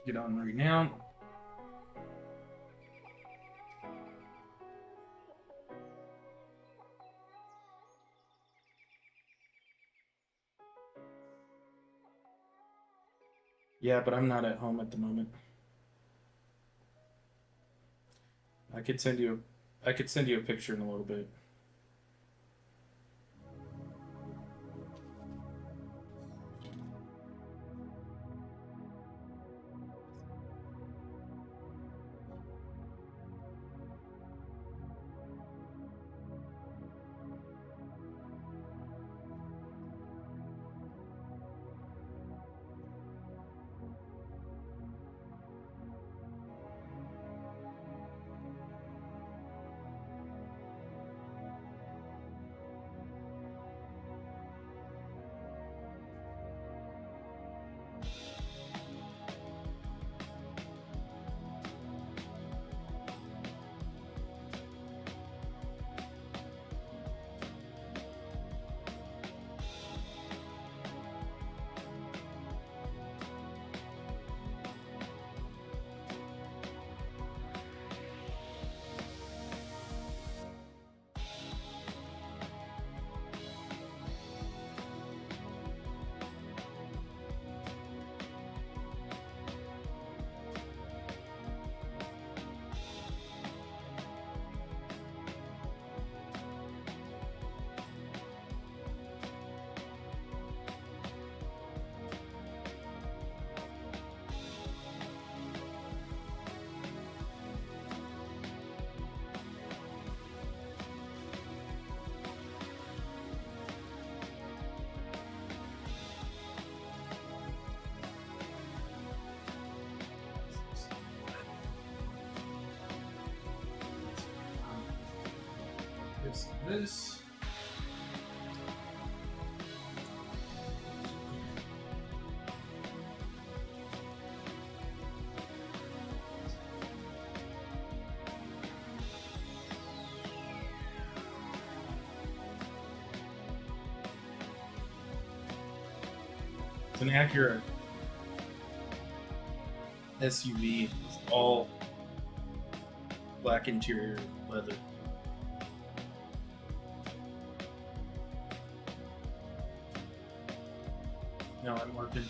Get on right now. Yeah, but I'm not at home at the moment. I could send you a picture in a little bit. This. It's an accurate SUV with all black interior leather. No, I'm working.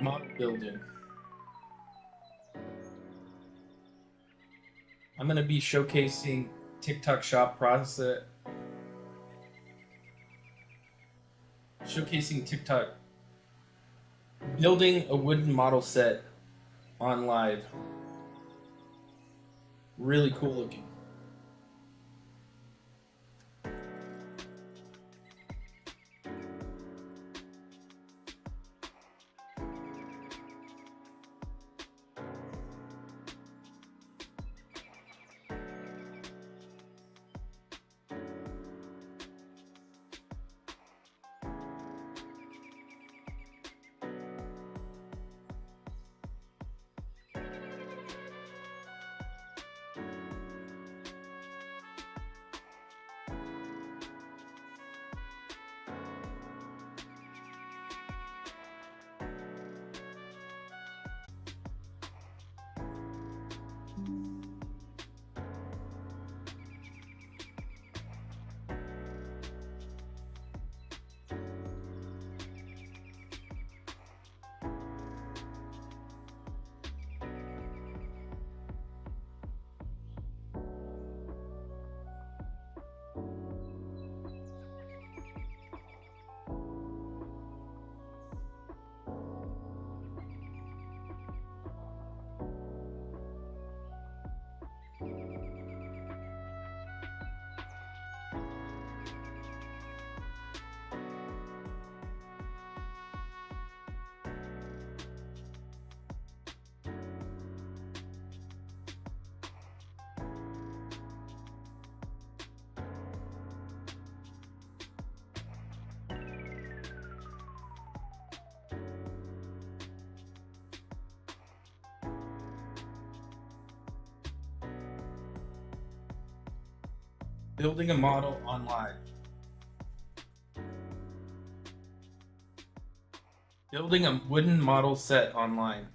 Model building. I'm going to be showcasing TikTok shop process. Showcasing TikTok. Building a wooden model set on live. Really cool looking. Building a model online. Building a wooden model set online.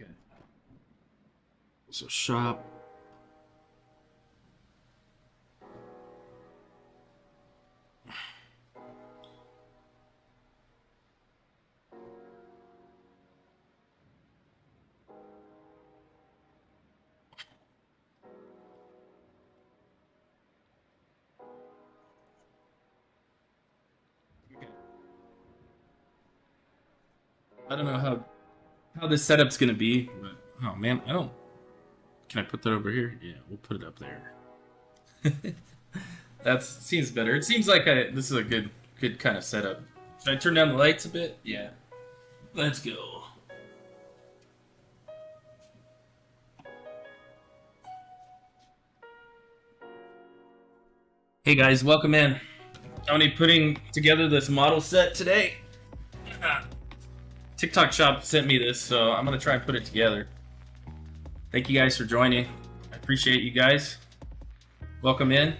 Okay. So shop. I don't know how this setup's gonna be, but oh man, I don't. Can I put that over here? Yeah, we'll put it up there. That seems better. It seems like this is a good kind of setup. Should I turn down the lights a bit? Yeah. Let's go. Hey guys, welcome in. Tony putting together this model set today. TikTok shop sent me this, so I'm gonna try and put it together. Thank you guys for joining. I appreciate you guys. Welcome in.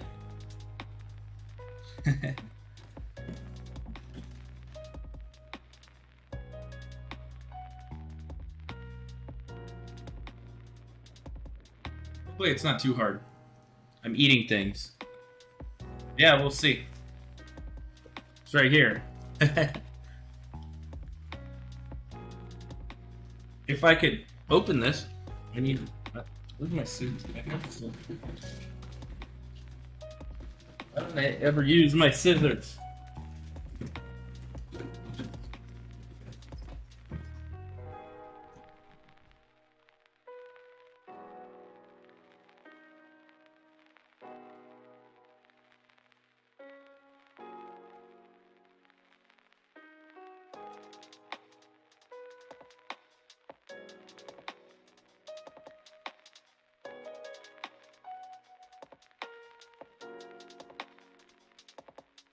Hopefully it's not too hard. I'm eating things. Yeah, we'll see. It's right here. If I could open this, I need. Where's my scissors? Why don't I ever use my scissors?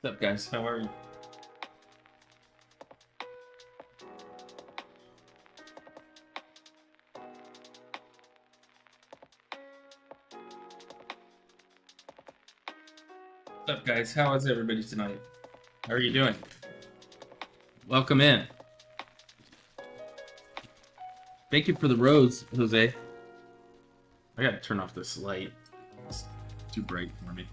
What's up, guys? How are you? What's up, guys? How is everybody tonight? How are you doing? Welcome in. Thank you for the rose, Jose. I gotta turn off this light. It's too bright for me.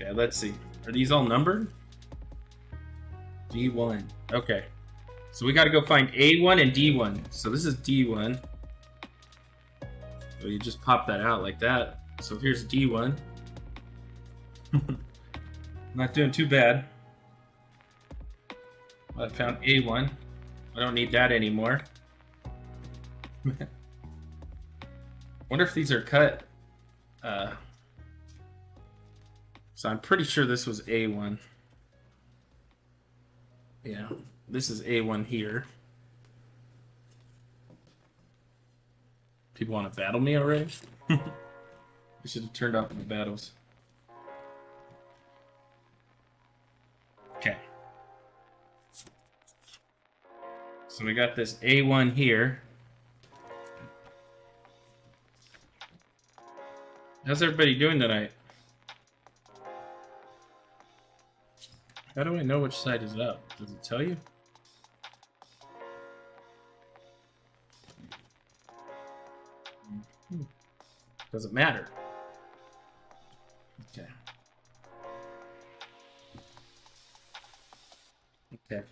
Okay, let's see. Are these all numbered? D1. Okay. So we gotta go find A1 and D1. So this is D1. So you just pop that out like that. So here's D1. Not doing too bad. I found A1. I don't need that anymore. Wonder if these are cut. So I'm pretty sure this was A1. Yeah, this is A1 here. People want to battle me already? I should have turned off my battles. Okay. So we got this A1 here. How's everybody doing tonight? How do I know which side is up? Does it tell you? Doesn't matter. Okay. Okay.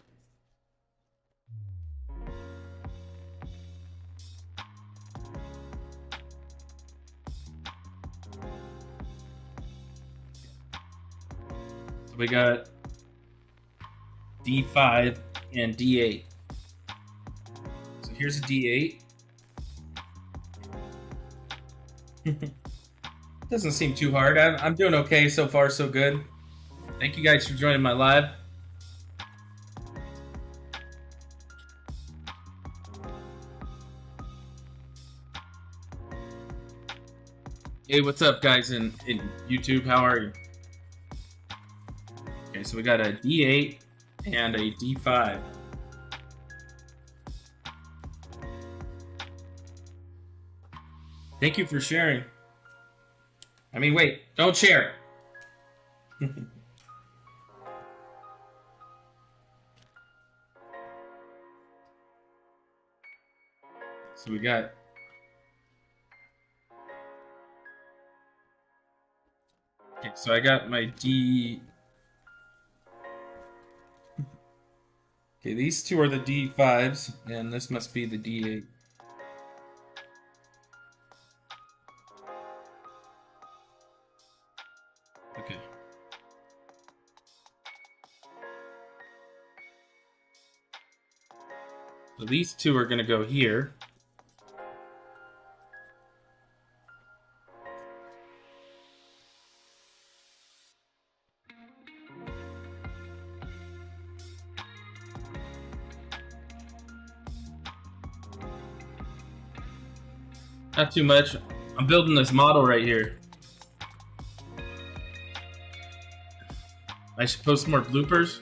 So we got D5 and D8. So here's a D8. Doesn't seem too hard. I'm doing okay so far, so good. Thank you guys for joining my live. Hey, what's up, guys in YouTube? How are you? Okay, so we got a D8 and a D5. Thank you for sharing. I mean, wait, don't share. So we got okay, so I got my D. Okay, these two are the D5s, and this must be the D8. Okay. So these two are going to go here. Not too much. I'm building this model right here. I should post more bloopers?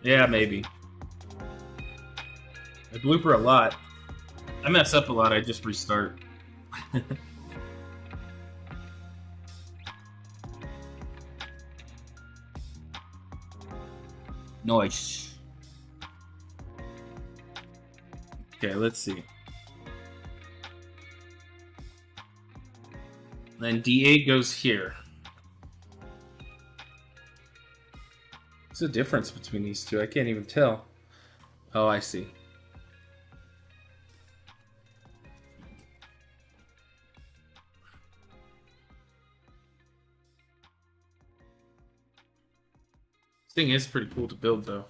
Yeah, maybe. I blooper a lot. I mess up a lot, I just restart. Nice. Okay, let's see. Then D8 goes here. What's the difference between these two? I can't even tell. Oh, I see. This thing is pretty cool to build, though.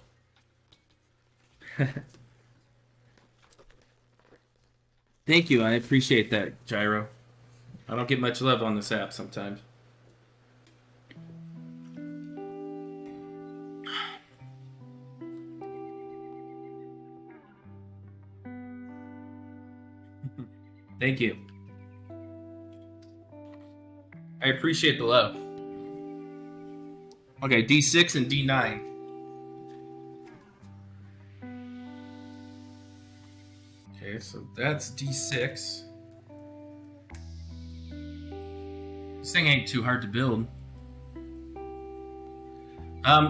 Thank you, I appreciate that, Gyro. I don't get much love on this app sometimes. Thank you. I appreciate the love. Okay, D6 and D9. Okay, so that's D6. This thing ain't too hard to build.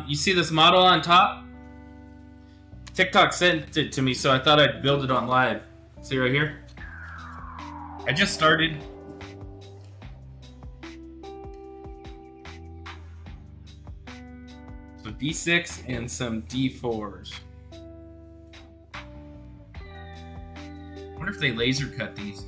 You see this model on top? TikTok sent it to me, so I thought I'd build it on live. See right here? I just started. So D6 and some D4s. I wonder if they laser cut these.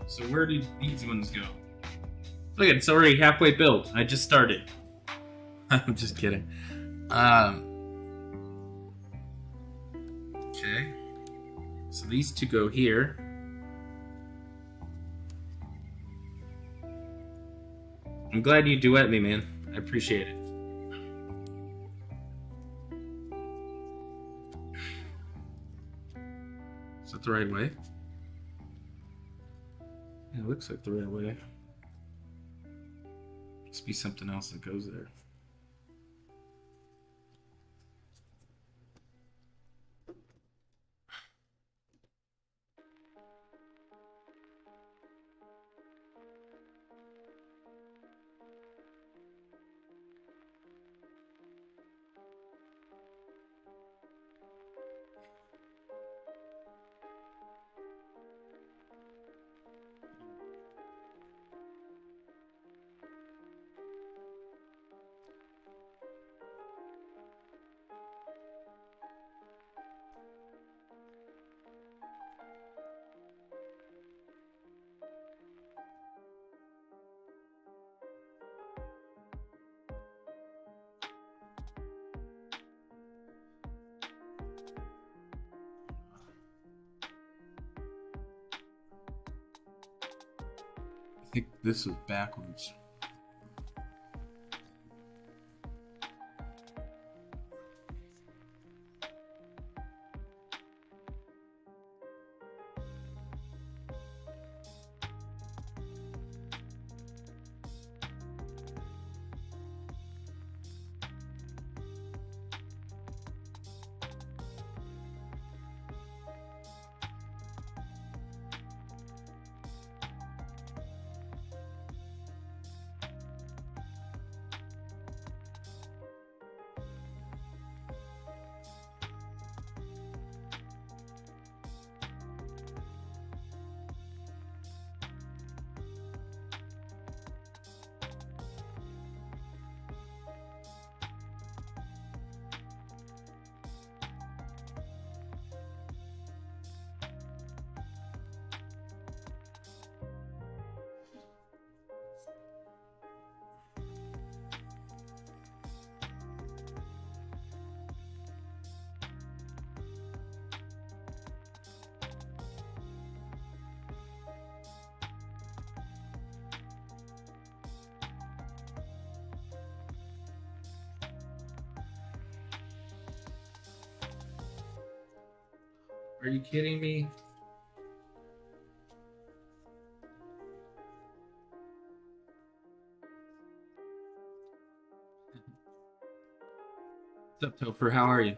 So where did these ones go? Look, it's already halfway built. I just started. I'm just kidding. Okay. So these two go here. I'm glad you duet me, man. I appreciate it. Is that the right way? Yeah, it looks like the right way. Must be something else that goes there. I think this is backwards. Are you kidding me? What's up, Topher? How are you?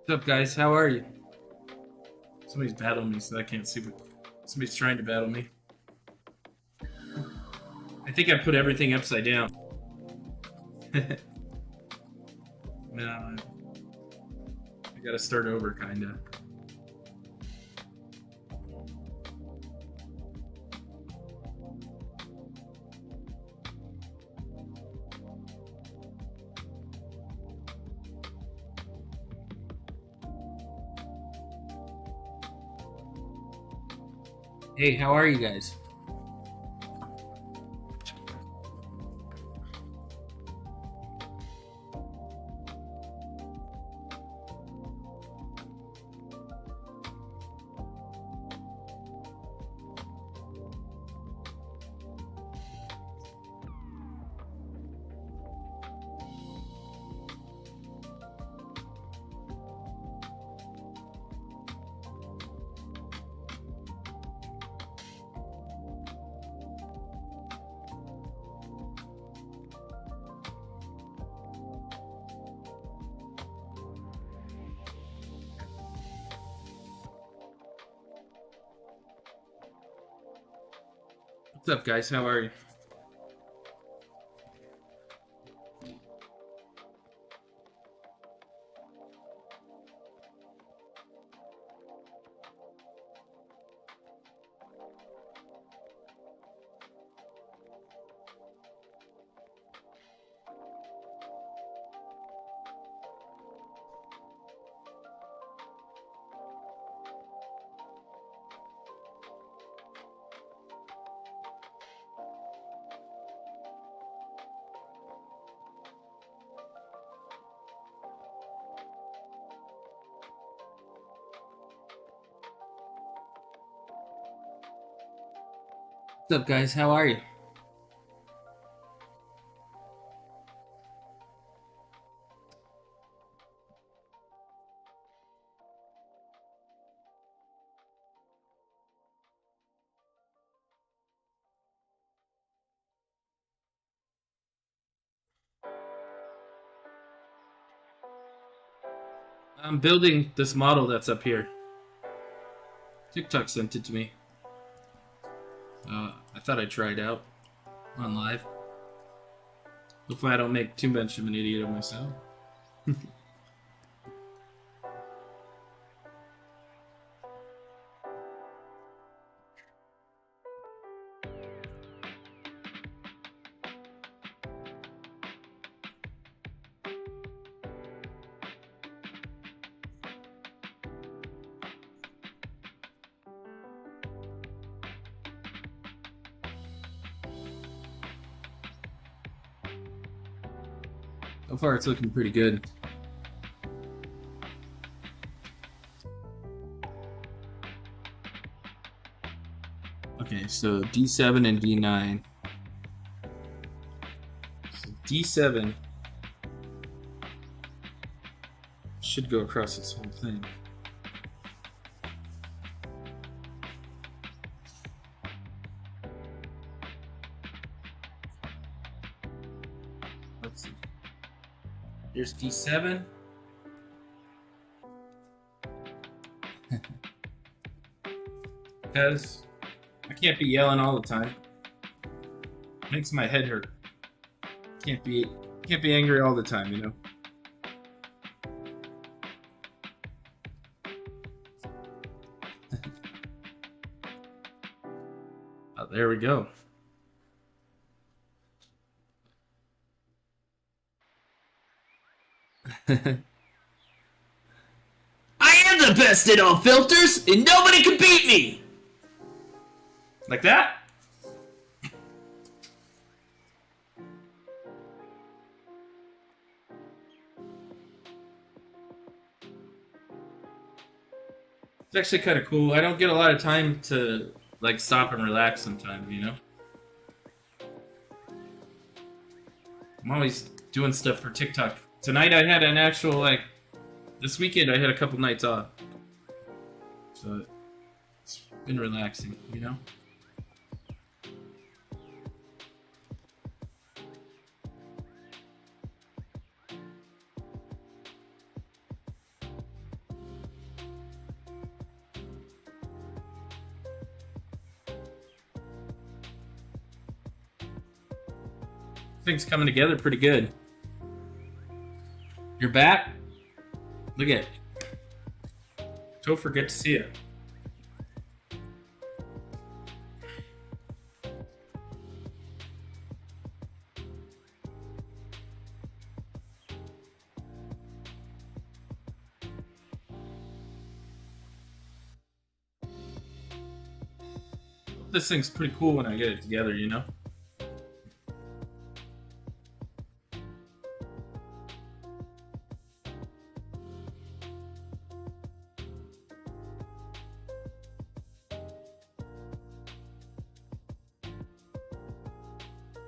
What's up, guys? How are you? Somebody's battling me, so I can't see what... Somebody's trying to battle me. I think I put everything upside down. No, I gotta start over, kinda. Hey, how are you guys? What's up, guys? How are you? What's up, guys? How are you? I'm building this model that's up here. TikTok sent it to me. I thought I'd try it out on live. Hopefully I don't make too much of an idiot of myself. So far, it's looking pretty good. Okay, so D7 and D9. So D7 should go across this whole thing. let's see. Here's D7. Because I can't be yelling all the time. Makes my head hurt. Can't be angry all the time, you know. Oh, there we go. I am the best at all filters, and nobody can beat me! Like that? It's actually kind of cool. I don't get a lot of time to like stop and relax sometimes, you know? I'm always doing stuff for TikTok. Tonight I had an actual, like, this weekend I had a couple nights off. So it's been relaxing, you know? Things coming together pretty good. You're back? Look at it. Topher, good to see you. This thing's pretty cool when I get it together, you know?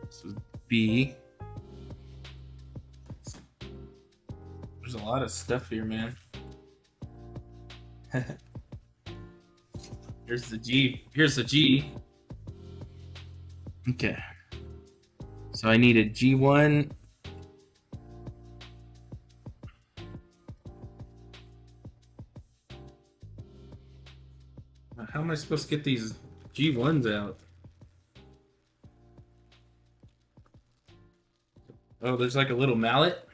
This is B. There's a lot of stuff here, man. Here's the G. Here's the G. Okay. So I need a G1. How am I supposed to get these G1s out? Oh, there's like a little mallet.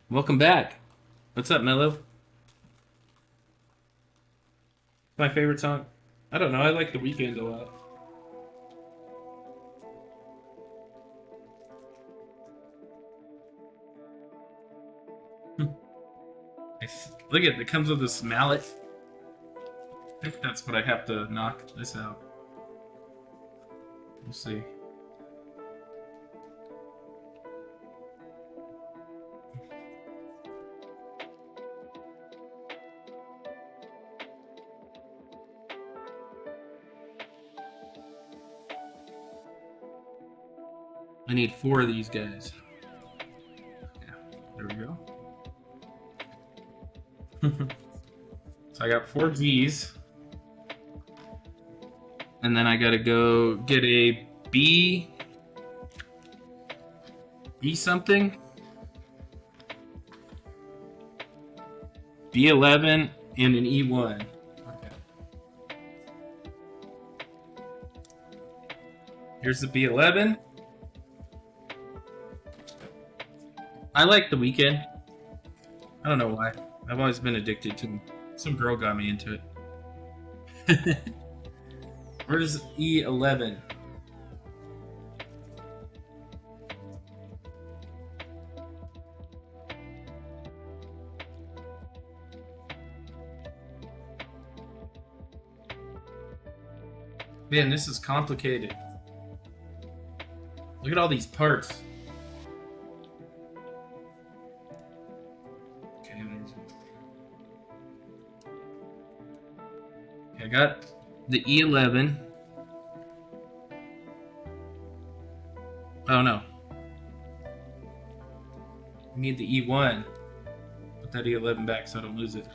Welcome back. What's up, Mello? My favorite song? I don't know. I like The Weeknd a lot. Look at it. It comes with this mallet. I think that's what I have to knock this out. We'll see. I need 4 of these guys. Yeah, there we go. So I got 4 G's. And then I gotta go get a B something. B11 and an E1. Okay. Here's the B11. I like The Weeknd. I don't know why. I've always been addicted to him. Some girl got me into it. Where's E11? Man, this is complicated. Look at all these parts. I got the E11. Oh no. I need the E1. Put that E11 back so I don't lose it.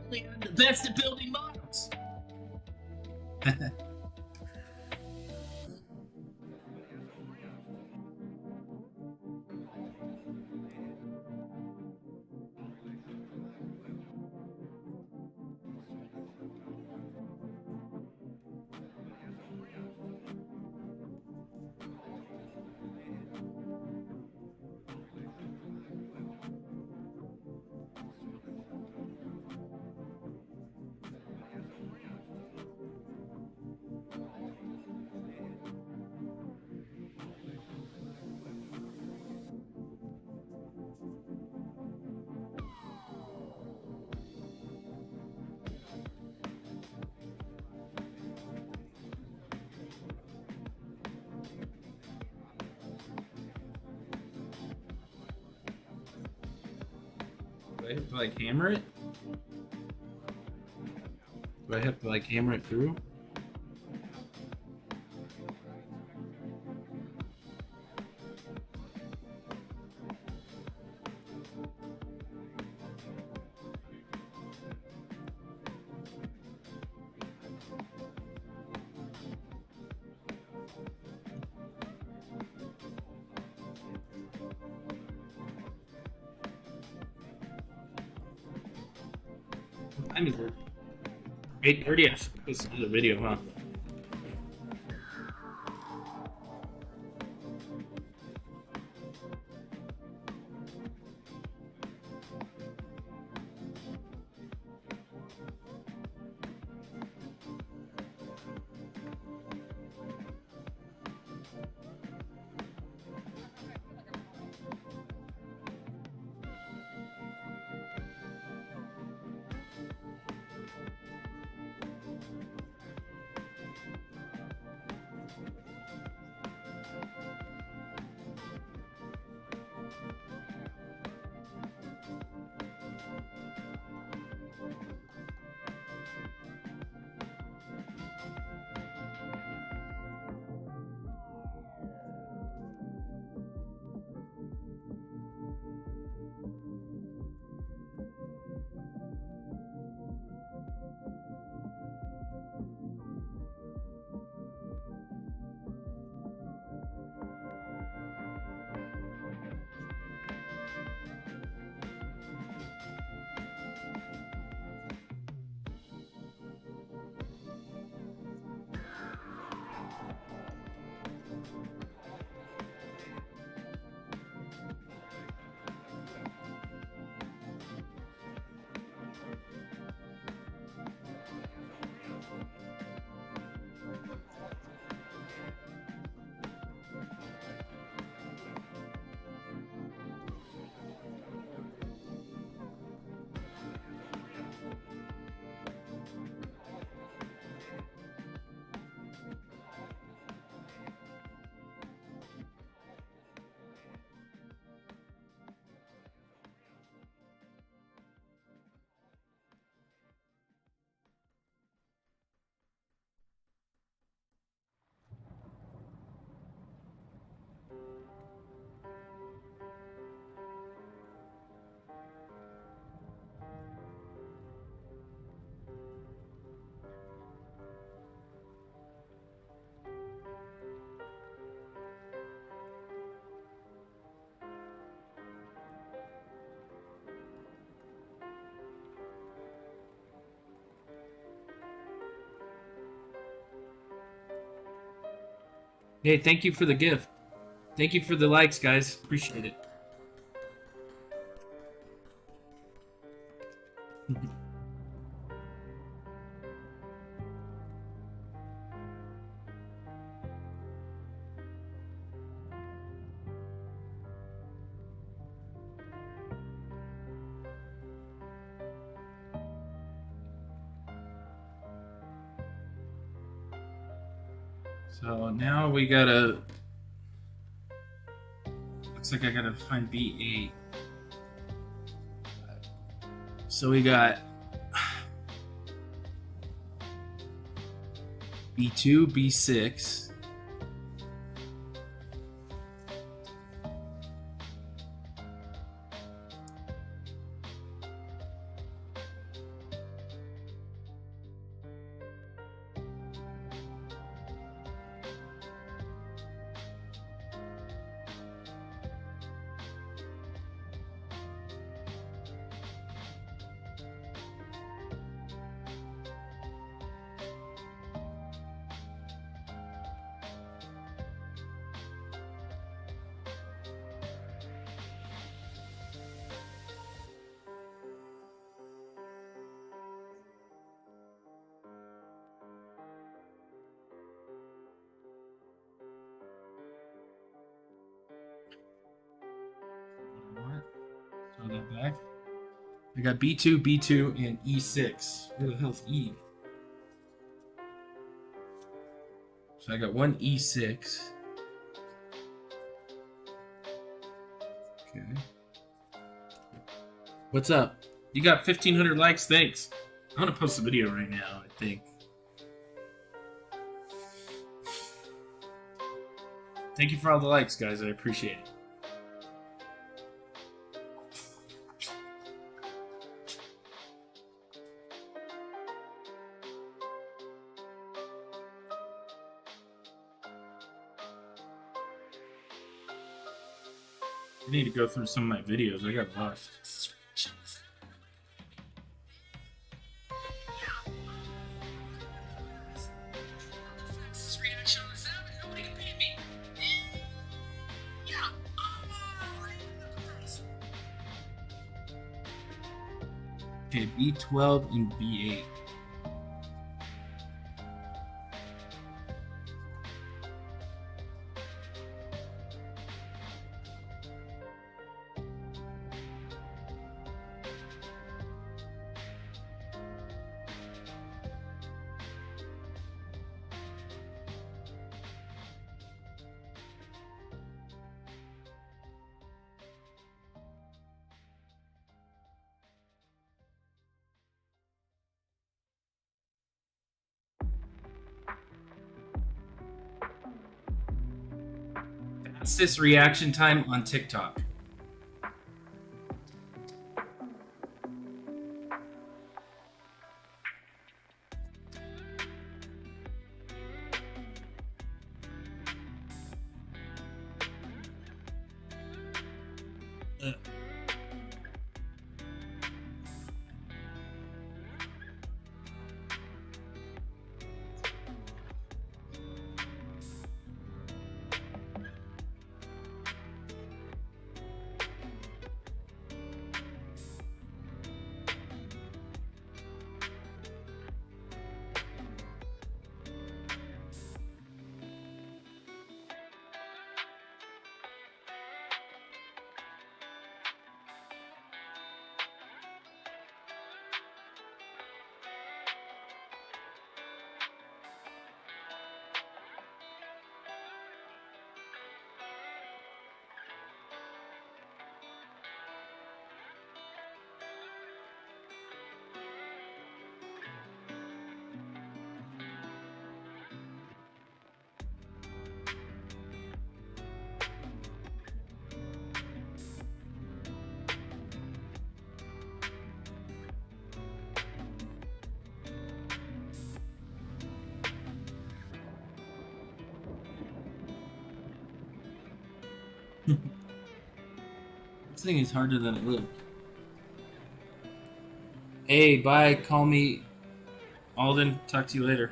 Apparently I'm the best at building models. Do I have to like hammer it? Do I have to like hammer it through? What time is it? 8:30. I'm supposed to do the video, huh? Hey, thank you for the gift. Thank you for the likes, guys. Appreciate it. So now we gotta. Looks like I gotta find B8. So we got B2, B6. I got B2, B2, and E6. Where the hell's E? So I got one E6. Okay. What's up? You got 1,500 likes? Thanks. I'm gonna post a video right now, I think. Thank you for all the likes, guys. I appreciate it. I need to go through some of my videos. I got lost. Okay, B12 and B8. Fastest reaction time on TikTok. This thing is harder than it looks. Hey, bye. Call me Alden. Talk to you later.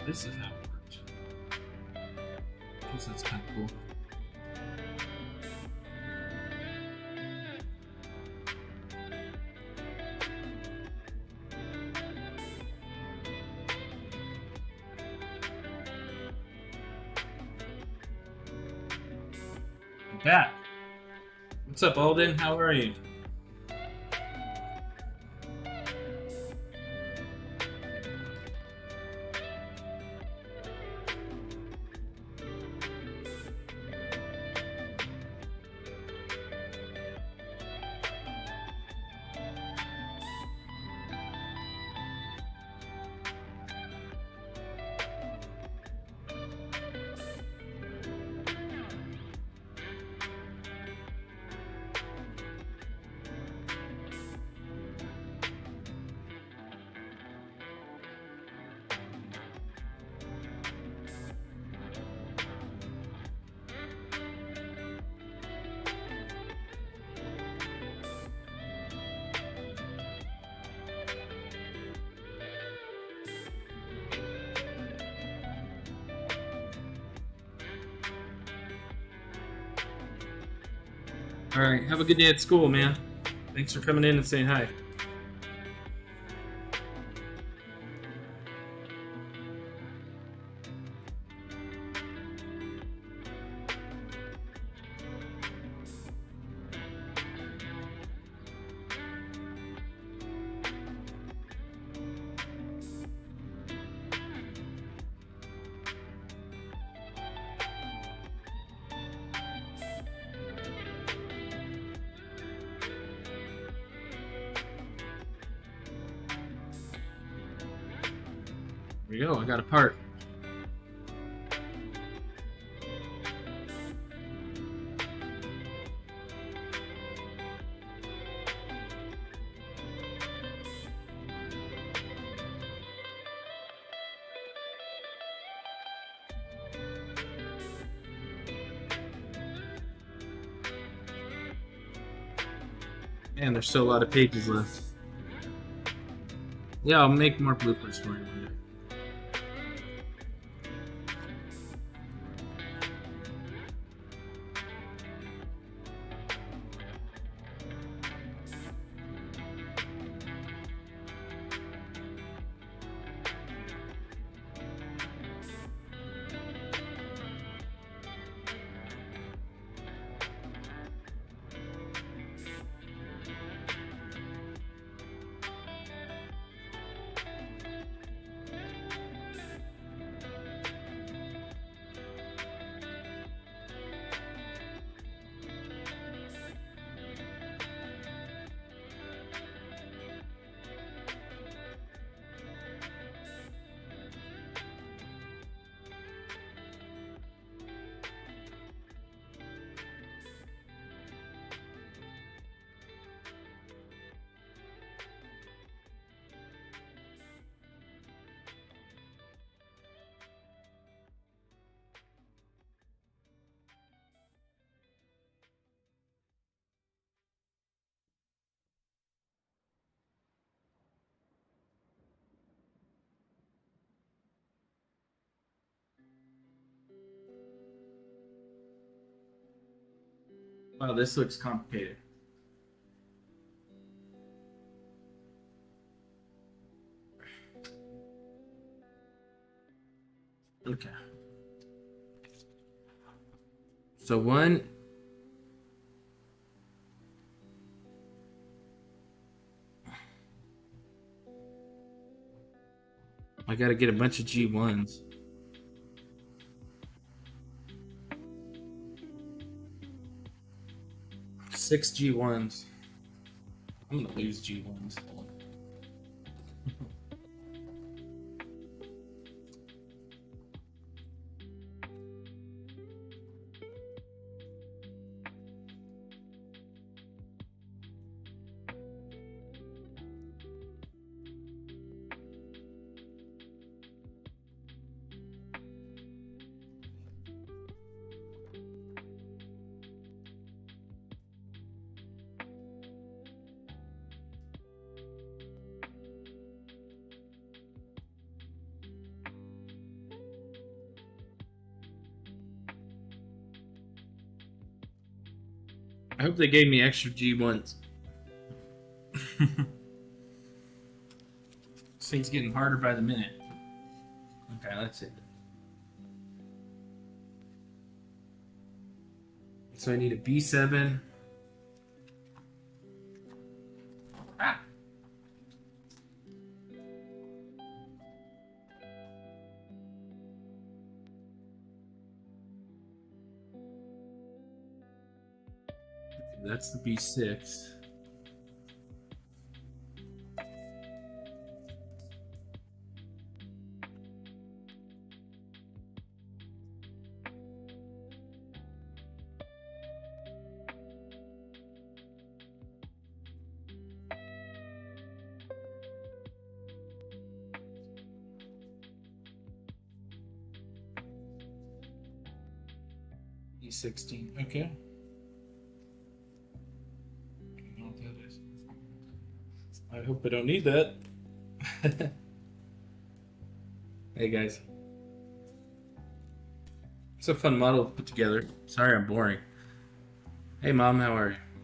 This is how it works. I guess that's kind of cool. I'm back. What's up, Alden? How are you? Alright, have a good day at school, man. Thanks for coming in and saying hi. There we go, I got a part. Man, there's still a lot of pages left. Yeah, I'll make more bloopers for you one day. Wow, this looks complicated. Okay. So one. I gotta get a bunch of G1s. Six G1s. I'm gonna lose G1s. I hope they gave me extra G1s. This thing's getting harder by the minute. Okay, let's see. So I need a B7. Ah! That's the B6. E16. Okay. I hope I don't need that. Hey guys. It's a fun model to put together. Sorry I'm boring. Hey mom, how are you?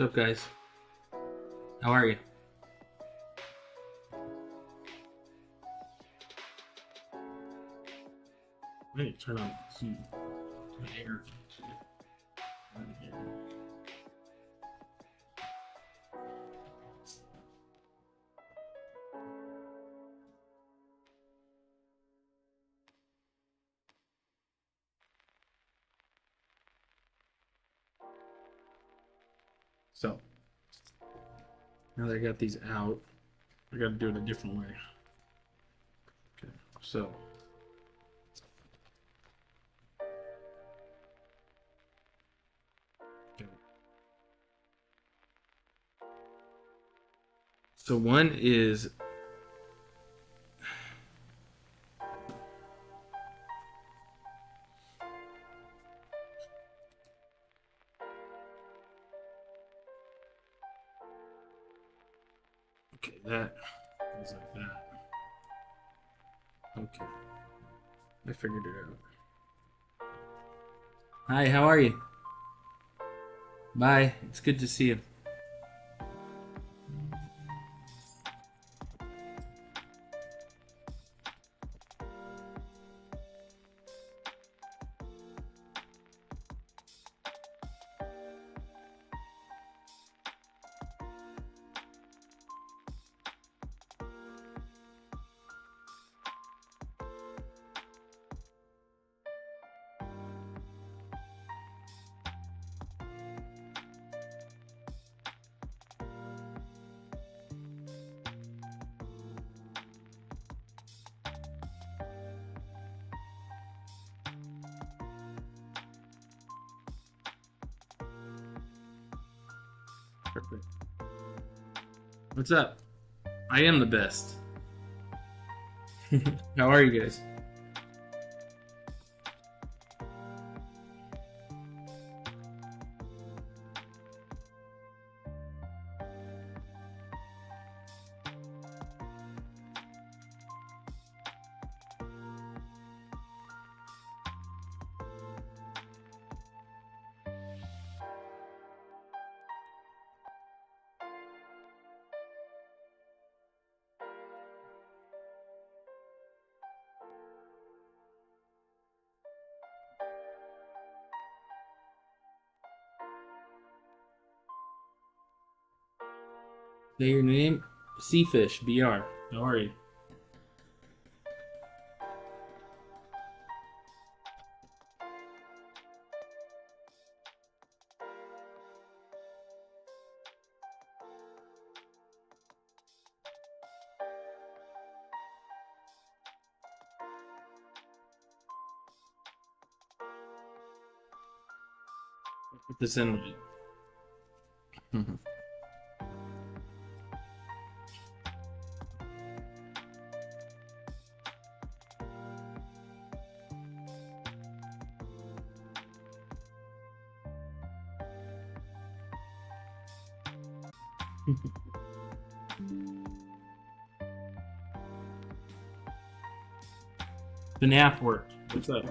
What's up, guys? How are you? I need to turn on the heat. Turn the air. Turn the air. So, now that I got these out, I gotta do it a different way. Okay, so. Okay. So one is okay, that goes like that. Okay. I figured it out. Hi, how are you? Bye. It's good to see you. Perfect. What's up? I am the best. How are you guys? Say your name? Seafish, BR. How are you? Put this in with you. The nap worked. What's up?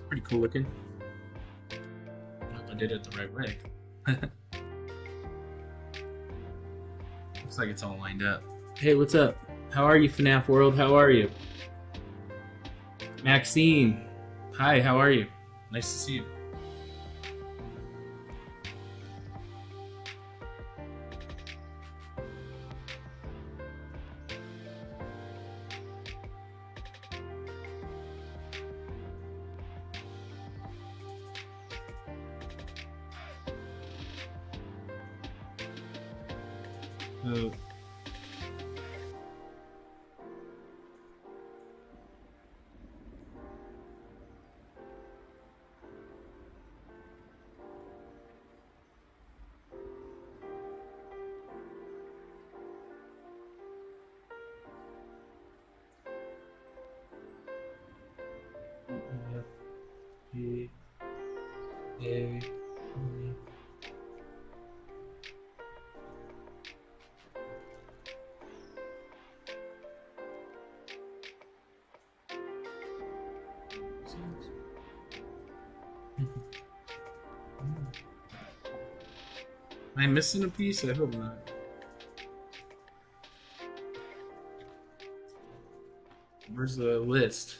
Pretty cool looking. Hope I did it the right way. Looks like it's all lined up. Hey, what's up? How are you, FNAF World? How are you? Maxine. Hi, how are you? Nice to see you. Oh. Am I missing a piece? I hope not. Where's the list?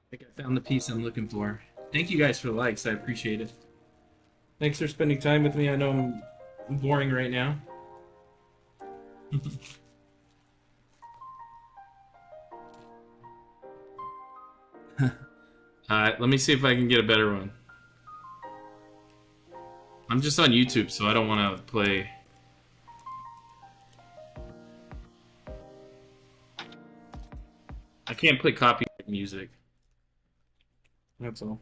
I think I found the piece I'm looking for. Thank you guys for the likes. I appreciate it. Thanks for spending time with me. I know I'm boring right now. Let me see if I can get a better one. I'm just on YouTube, so I don't want to play. I can't play copyright music. That's all.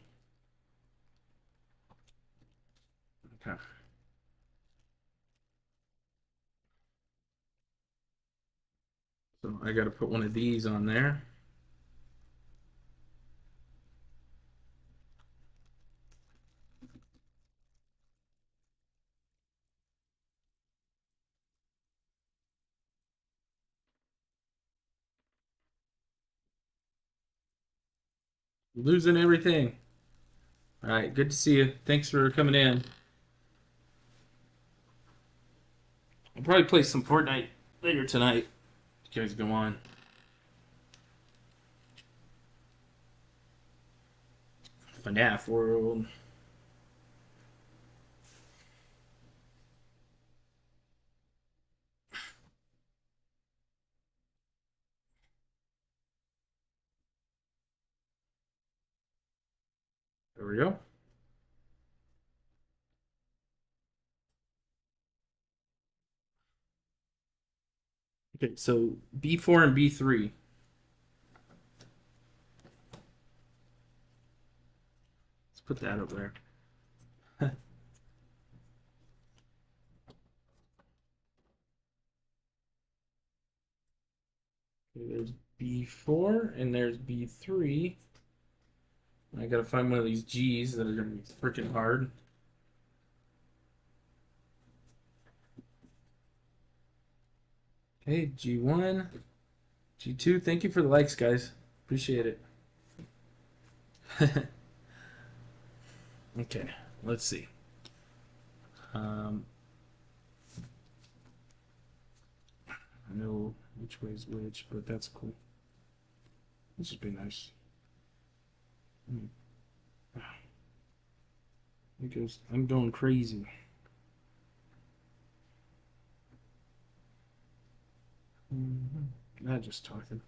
Okay. So I gotta put one of these on there. Losing everything. Alright, good to see you. Thanks for coming in. I'll probably play some Fortnite later tonight. You guys go on. FNAF World. There we go. Okay, so B4 and B3. Let's put that up there. Okay, there's B4 and there's B3. I gotta find one of these G's that are gonna be freaking hard. Okay, G1, G2. Thank you for the likes, guys. Appreciate it. Okay, let's see. I know which way is which, but that's cool. This would be nice. Because I'm going crazy. Not just talking.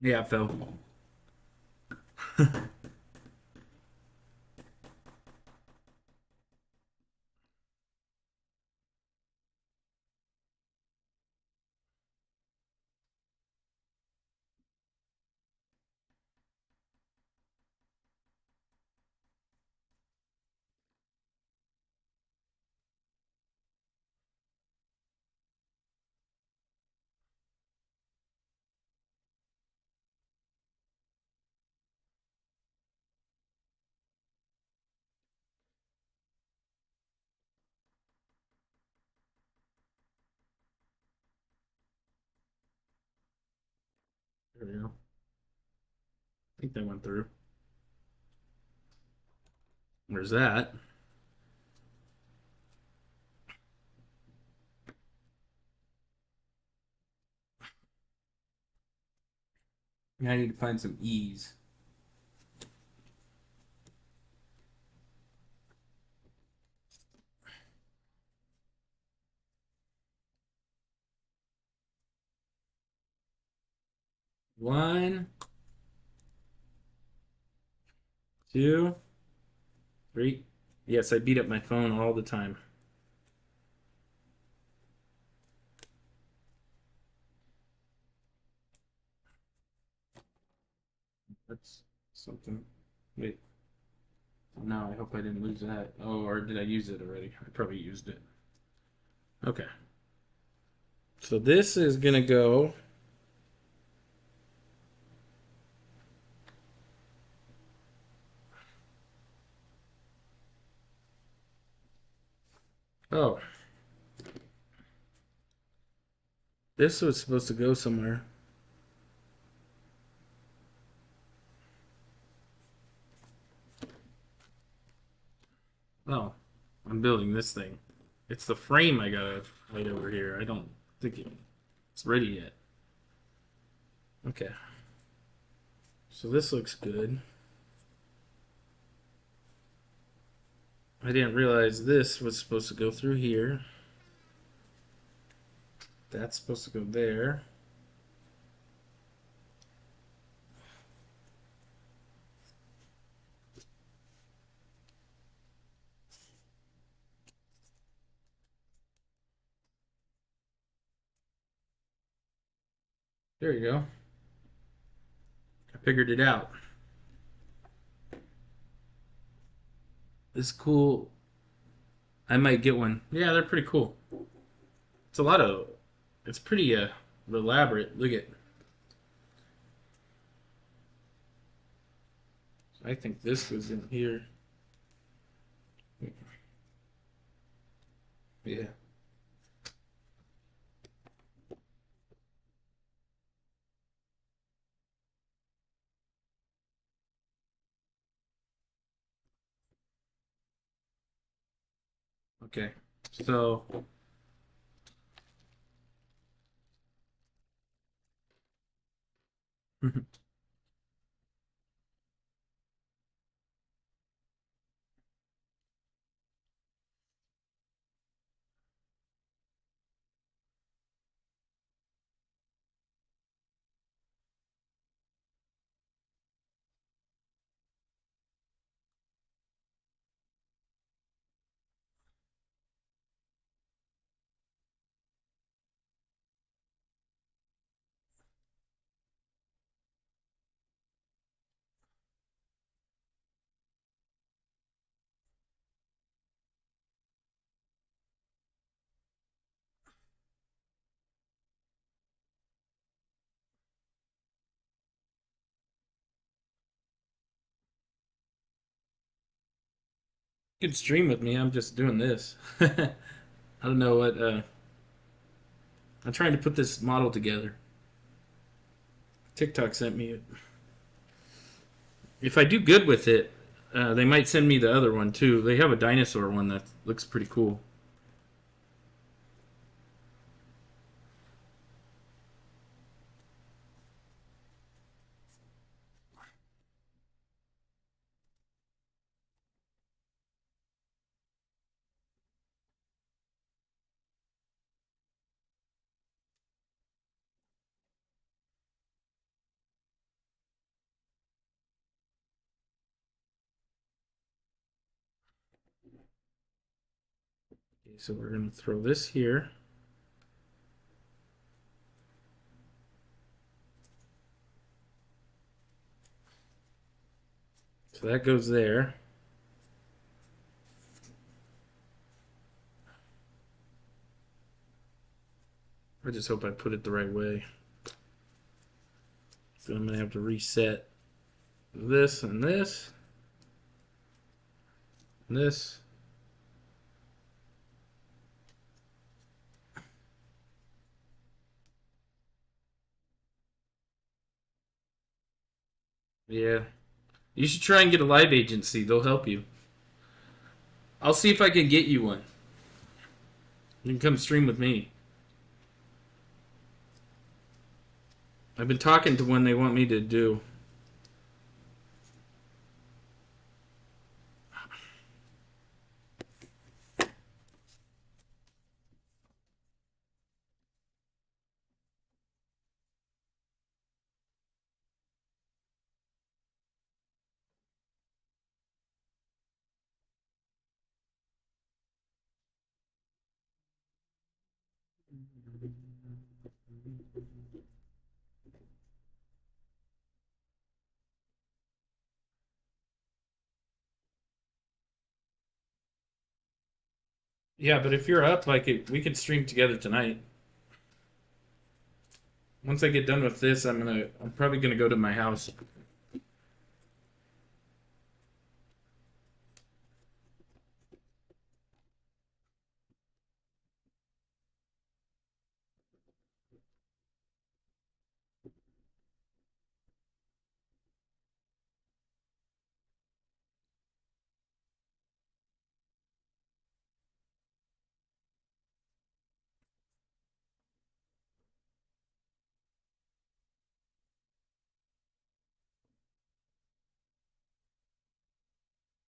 Yeah, it fell. There we go. I think that went through. Where's that? Yeah, I need to find some E's. One, two, three. Yes, I beat up my phone all the time. That's something. Wait. No, I hope I didn't lose that. Oh, or did I use it already? I probably used it. Okay. So this is gonna go. Oh, this was supposed to go somewhere. Oh, I'm building this thing. It's the frame I gotta light over here. I don't think it's ready yet. Okay. So this looks good. I didn't realize this was supposed to go through here. That's supposed to go there. There you go. I figured it out. It's cool. I might get one. Yeah, they're pretty cool. It's a lot of. It's pretty elaborate. Look at. I think this was in here. Yeah. Okay. So you could stream with me. I'm just doing this. I don't know what. I'm trying to put this model together. TikTok sent me it. If I do good with it, they might send me the other one too. They have a dinosaur one that looks pretty cool. So we're going to throw this here. So that goes there. I just hope I put it the right way. So I'm going to have to reset this and this. And this. Yeah. You should try and get a live agency. They'll help you. I'll see if I can get you one. You can come stream with me. I've been talking to one they want me to do. Yeah, but if you're up, like, we could stream together tonight. Once I get done with this, I'm probably gonna go to my house.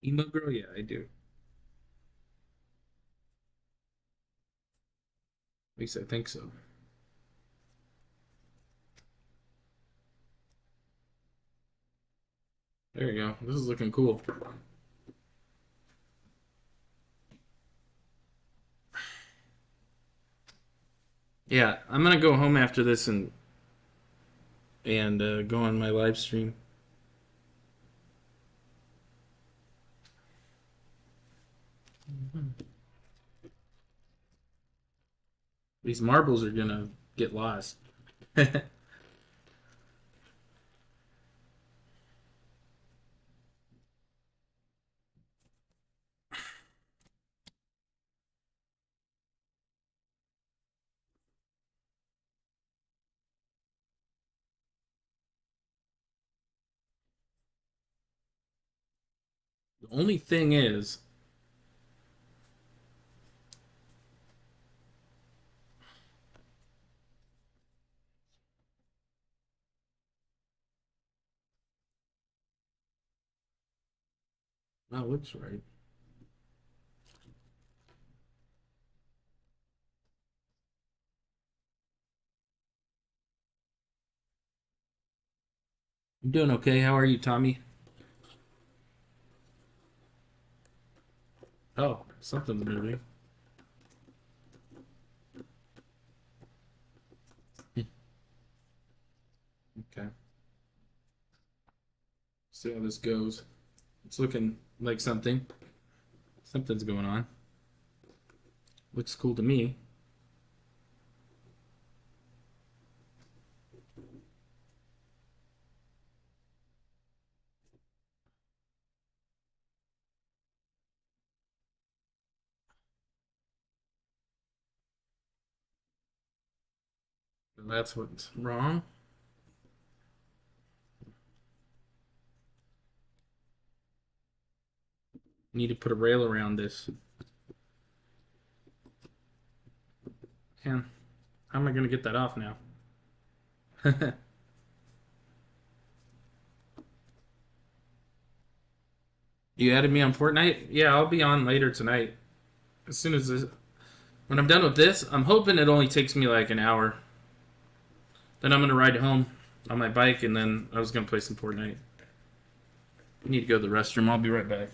Emo girl, yeah, I do. At least I think so. There you go. This is looking cool. Yeah, I'm gonna go home after this and go on my live stream. These marbles are gonna get lost. The only thing is, that looks right. I'm doing okay. How are you, Tommy? Oh, something's moving. Okay. See how this goes. It's looking like something. Something's going on. Looks cool to me. That's what's wrong. Need to put a rail around this. Man, how am I going to get that off now? You added me on Fortnite? Yeah, I'll be on later tonight. As soon as this, when I'm done with this, I'm hoping it only takes me like an hour. Then I'm going to ride home on my bike, and then I was going to play some Fortnite. I need to go to the restroom. I'll be right back.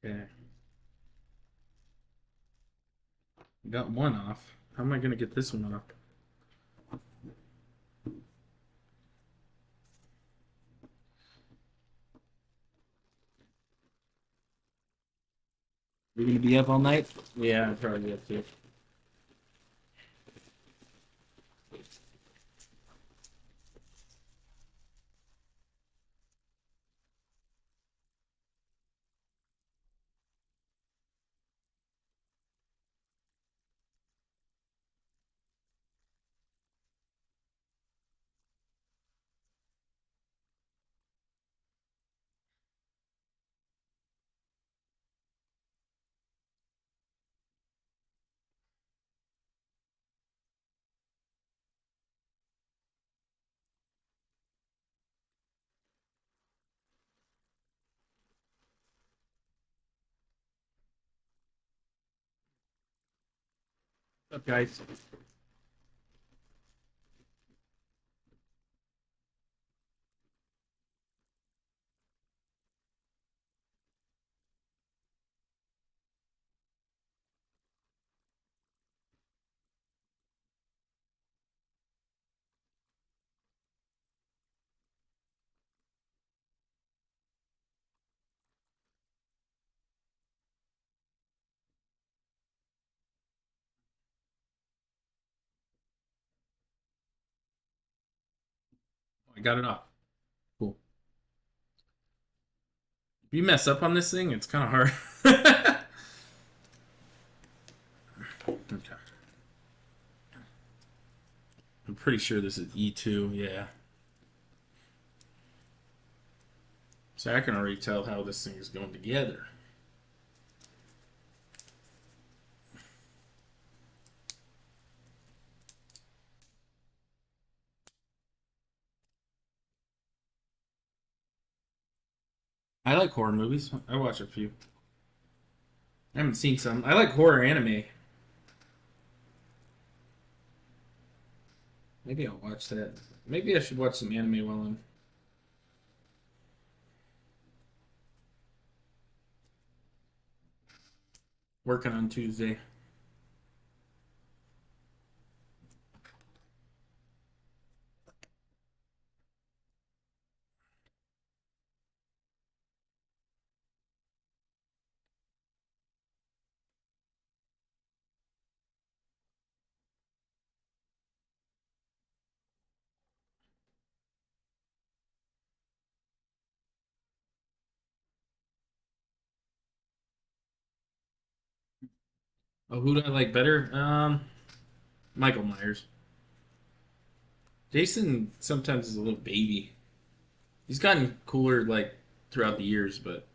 Okay. Got one off. How am I gonna get this one off? You're gonna be up all night? Yeah, I probably have to. What's up, guys? I got it off. Cool. If you mess up on this thing, it's kind of hard. Okay. I'm pretty sure this is E2, yeah. So I can already tell how this thing is going together. I like horror movies. I watch a few. I haven't seen some. I like horror anime. Maybe I'll watch that. Maybe I should watch some anime while I'm working on Tuesday. Oh, who do I like better? Michael Myers. Jason sometimes is a little baby. He's gotten cooler like throughout the years, but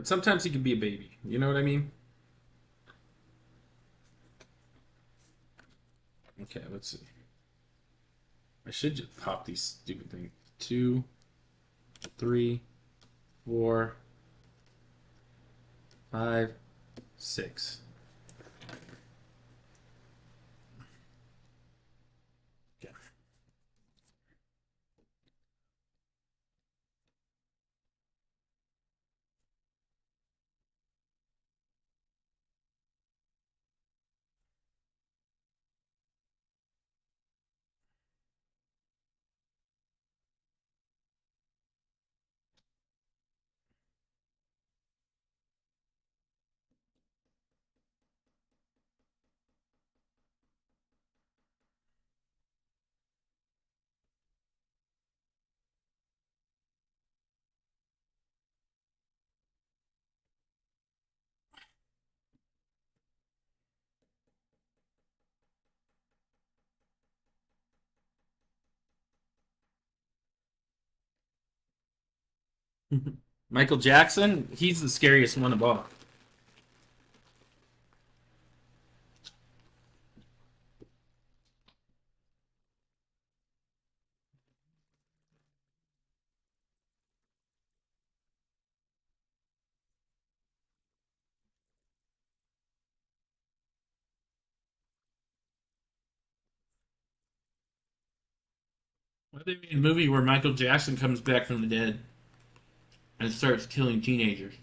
sometimes he can be a baby. You know what I mean? Okay, let's see. I should just pop these stupid things. 2, 3, 4, 5, 6. Okay. Michael Jackson, he's the scariest one of all. Why they made a movie where Michael Jackson comes back from the dead and starts killing teenagers?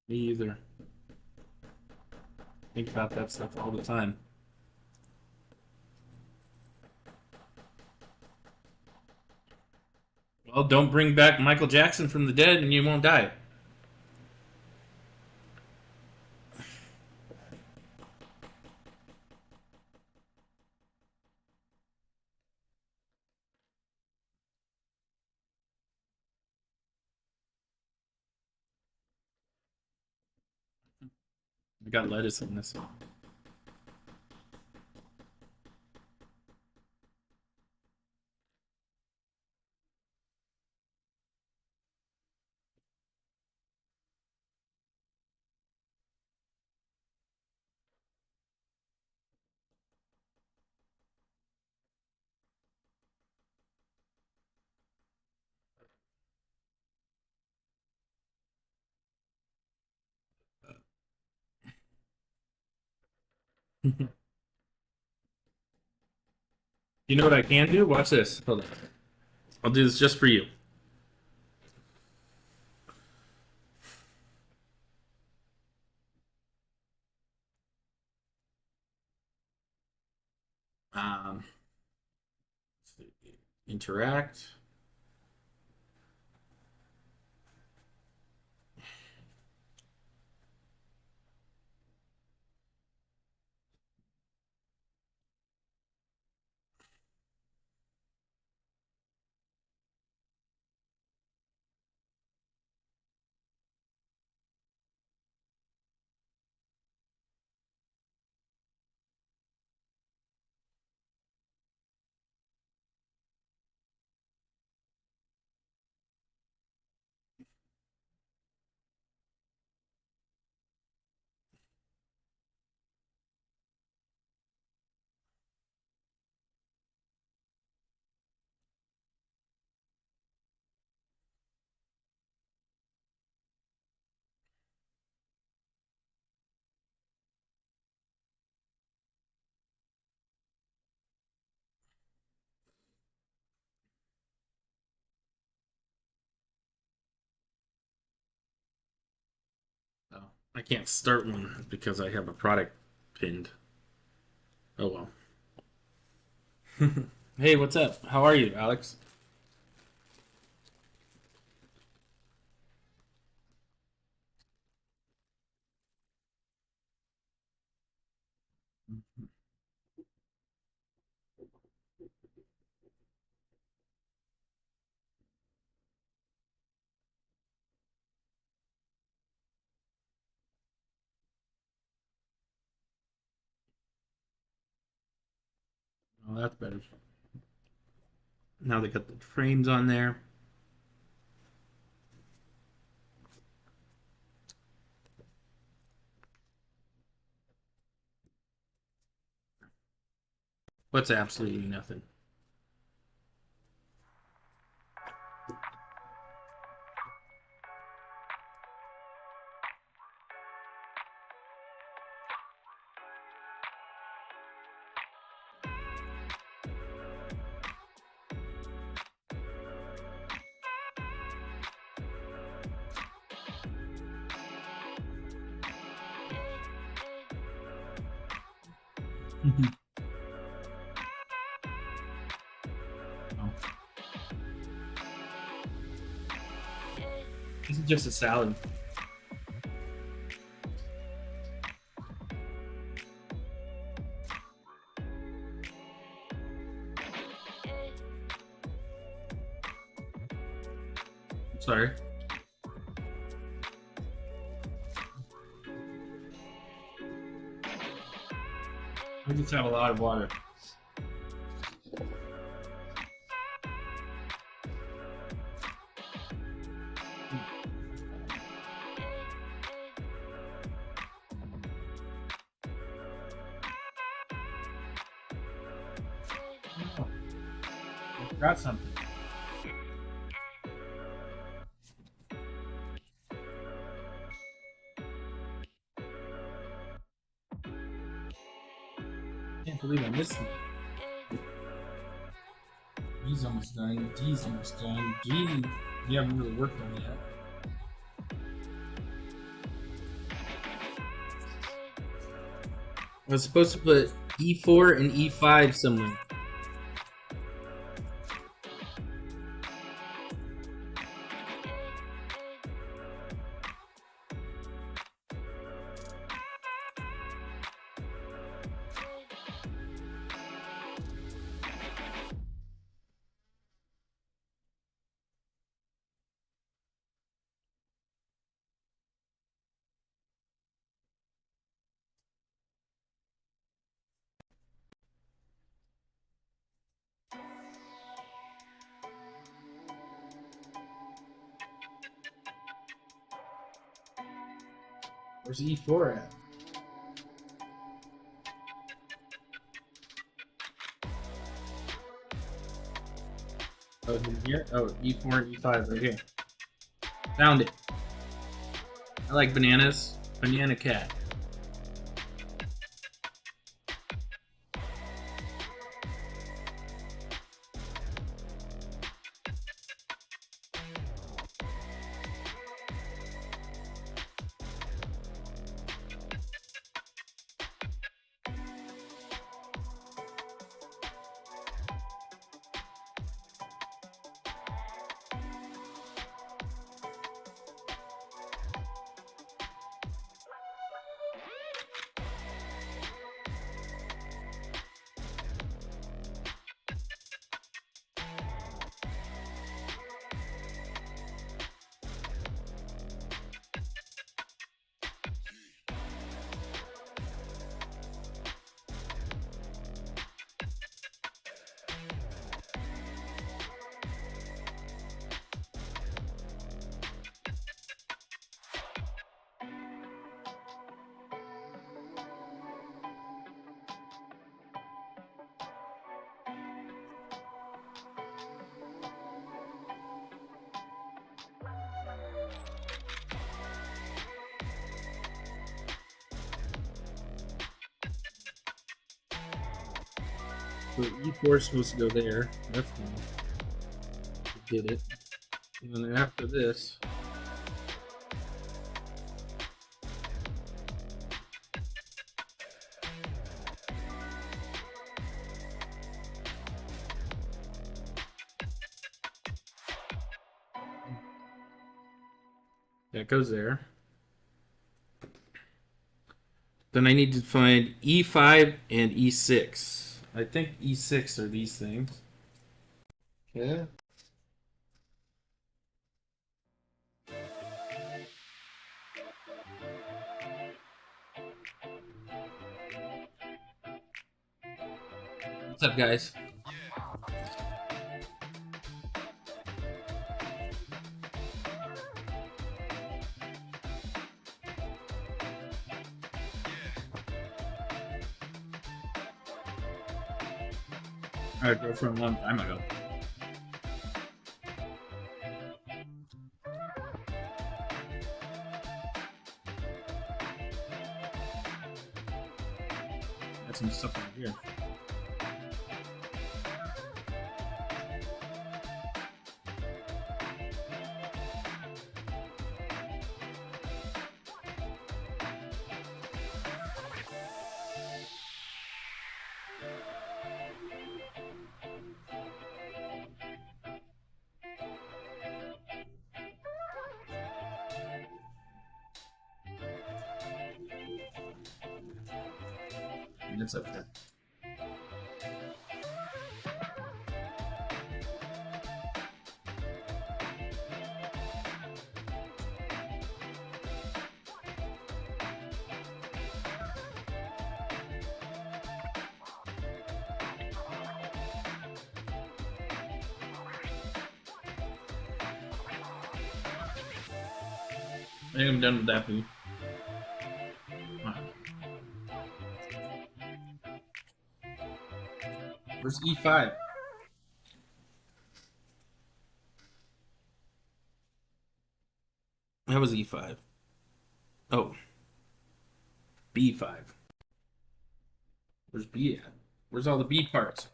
Me either. Think about that stuff all the time. Well, don't bring back Michael Jackson from the dead and you won't die. I got lettuce in this. You know what I can do? Watch this. Hold on. I'll do this just for you. Um, interact. Oh, I can't start one because I have a product pinned. Oh well. Hey, what's up? How are you, Alex? Oh, that's better. Now they got the frames on there. What's absolutely nothing? Oh. Just a salad. Sorry. I just have a lot of water. Oh, I forgot something. Can't believe I missed it. B's almost done. D's almost done. G, we haven't really worked on it yet. I was supposed to put E4 and E5 somewhere. Where's E4 at? Oh, it's in here? Oh, E4 and E5 right here. Found it. I like bananas. Banana cat. So E4 is supposed to go there. That's fine. We did it. And then after this, that goes there. Then I need to find E5 and E6. I think E6 are these things. Okay. What's up, guys? Alright, girlfriend a long time ago. Got some stuff over here. fine. It's okay. I think I'm done with that food. Where's E5? That was E5. Oh. B5. Where's B at? Where's all the B parts?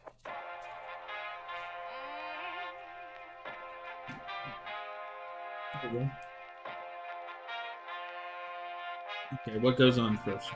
Okay, what goes on first?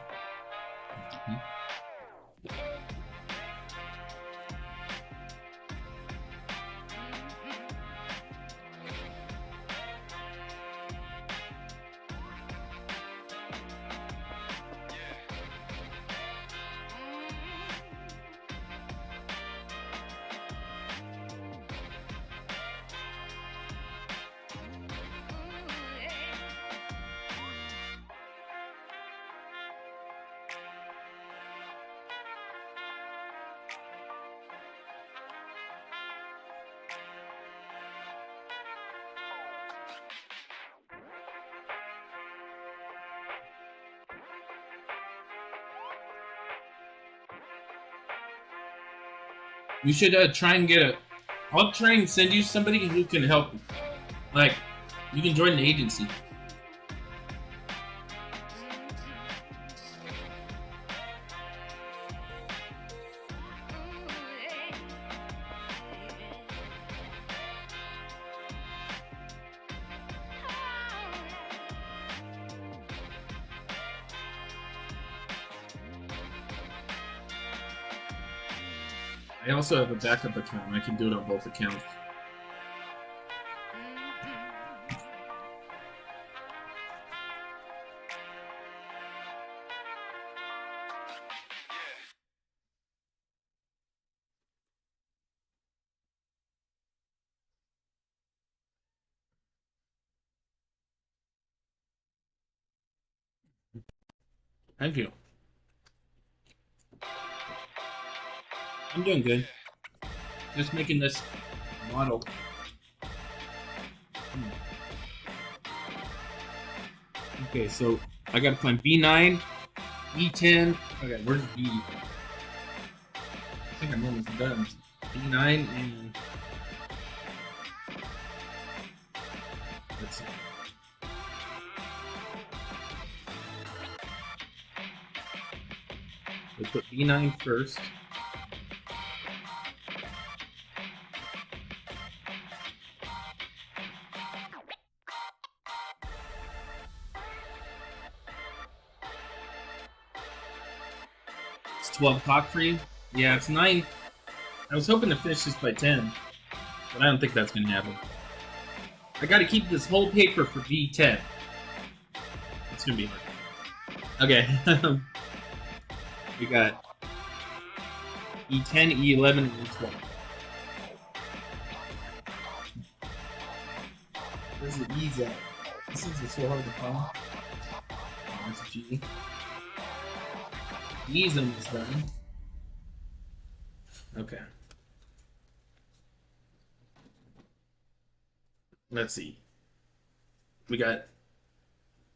You should try and get a. I'll try and send you somebody who can help. Like, you can join the agency. I also have a backup account. I can do it on both accounts. Thank you. I'm doing good. Just making this model. Okay, so I gotta find B9, B10. Okay, where's B? I think I'm almost done. B9 and let's see. We'll put B9 first. It's 12 o'clock for you? Yeah, it's 9. I was hoping to finish this by 10, but I don't think that's gonna happen. I gotta keep this whole paper for B10. It's gonna be hard. Okay. We got E10, E11, and E12. Where's the E's at? This is so hard to find. Oh, that's a G. E's almost done. Okay. Let's see. We got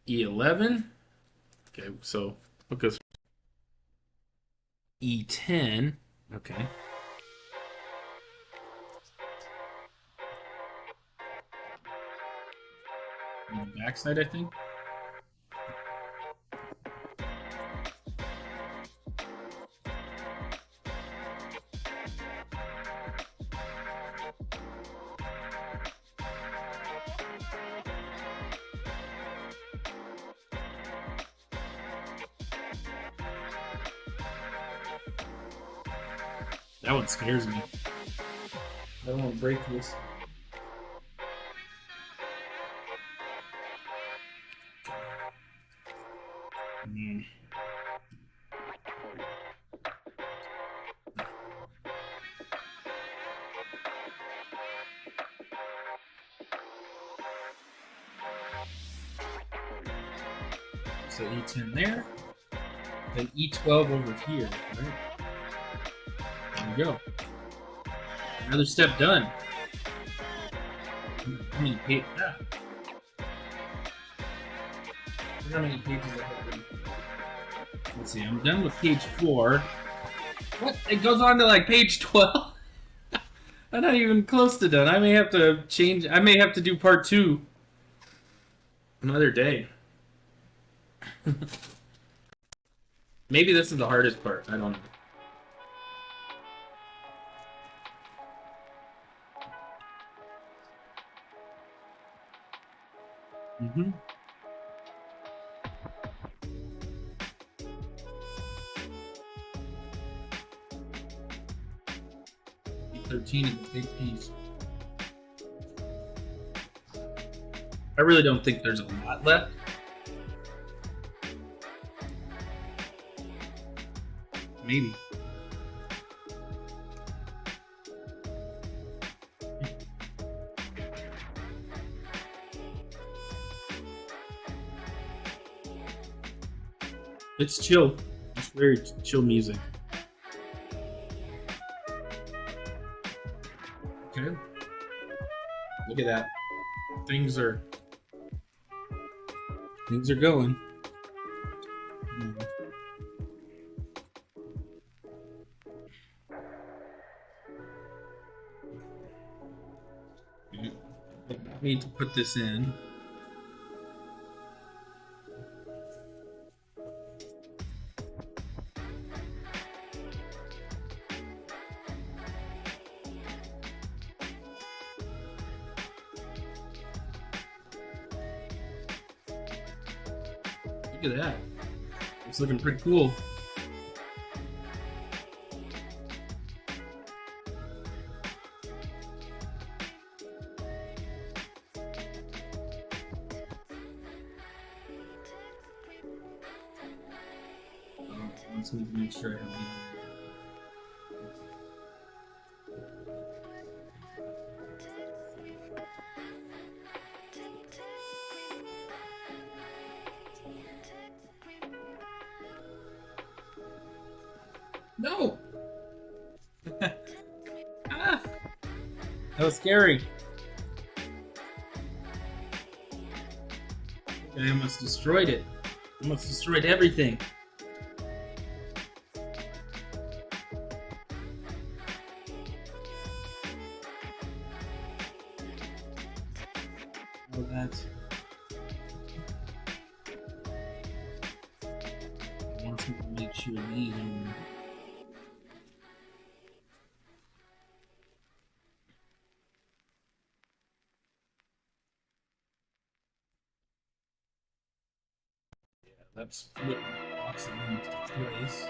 E11. Okay, so what goes? E10. Okay. On the backside, I think. That one scares me. I don't want to break this. So E10 there. Then E12 over here. Right? There we go. Another step done. How many pages? Ah. How many pages I have? Let's see. I'm done with page 4. What? It goes on to like page 12. I'm not even close to done. I may have to change. I may have to do part 2 another day. Maybe this is the hardest part. I don't know. Mm-hmm. 13 is a big piece. I really don't think there's a lot left. Maybe. It's chill. It's very chill music. Okay. Look at that. Things are going. I need to put this in. Look at that. It's looking pretty cool. Let's make sure I have No! Ah! That was scary. I almost destroyed it. I almost destroyed everything. Oh, that's... I want to make sure these are... Let's flip the box into place.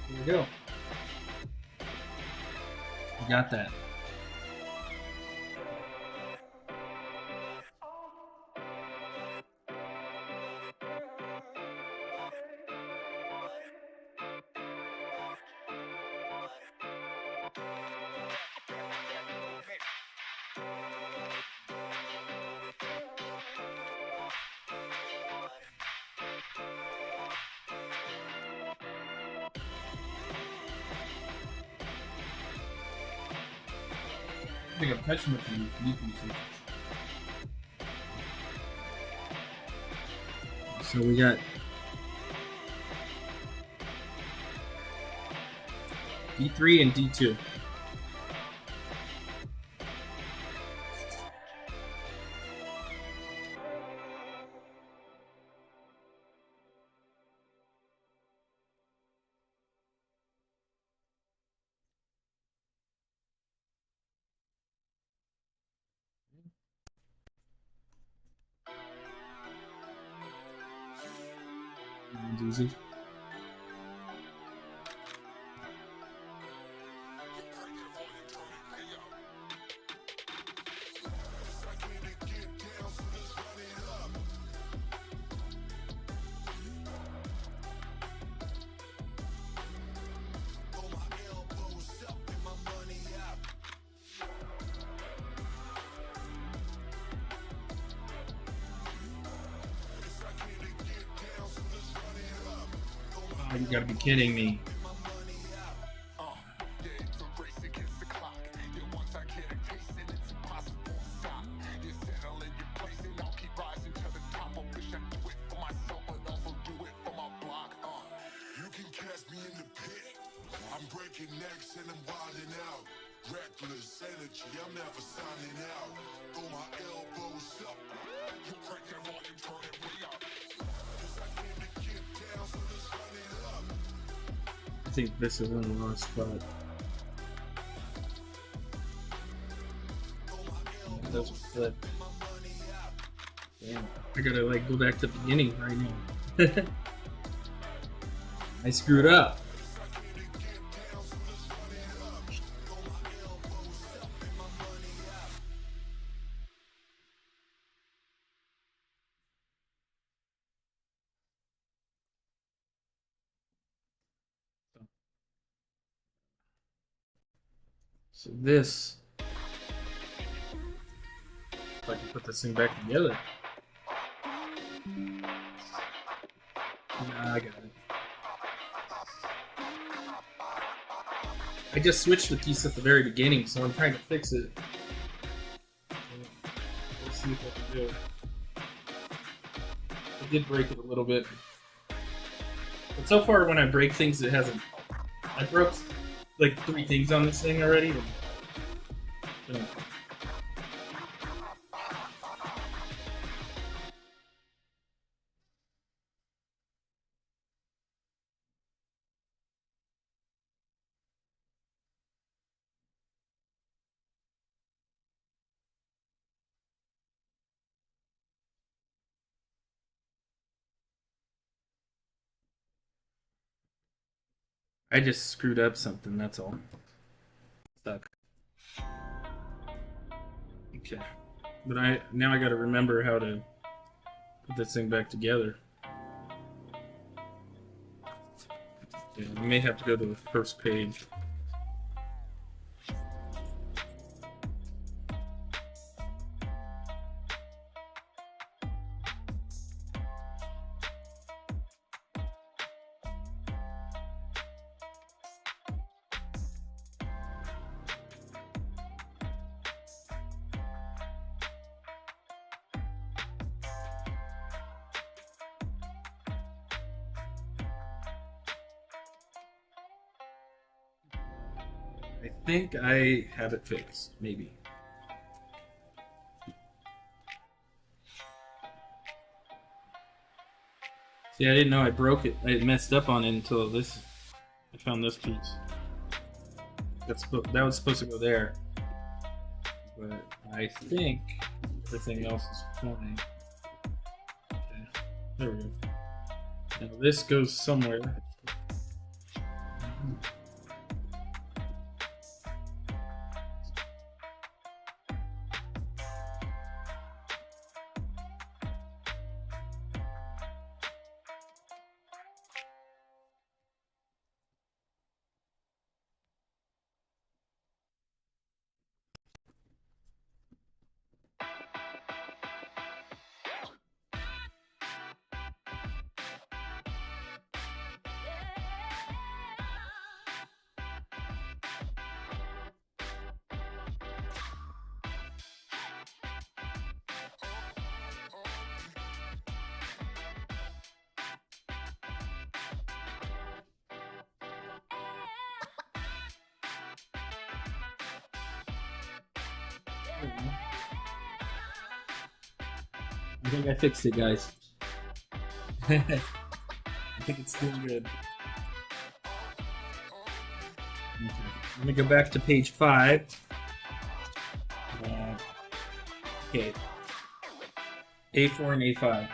Here we go. We got that. I think I'm touching with the So we got D3 and D2. Easy. You gotta be kidding me. I think this is in the wrong spot. It doesn't flip. Damn. I gotta like go back to the beginning right now. I screwed up. So this, if I can put this thing back together. Nah, I got it. I just switched the piece at the very beginning, so I'm trying to fix it. Let's see if I can do it. I did break it a little bit. But so far when I break things, it hasn't. I broke like 3 things on this thing already. And, I just screwed up something, that's all. Stuck. Okay. But now I gotta remember how to put this thing back together. Yeah, we may have to go to the first page. I think I have it fixed, maybe. See, I didn't know I broke it. I messed up on it until this. I found this piece. That was supposed to go there, but I think everything else is fine. Okay, there we go. Now this goes somewhere. I think I fixed it, guys. I think it's still good. Okay. Let me go back to page 5. Okay. A4 and A5.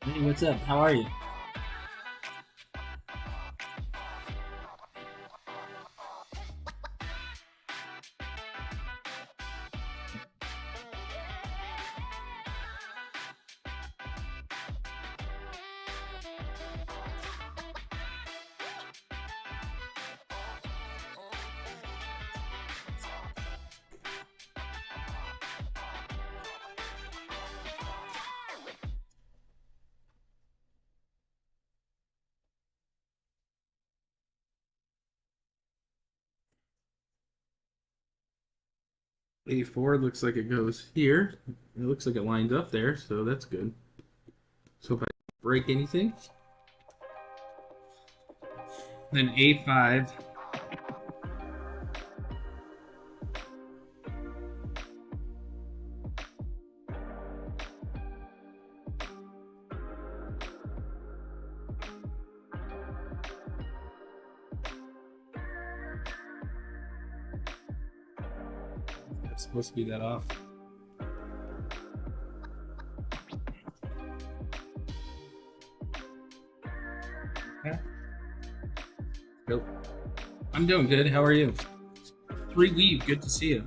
Hey, what's up? How are you? A4 looks like it goes here. It looks like it lines up there, so that's good. So if I break anything, then A5. It's supposed to be that off. Okay. Nope. I'm doing good. How are you? 3Weave, good to see you.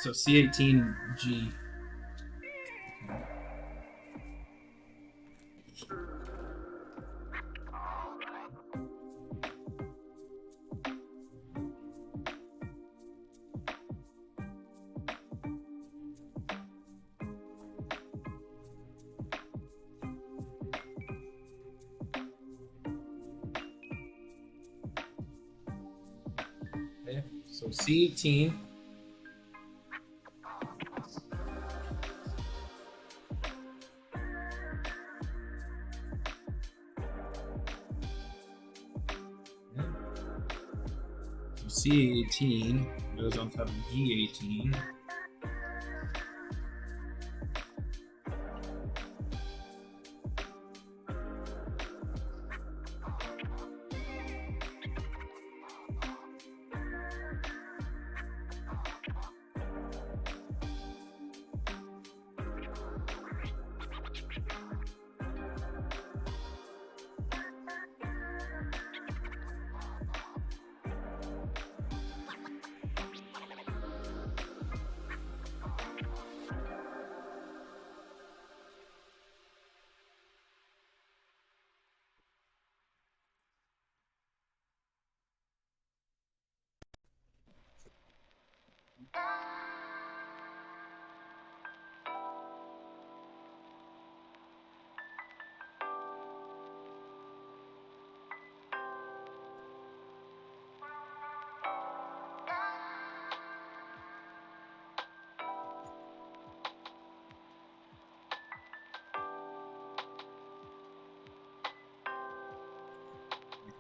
So C18G. Okay, so C18. C18 goes on top of G18.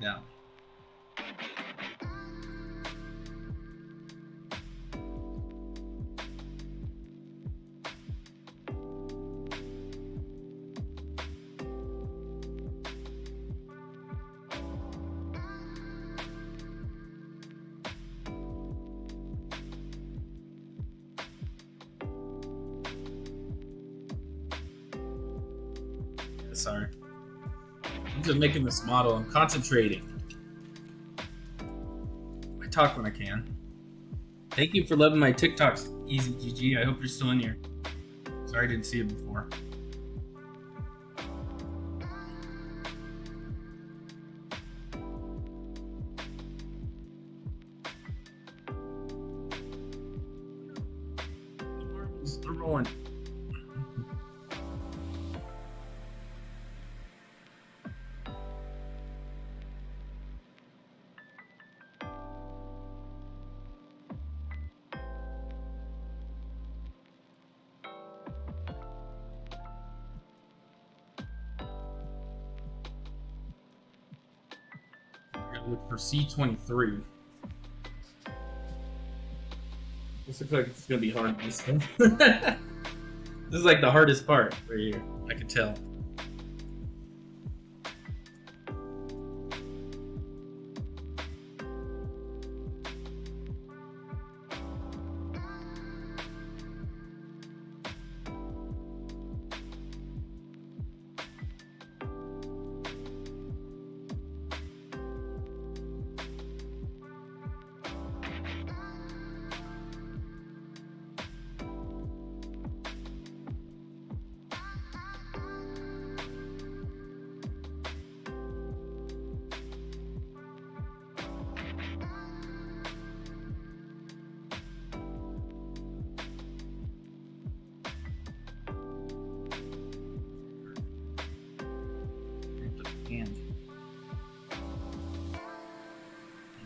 Now. Sorry. I'm just making this model. I'm concentrating. I talk when I can. Thank you for loving my TikToks, Easy GG. I hope you're still in here. Sorry I didn't see it before. They're rolling. Look for C23. This looks like it's gonna be hard. This is like the hardest part right here. I can tell.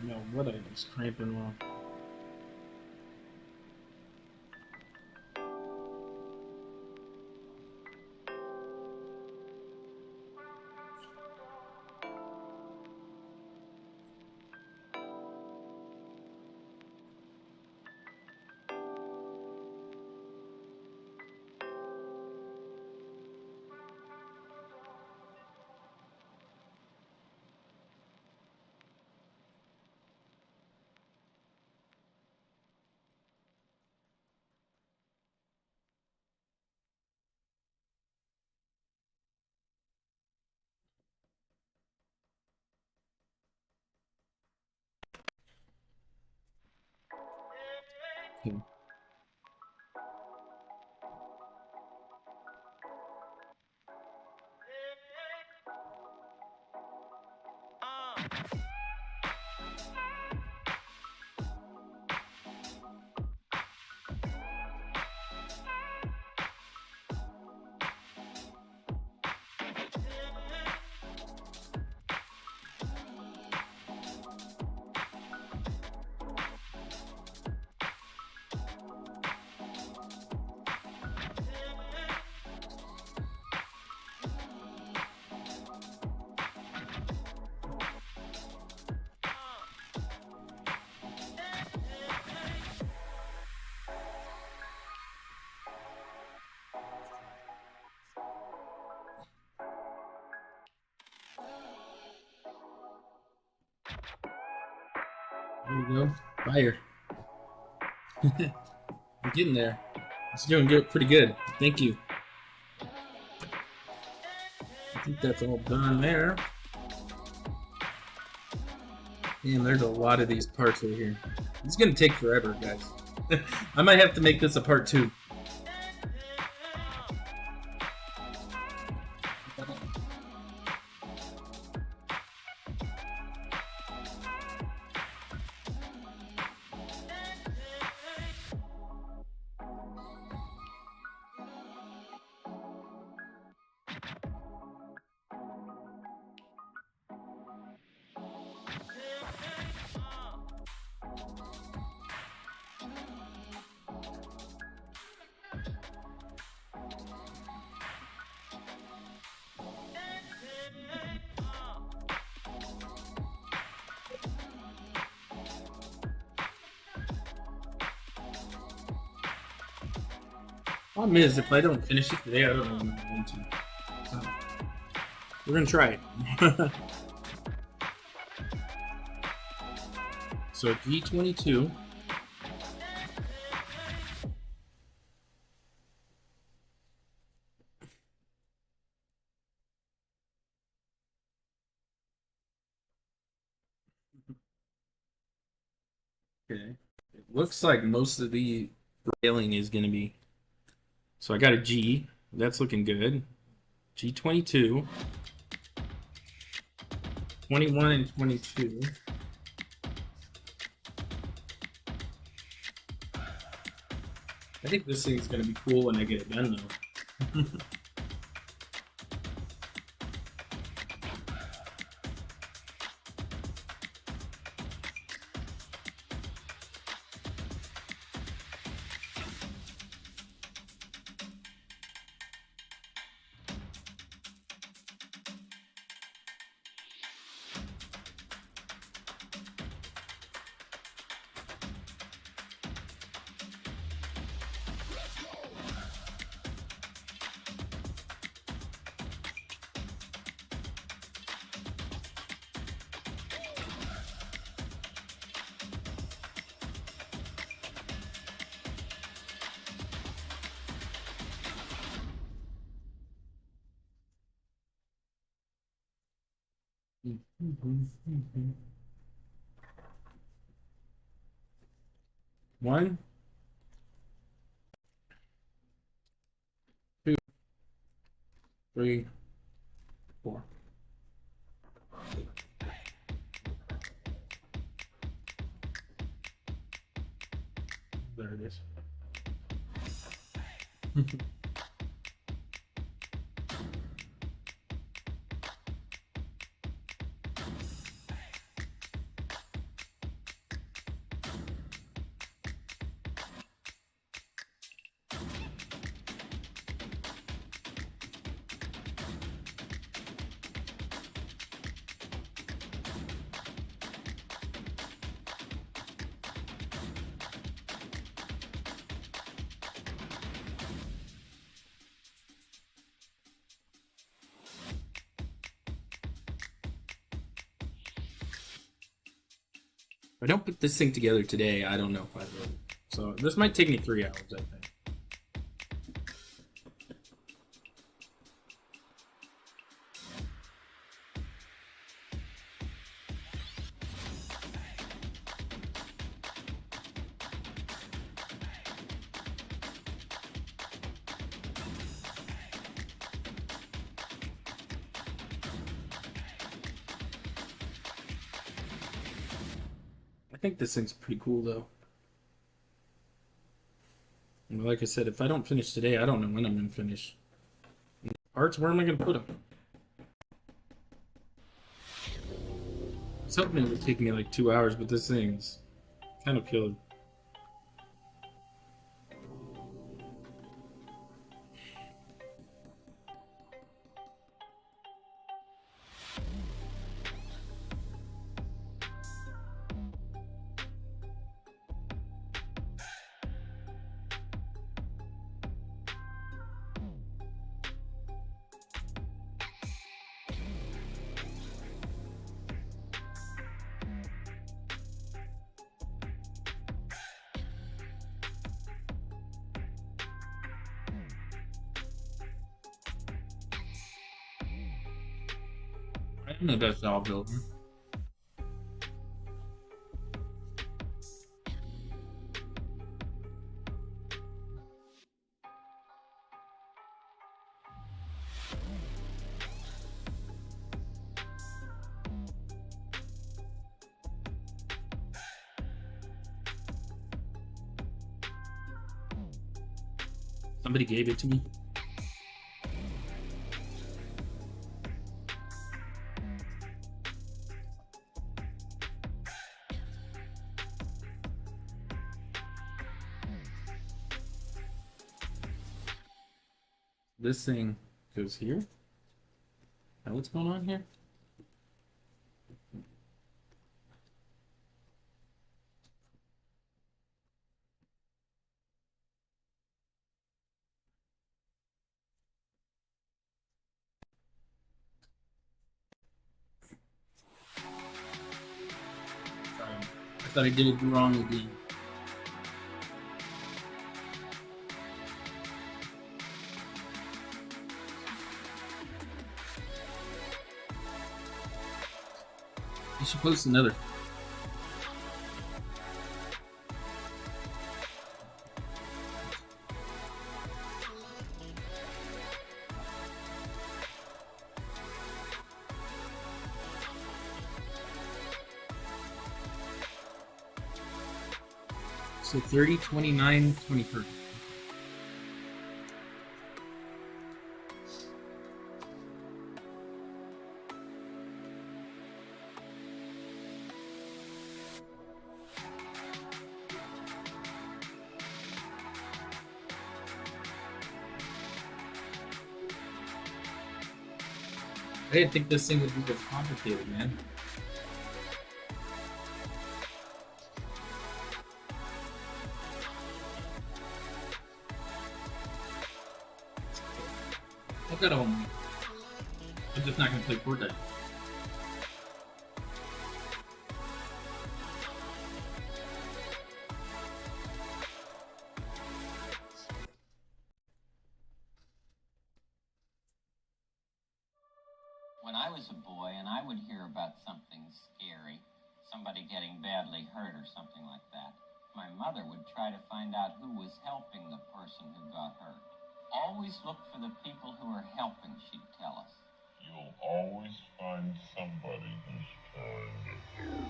know what I was cramping wrong. Okay. There you go. Fire. I'm getting there. It's doing good, pretty good. Thank you. I think that's all done there. Man, there's a lot of these parts right here. It's gonna take forever, guys. I might have to make this a part 2. Problem is, if I don't finish it today, I don't know when I'm going to. So, we're gonna try it. So G22. Okay. It looks like most of the railing is gonna be. So I got a G. That's looking good. G22. 21 and 22. I think this thing's gonna be cool when I get it done, though. One, two, three, four. There it is. I don't put this thing together today, I don't know if I will. So this might take me 3 hours, I think. I think this thing's pretty cool, though. And like I said, if I don't finish today, I don't know when I'm going to finish. Parts, where am I going to put them? I was hoping it would take me like 2 hours, but this thing's kind of killer. I'm the best doll builder. Somebody gave it to me. This thing goes here. Now what's going on here? I thought I did it wrong again. You should post another. So 30, 29, 23. I didn't think this thing would be this complicated, man. I've got a home. I'm just not gonna play Fortnite. When I was a boy and I would hear about something scary, somebody getting badly hurt or something like that, my mother would try to find out who was helping the person who got hurt. Always look for the people who are helping, she'd tell us. You'll always find somebody who's trying to hurt.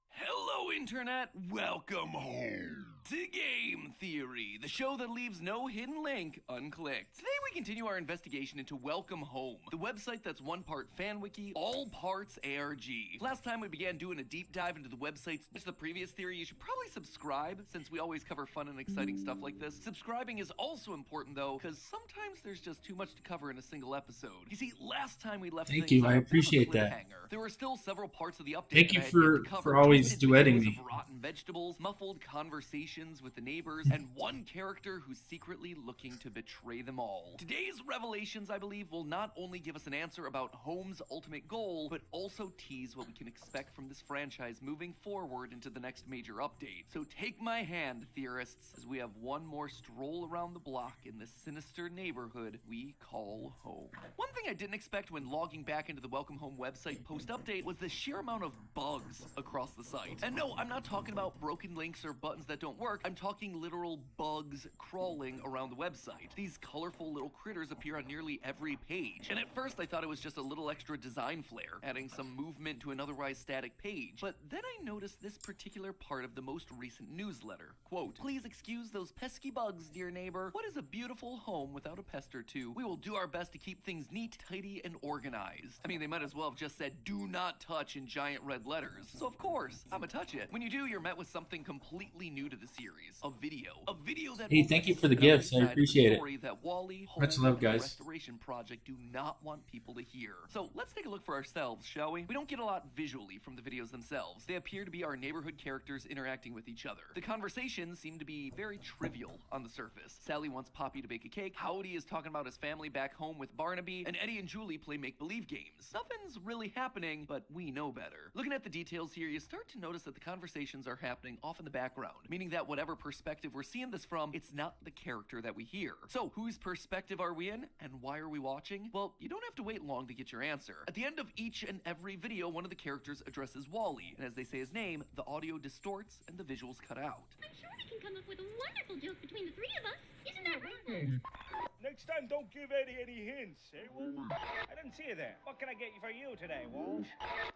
Hello, Internet! Welcome home to Game Theory, the show that leaves no hidden link unclicked. Today we continue our investigation into Welcome Home, the website that's one part fanwiki, all parts ARG. Last time we began doing a deep dive into the website's the previous theory. You should probably subscribe, since we always cover fun and exciting stuff like this. Subscribing is also important, though, because sometimes there's just too much to cover in a single episode. You see, last time we left Thank things you, on I a bit of a appreciate that. cliffhanger. There were still several parts of the update Thank that you I had yet to for cover. always Twisted duetting videos me. of rotten vegetables, muffled conversations with the neighbors, and one character who's secretly looking to betray them all. Today's revelations, I believe, will not only give us an answer about Home's ultimate goal, but also tease what we can expect from this franchise moving forward into the next major update. So take my hand, theorists, as we have one more stroll around the block in this sinister neighborhood we call home. One thing I didn't expect when logging back into the Welcome Home website post-update was the sheer amount of bugs across the site. And no, I'm not talking about broken links or buttons that don't work. I'm talking literal bugs crawling around the website. These colorful little critters appear on nearly every page. And at first I thought it was just a little extra design flair, adding some movement to an otherwise static page. But then I noticed this particular part of the most recent newsletter. Quote, "Please excuse those pesky bugs, dear neighbor. What is a beautiful home without a pest or two? We will do our best to keep things neat, tidy, and organized." I mean, they might as well have just said, "Do not touch" in giant red letters. So of course, I'ma touch it. When you do, you're met with something completely new to the series. A video. A video that Hey, thank you for the gifts. I appreciate it. That Wally, Much Home, love, and the guys. Restoration Project do not want people to hear. So let's take a look for ourselves, shall we? We don't get a lot visually from the videos themselves. They appear to be our neighborhood characters interacting with each other. The conversations seem to be very trivial on the surface. Sally wants Poppy to bake a cake, Howdy is talking about his family back home with Barnaby, and Eddie and Julie play make-believe games. Nothing's really happening, but we know better. Looking at the details here, you start to notice that the conversations are happening off in the background, meaning that whatever perspective we're seeing this from, it's not the character that we hear. So, whose perspective are we in, and why are we watching? Well, you don't have to wait long to get your answer. At the end of each and every video, one of the characters addresses Wally, and as they say his name, the audio distorts and the visuals cut out. I'm sure we can come up with a wonderful joke between the three of us. Isn't that right? Next time, don't give Eddie any hints, eh, Walsh? I didn't see you there. What can I get you for you today, Walsh?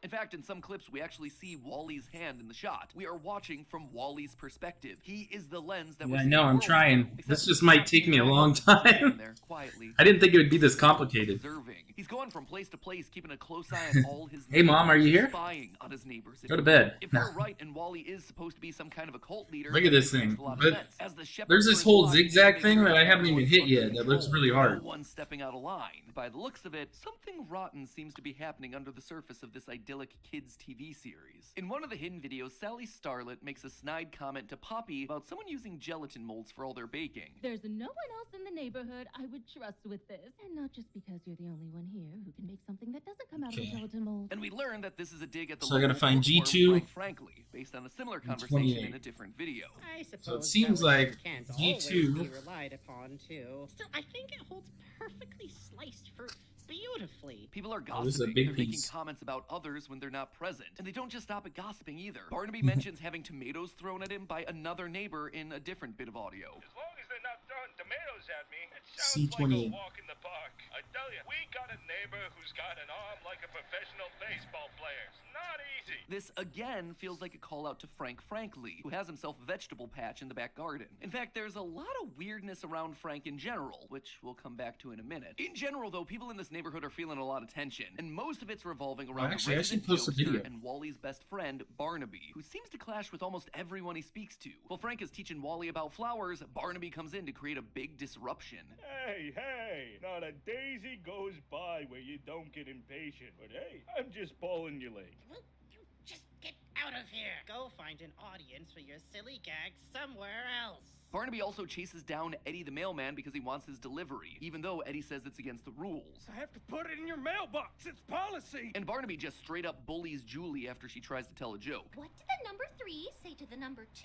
In fact, in some clips, we actually see Wally's hand in the shot. We are watching from Wally's perspective. He is the lens that Yeah, we're I seeing know, the I'm world trying. through, This except just might take me a long time. there, quietly, I didn't think it would be this complicated. observing. He's going from place to place, keeping a close eye on all his Hey, Mom, are you here? spying on his neighbors. Go to bed. If we're right and Wally is supposed to be some kind of a cult leader, Look at this it makes thing. a lot of But sense. As the shepherd there's this for his whole flock, zigzag he thing makes that I sure haven't even hit yet. That looks really hard. No one stepping out of line. By the looks of it, something rotten seems to be happening under the surface of this idyllic kids TV series. In one of the hidden videos, Sally Starlet makes a snide comment to Poppy about someone using gelatin molds for all their baking. There's no one else in the neighborhood I would trust with this. And not just because you're the only one here who can make something that doesn't come out of a Okay. gelatin mold. And we learn that this is a dig at the So I gotta local find bookworm G2 Frank Frankly, based on a similar conversation 28. in a different video. I suppose So it seems like can't G2 always be relied upon too. Still, I think it holds perfectly sliced fruit beautifully. People are Oh, this is a gossiping. big They're making piece. comments about others when they're not present. And they don't just stop at gossiping either. Barnaby mentions having tomatoes thrown at him by another neighbor in a different bit of audio. As long as they're not throwing tomatoes at me, it sounds like C28. a walk in the park. I tell you, we got a neighbor who's got an arm like a professional baseball player. It's not easy. This again feels like a call out to Frank Frankly, who has himself a vegetable patch in the back garden. In fact, there's a lot of weirdness around Frank in general, which we'll come back to in a minute. In general, though, people in this neighborhood are feeling a lot of tension, and most of it's revolving around actually, the I should resident post a jokester video. and Wally's best friend, Barnaby, who seems to clash with almost everyone he speaks to. While Frank is teaching Wally about flowers, Barnaby comes in to create a big disruption. Hey, not a daisy goes by where you don't get impatient. But hey, I'm just pulling your leg. Well, you just get out of here. Go find an audience for your silly gags somewhere else. Barnaby also chases down Eddie the mailman because he wants his delivery, even though Eddie says it's against the rules. I have to put it in your mailbox. It's policy. And Barnaby just straight up bullies Julie after she tries to tell a joke. What did the number 3 say to the number 2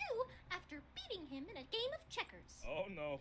after beating him in a game of checkers? Oh no,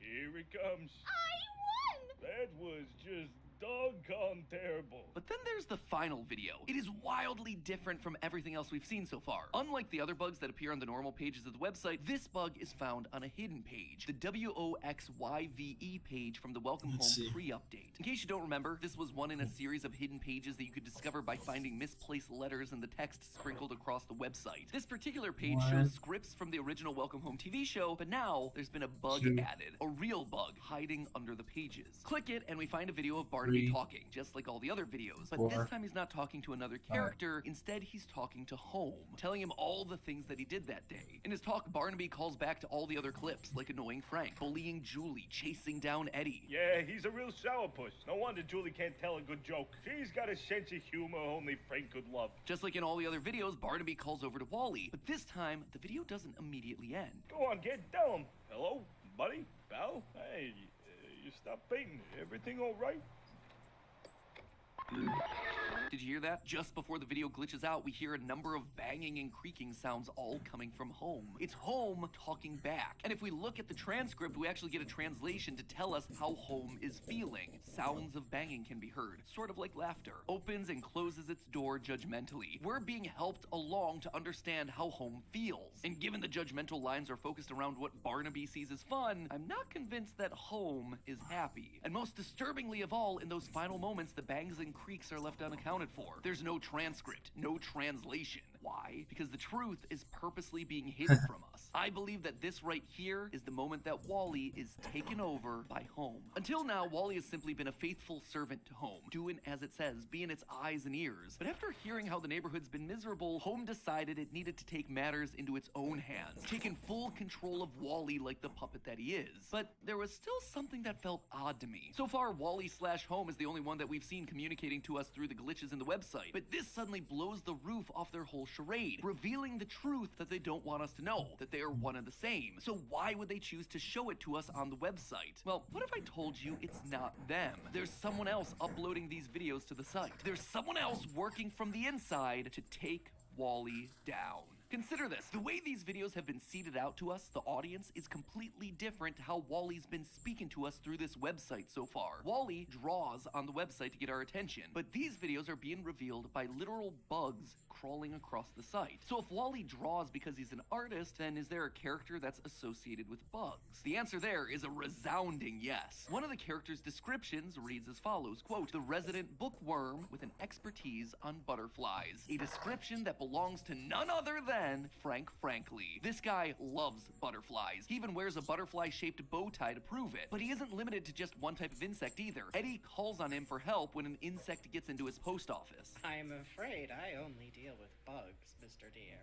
here it comes. I won! That was just doggone terrible. But then there's the final video. It is wildly different from everything else we've seen so far. Unlike the other bugs that appear on the normal pages of the website, this bug is found on a hidden page, the WOXYVE page from the Welcome Let's Home see. pre-update. In case you don't remember, this was one in a series of hidden pages that you could discover by finding misplaced letters in the text sprinkled across the website. This particular page What? shows scripts from the original Welcome Home TV show, but now there's been a bug Two. added, a real bug hiding under the pages. Click it and we find a video of Barnaby Three. talking, just like all the other videos, but Four. this time he's Barnaby's not talking to another character. Instead, he's talking to Home, telling him all the things that he did that day. In his talk, Barnaby calls back to all the other clips, like annoying Frank, bullying Julie, chasing down Eddie. Yeah, he's a real sourpuss. No wonder Julie can't tell a good joke. She's got a sense of humor only Frank could love. Just like in all the other videos, Barnaby calls over to Wally, but this time, the video doesn't immediately end. Go on, kid, tell him. Hello, buddy? Pal? Hey, you stopped fainting. Everything all right? Did you hear that? Just before the video glitches out, we hear a number of banging and creaking sounds all coming from Home. It's Home talking back. And if we look at the transcript, we actually get a translation to tell us how Home is feeling. Sounds of banging can be heard, sort of like laughter. Opens and closes its door judgmentally. We're being helped along to understand how Home feels. And given the judgmental lines are focused around what Barnaby sees as fun, I'm not convinced that Home is happy. And most disturbingly of all, in those final moments, the bangs and creaks are left unaccounted for. There's no transcript, no translation. Why? Because the truth is purposely being hidden from us. I believe that this right here is the moment that Wally is taken over by Home. Until now, Wally has simply been a faithful servant to Home, doing as it says, being its eyes and ears. But after hearing how the neighborhood's been miserable, Home decided it needed to take matters into its own hands, taking full control of Wally like the puppet that he is. But there was still something that felt odd to me. So far, Wally/Home is the only one that we've seen communicating to us through the glitches in the website, but this suddenly blows the roof off their whole charade, revealing the truth that they don't want us to know, that they are one and the same. So why would they choose to show it to us on the website? Well, what if I told you it's not them? There's someone else uploading these videos to the site. There's someone else working from the inside to take Wally down. Consider this. The way these videos have been seeded out to us, the audience, is completely different to how Wally's been speaking to us through this website so far. Wally draws on the website to get our attention, but these videos are being revealed by literal bugs crawling across the site. So if Wally draws because he's an artist, then is there a character that's associated with bugs? The answer there is a resounding yes. One of the character's descriptions reads as follows, quote, "The resident bookworm with an expertise on butterflies." A description that belongs to none other than Frank Frankly. This guy loves butterflies. He even wears a butterfly-shaped bow tie to prove it. But he isn't limited to just one type of insect either. Eddie calls on him for help when an insect gets into his post office. I'm afraid I only deal with bugs, Mr. Deer.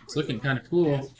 It's looking kind of cool.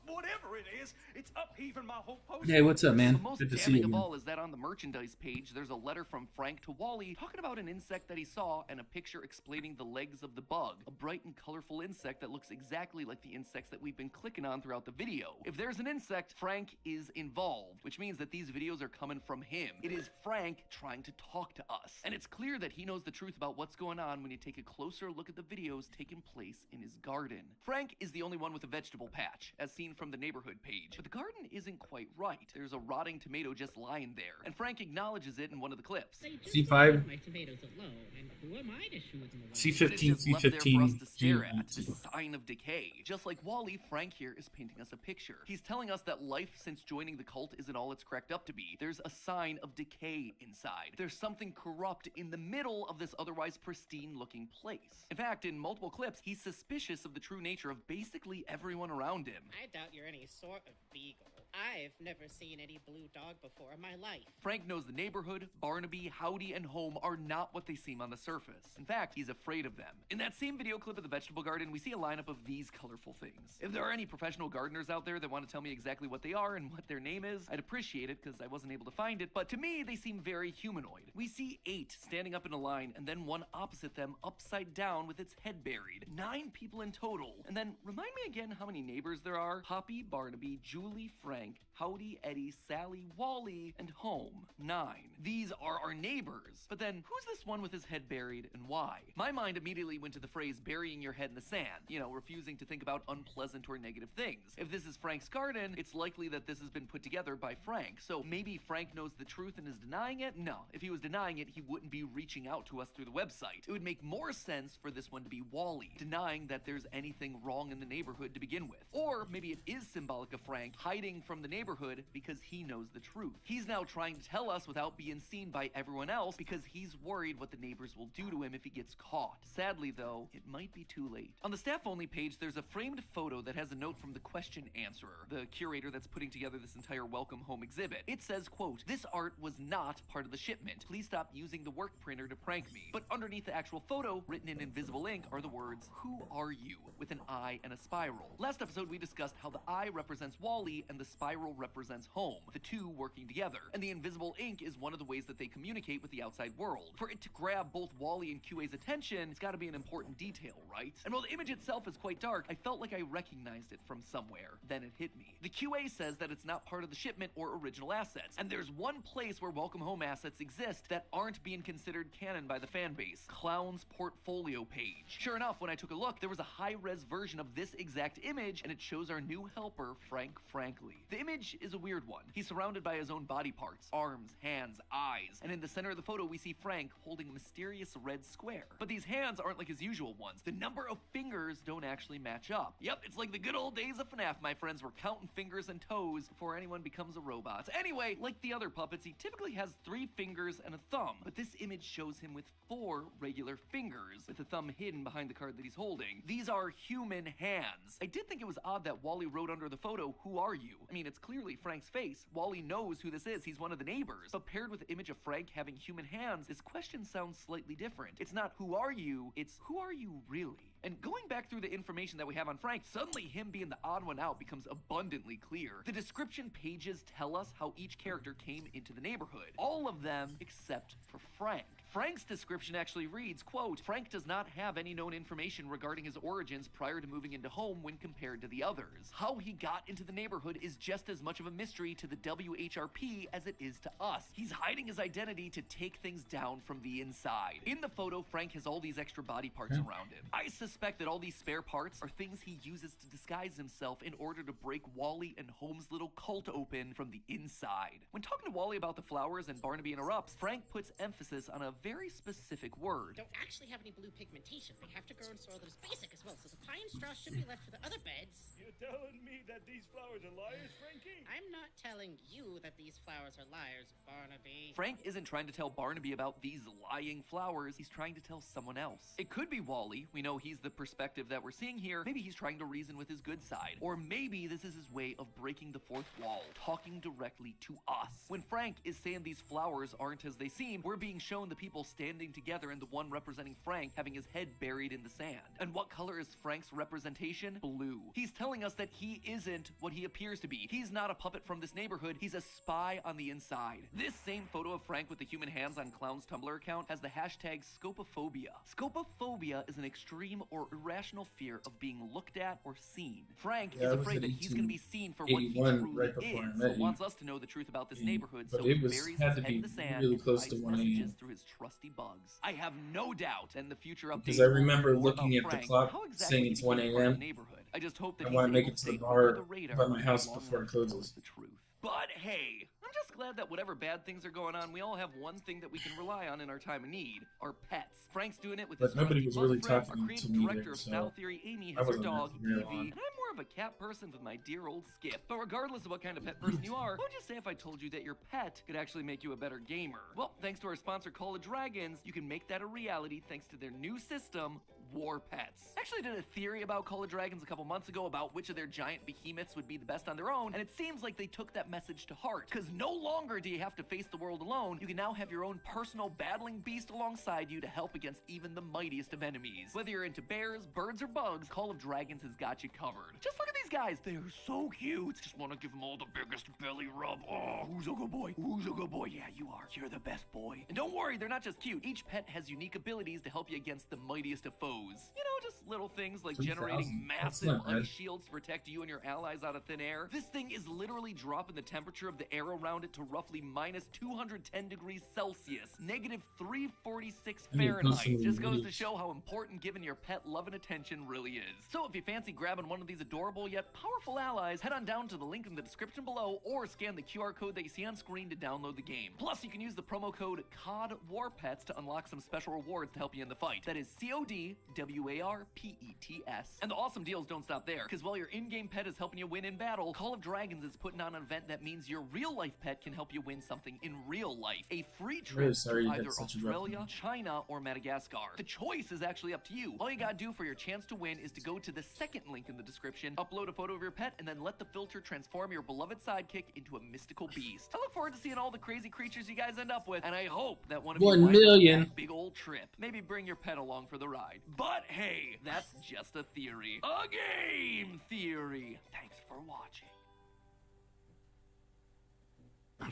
Whatever it is, it's upheaving my whole post. Hey, what's up, man? The most Good to see damning you. of Man. all is that on the merchandise page, there's a letter from Frank to Wally talking about an insect that he saw and a picture explaining the legs of the bug, a bright and colorful insect that looks exactly like the insects that we've been clicking on throughout the video. If there's an insect, Frank is involved, which means that these videos are coming from him. It is Frank trying to talk to us. And it's clear that he knows the truth about what's going on when you take a closer look at the videos taking place in his garden. Frank is the only one with a vegetable patch, as seen from the neighborhood page. But the garden isn't quite right. There's a rotting tomato just lying there, and Frank acknowledges it in one of the clips. C5, My tomatoes alone, and who am I to shoot them away? C15, It's just left there for us C15, to stare at, G. the sign of decay. Just like Wally, Frank here is painting us a picture. He's telling us that life since joining the cult isn't all it's cracked up to be. There's a sign of decay inside. There's something corrupt in the middle of this otherwise pristine-looking place. In fact, in multiple clips, he's suspicious of the true nature of basically everyone around him. I doubt you're any sort of beagle. I've never seen any blue dog before in my life. Frank knows the neighborhood, Barnaby, Howdy, and Home are not what they seem on the surface. In fact, he's afraid of them. In that same video clip of the vegetable garden, we see a lineup of these colorful things. If there are any professional gardeners out there that want to tell me exactly what they are and what their name is, I'd appreciate it because I wasn't able to find it, but to me, they seem very humanoid. We see 8 standing up in a line and then one opposite them upside down with its head buried. 9 people in total. And then remind me again how many neighbors there are. Poppy, Barnaby, Julie, Frank, Howdy, Eddie, Sally, Wally, and Home. 9. These are our neighbors. But then, who's this one with his head buried and why? My mind immediately went to the phrase burying your head in the sand. You know, refusing to think about unpleasant or negative things. If this is Frank's garden, it's likely that this has been put together by Frank. So maybe Frank knows the truth and is denying it? No. If he was denying it, he wouldn't be reaching out to us through the website. It would make more sense for this one to be Wally, denying that there's anything wrong in the neighborhood to begin with. Or maybe it is symbolic of Frank hiding from from the neighborhood because he knows the truth. He's now trying to tell us without being seen by everyone else because he's worried what the neighbors will do to him if he gets caught. Sadly though, it might be too late. On the staff-only page, there's a framed photo that has a note from the question answerer, the curator that's putting together this entire Welcome Home exhibit. It says, quote, "This art was not part of the shipment. Please stop using the work printer to prank me." But underneath the actual photo, written in invisible ink, are the words, "Who are you?" with an eye and a spiral. Last episode, we discussed how the eye represents Wally and the spiral represents home, the two working together. And the invisible ink is one of the ways that they communicate with the outside world. For it to grab both Wally and QA's attention, it's gotta be an important detail, right? And while the image itself is quite dark, I felt like I recognized it from somewhere. Then it hit me. The QA says that it's not part of the shipment or original assets. And there's one place where Welcome Home assets exist that aren't being considered canon by the fanbase: Clown's portfolio page. Sure enough, when I took a look, there was a high-res version of this exact image, and it shows our new helper, Frank Frankly. The image is a weird one. He's surrounded by his own body parts: arms, hands, eyes, and in the center of the photo we see Frank holding a mysterious red square. But these hands aren't like his usual ones. The number of fingers don't actually match up. Yep, it's like the good old days of FNAF, my friends. We're counting fingers and toes before anyone becomes a robot. Anyway, like the other puppets, he typically has 3 fingers and a thumb, but this image shows him with 4 regular fingers, with the thumb hidden behind the card that he's holding. These are human hands. I did think it was odd that Wally wrote under the photo, "Who are you?" I mean, it's clearly Frank's face. Wally knows who this is. He's one of the neighbors. But paired with the image of Frank having human hands, this question sounds slightly different. It's not "Who are you?" It's "Who are you really?" And going back through the information that we have on Frank, suddenly him being the odd one out becomes abundantly clear. The description pages tell us how each character came into the neighborhood. All of them except for Frank. Frank's description actually reads, quote, "Frank does not have any known information regarding his origins prior to moving into home when compared to the others. How he got into the neighborhood is just as much of a mystery to the WHRP as it is to us. He's hiding his identity to take things down from the inside." In the photo, Frank has all these extra body parts around him. I suspect that all these spare parts are things he uses to disguise himself in order to break Wally and Home's little cult open from the inside. When talking to Wally about the flowers and Barnaby interrupts, Frank puts emphasis on a very specific word. Don't actually have any blue pigmentation. They have to grow in soil that is basic as well, so the pine straw should be left for the other beds. You're telling me that these flowers are liars, Frankie? I'm not telling you that these flowers are liars, Barnaby. Frank isn't trying to tell Barnaby about these lying flowers. He's trying to tell someone else. It could be Wally. We know he's the perspective that we're seeing here. Maybe he's trying to reason with his good side. Or maybe this is his way of breaking the fourth wall, talking directly to us. When Frank is saying these flowers aren't as they seem, we're being shown the people standing together and the one representing Frank having his head buried in the sand. And what color is Frank's representation? Blue. He's telling us that he isn't what he appears to be. He's not a puppet from this neighborhood. He's a spy on the inside. This same photo of Frank with the human hands on Clown's Tumblr account has the hashtag scopophobia. Scopophobia is an extreme or irrational fear of being looked at or seen. Frank is afraid that he's going to be seen for what he truly is, but wants us to know the truth about this neighborhood, so he buries his head in the sand and writes messages through his trusty bugs. I have no doubt in the future updates. Because I remember looking at the clock saying it's 1 a.m. I just hope that I want to make it to the bar by my house before it closes. The truth. But hey, I'm just glad that whatever bad things are going on, we all have one thing that we can rely on in our time of need: our pets. Frank's doing it with his nobody was really friend. talking Our creative to me director there, of so Style Theory, Amy, I has her wasn't dog, really Evie, on. and I'm more of a cat person with my dear old Skip. But regardless of what kind of pet person you are, what would you say if I told you that your pet could actually make you a better gamer? Well, thanks to our sponsor, Call of Dragons, you can make that a reality thanks to their new system, War Pets. I actually did a theory about Call of Dragons a couple months ago about which of their giant behemoths would be the best on their own, and it seems like they took that message to heart. Because no longer do you have to face the world alone, you can now have your own personal battling beast alongside you to help against even the mightiest of enemies. Whether you're into bears, birds, or bugs, Call of Dragons has got you covered. Just look at these guys. They are so cute. Just want to give them all the biggest belly rub. Oh, who's a good boy? Who's a good boy? Yeah, you are. You're the best boy. And don't worry, they're not just cute. Each pet has unique abilities to help you against the mightiest of foes. You know, just little things like generating massive ice shields to protect you and your allies out of thin air. This thing is literally dropping the temperature of the air around around it to roughly minus 210 degrees Celsius, negative 346 I need to post some Fahrenheit. of Just these goes to videos. show how important giving your pet love and attention really is. So if you fancy grabbing one of these adorable yet powerful allies, head on down to the link in the description below or scan the QR code that you see on screen to download the game. Plus, you can use the promo code CODWARPETS to unlock some special rewards to help you in the fight. That is CODWARPETS. And the awesome deals don't stop there, because while your in-game pet is helping you win in battle, Call of Dragons is putting on an event that means your real-life pet can help you win something in real life. A free trip Really sorry to you either got such a rough Australia, night. China, or Madagascar. The choice is actually up to you. All you gotta do for your chance to win is to go to the second link in the description, upload a photo of your pet, and then let the filter transform your beloved sidekick into a mystical beast. I look forward to seeing all the crazy creatures you guys end up with, and I hope that one of you 1 winds up million. that big old trip. Maybe bring your pet along for the ride. But hey, that's just a theory. A game theory. Thanks for watching.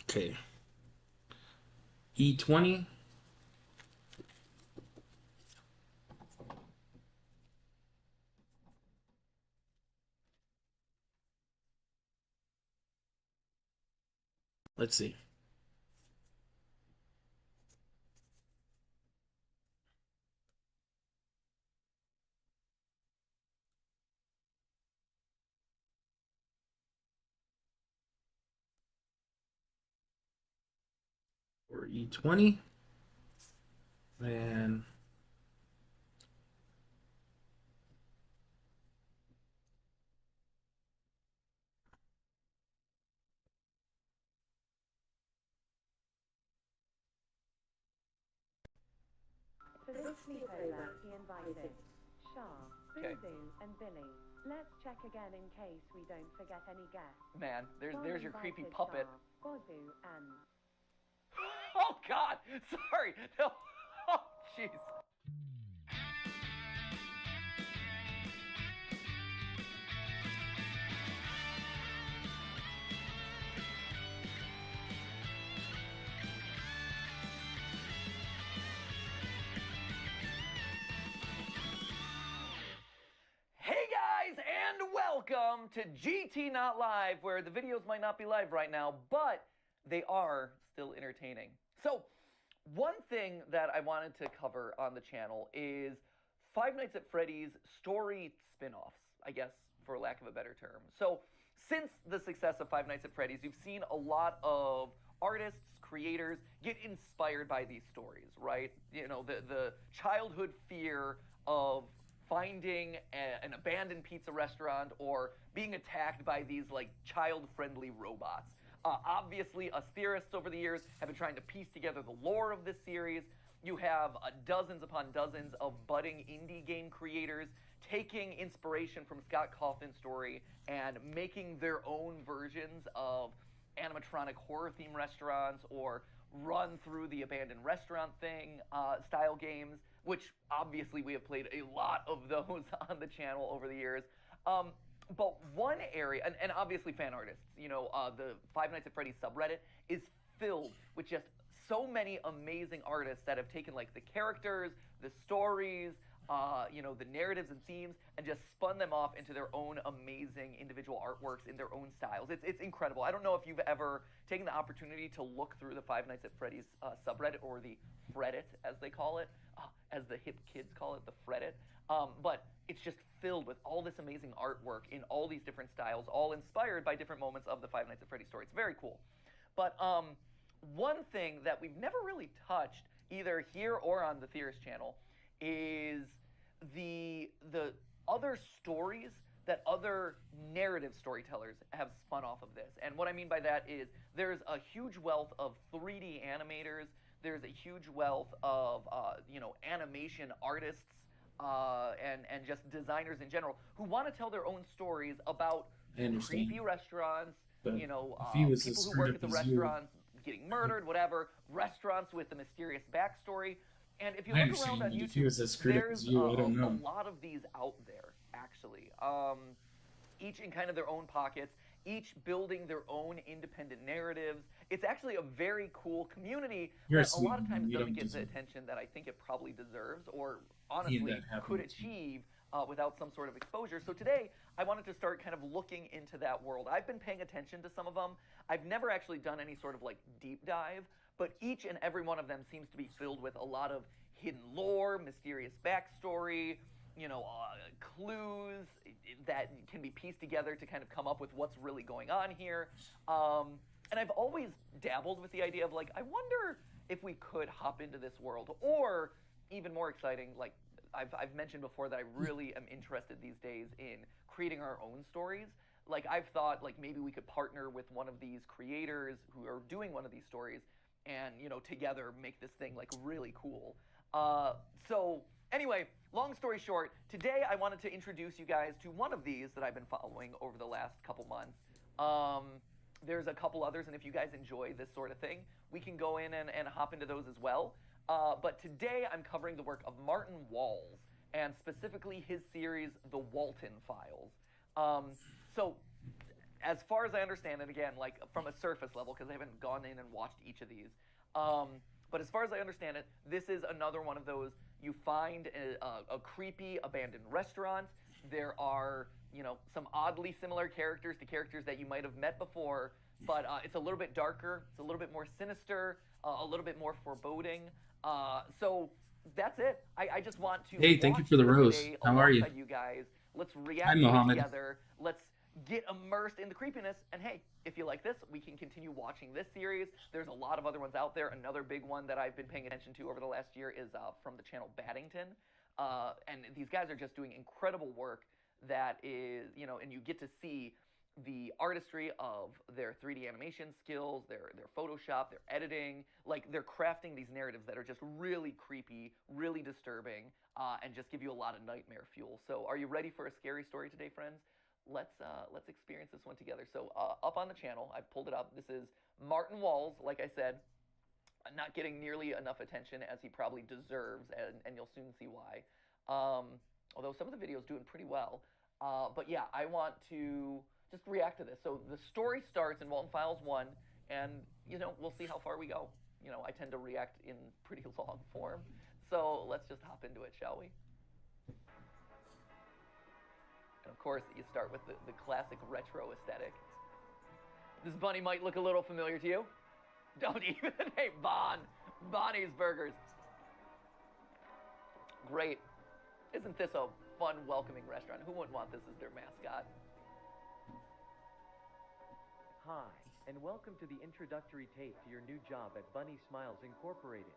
Okay. E20. Let's see. For E20. And For this sleepover, he invited Shah, Okay. Boo and Billy. Let's check again in case we don't forget any guests. Man, there's John your creepy invited puppet. Shah, Bozu, and... Oh God! Sorry. No. Oh jeez. Hey guys, and welcome to GT Not Live, where the videos might not be live right now, but they are still entertaining. So, one thing that I wanted to cover on the channel is Five Nights at Freddy's story spin-offs, I guess, for lack of a better term. So, since the success of Five Nights at Freddy's, you've seen a lot of artists, creators get inspired by these stories, right? You know, the childhood fear of finding an abandoned pizza restaurant or being attacked by these like child-friendly robots. Obviously, us theorists over the years have been trying to piece together the lore of this series. You have dozens upon dozens of budding indie game creators taking inspiration from Scott Cawthon's story and making their own versions of animatronic horror-themed restaurants or run through the abandoned restaurant thing style games, which obviously we have played a lot of those on the channel over the years. But one area, and obviously fan artists, you know, the Five Nights at Freddy's subreddit is filled with just so many amazing artists that have taken like the characters, the stories, you know, the narratives and themes, and just spun them off into their own amazing individual artworks in their own styles. It's incredible. I don't know if you've ever taken the opportunity to look through the Five Nights at Freddy's subreddit, or the Freddit, as they call it, as the hip kids call it, the Freddit. But it's just filled with all this amazing artwork in all these different styles, all inspired by different moments of the Five Nights at Freddy's story. It's very cool. But one thing that we've never really touched, either here or on the Theorist channel, is the other stories that other narrative storytellers have spun off of this. And what I mean by that is there's a huge wealth of 3D animators, there's a huge wealth of you know, animation artists, and just designers in general who want to tell their own stories about creepy restaurants, But you know, if he was people as who screwed work up at the as you- restaurants getting murdered, whatever, restaurants with the mysterious backstory. And if you I look around on understand. YouTube, If he was as screwed up there's as you, I don't a know. lot of these out there, actually. Each in kind of their own pockets, each building their own independent narratives. It's actually a very cool community You're that a lot of sweet, times you doesn't don't get the deserve it. attention that I think it probably deserves, or Yeah, honestly that happened could to me. achieve without some sort of exposure. So today, I wanted to start kind of looking into that world. I've been paying attention to some of them. I've never actually done any sort of like deep dive, but each and every one of them seems to be filled with a lot of hidden lore, mysterious backstory, clues that can be pieced together to kind of come up with what's really going on here. And I've always dabbled with the idea of like, I wonder if we could hop into this world, or even more exciting, like I've mentioned before that I really am interested these days in creating our own stories. Like I've thought like maybe we could partner with one of these creators who are doing one of these stories and, together make this thing like really cool. So anyway, long story short, today I wanted to introduce you guys to one of these that I've been following over the last couple months. There's a couple others, and if you guys enjoy this sort of thing, we can go in and hop into those as well. But today I'm covering the work of Martin Walls, and specifically his series, The Walton Files. So as far as I understand it, again, like from a surface level, because I haven't gone in and watched each of these, but as far as I understand it, this is another one of those, you find a creepy abandoned restaurant. There are, some oddly similar characters to characters that you might have met before, but it's a little bit darker, it's a little bit more sinister, a little bit more foreboding. So that's it. I just want to Hey, thank you for the rose. How are you? You guys. Let's react Hi, Mohammed. together. Let's get immersed in the creepiness. And hey, if you like this, we can continue watching this series. There's a lot of other ones out there. Another big one that I've been paying attention to over the last year is from the channel Baddington. And these guys are just doing incredible work that is, and you get to see the artistry of their 3D animation skills, their Photoshop, their editing. Like, they're crafting these narratives that are just really creepy, really disturbing, and just give you a lot of nightmare fuel. So are you ready for a scary story today, friends? Let's experience this one together. So up on the channel, I've pulled it up. This is Martin Walls, like I said, not getting nearly enough attention as he probably deserves, and you'll soon see why. Although some of the videos doing pretty well. But yeah, I want to just react to this. So the story starts in Walton Files 1, and, we'll see how far we go. I tend to react in pretty long form. So let's just hop into it, shall we? And of course, you start with the classic retro aesthetic. This bunny might look a little familiar to you. Don't even. Hey, Bonnie's Burgers. Great. Isn't this a fun, welcoming restaurant? Who wouldn't want this as their mascot? Hi, and welcome to the introductory tape to your new job at Bunny Smiles Incorporated.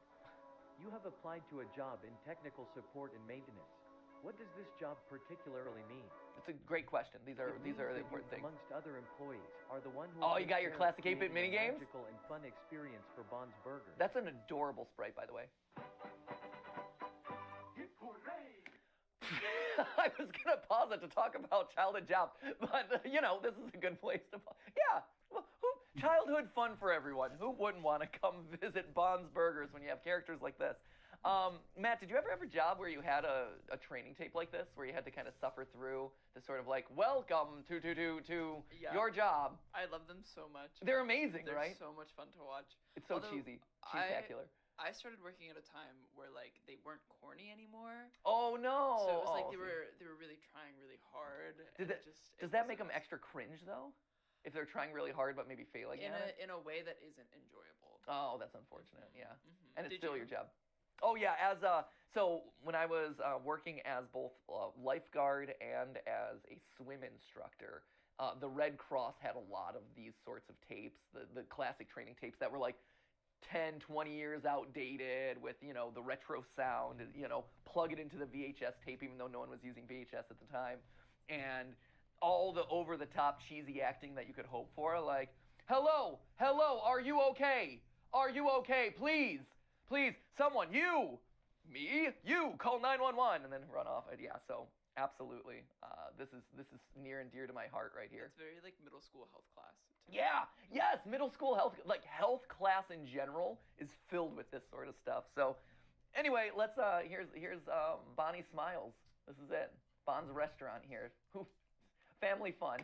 You have applied to a job in technical support and maintenance. What does this job particularly mean? It's a great question. These are the important things. Amongst other employees, are the one who you got your classic 8-bit minigames? Magical and fun experience for Bond's Burgers. That's an adorable sprite, by the way. I was gonna pause it to talk about childhood jobs, but this is a good place to pause. Yeah, well, childhood fun for everyone. Who wouldn't want to come visit Bond's Burgers when you have characters like this? Matt, did you ever have a job where you had a training tape like this, where you had to kind of suffer through the sort of like, welcome to your job? I love them so much. They're amazing, right? They're so much fun to watch. It's so cheesy, cheesetacular. I started working at a time where like they weren't corny anymore. Oh no! So it was like they were really trying really hard. Does that make them extra cringe though? If they're trying really hard but maybe failing in a way that isn't enjoyable. Oh, that's unfortunate. Yeah, and it's still your job. Oh yeah, so when I was working as both lifeguard and as a swim instructor, the Red Cross had a lot of these sorts of tapes, the classic training tapes that were like 10, 20 years outdated with, the retro sound, plug it into the VHS tape even though no one was using VHS at the time, and all the over-the-top cheesy acting that you could hope for, like, hello, are you okay? Are you okay? Please, someone, you, call 911, and then run off. Yeah, so absolutely, this is near and dear to my heart right here. It's very like middle school health class. Yeah, yes, middle school health, like health class in general is filled with this sort of stuff. So anyway, let's here's Bonnie Smiles. This is it. Bond's restaurant here. Family fun.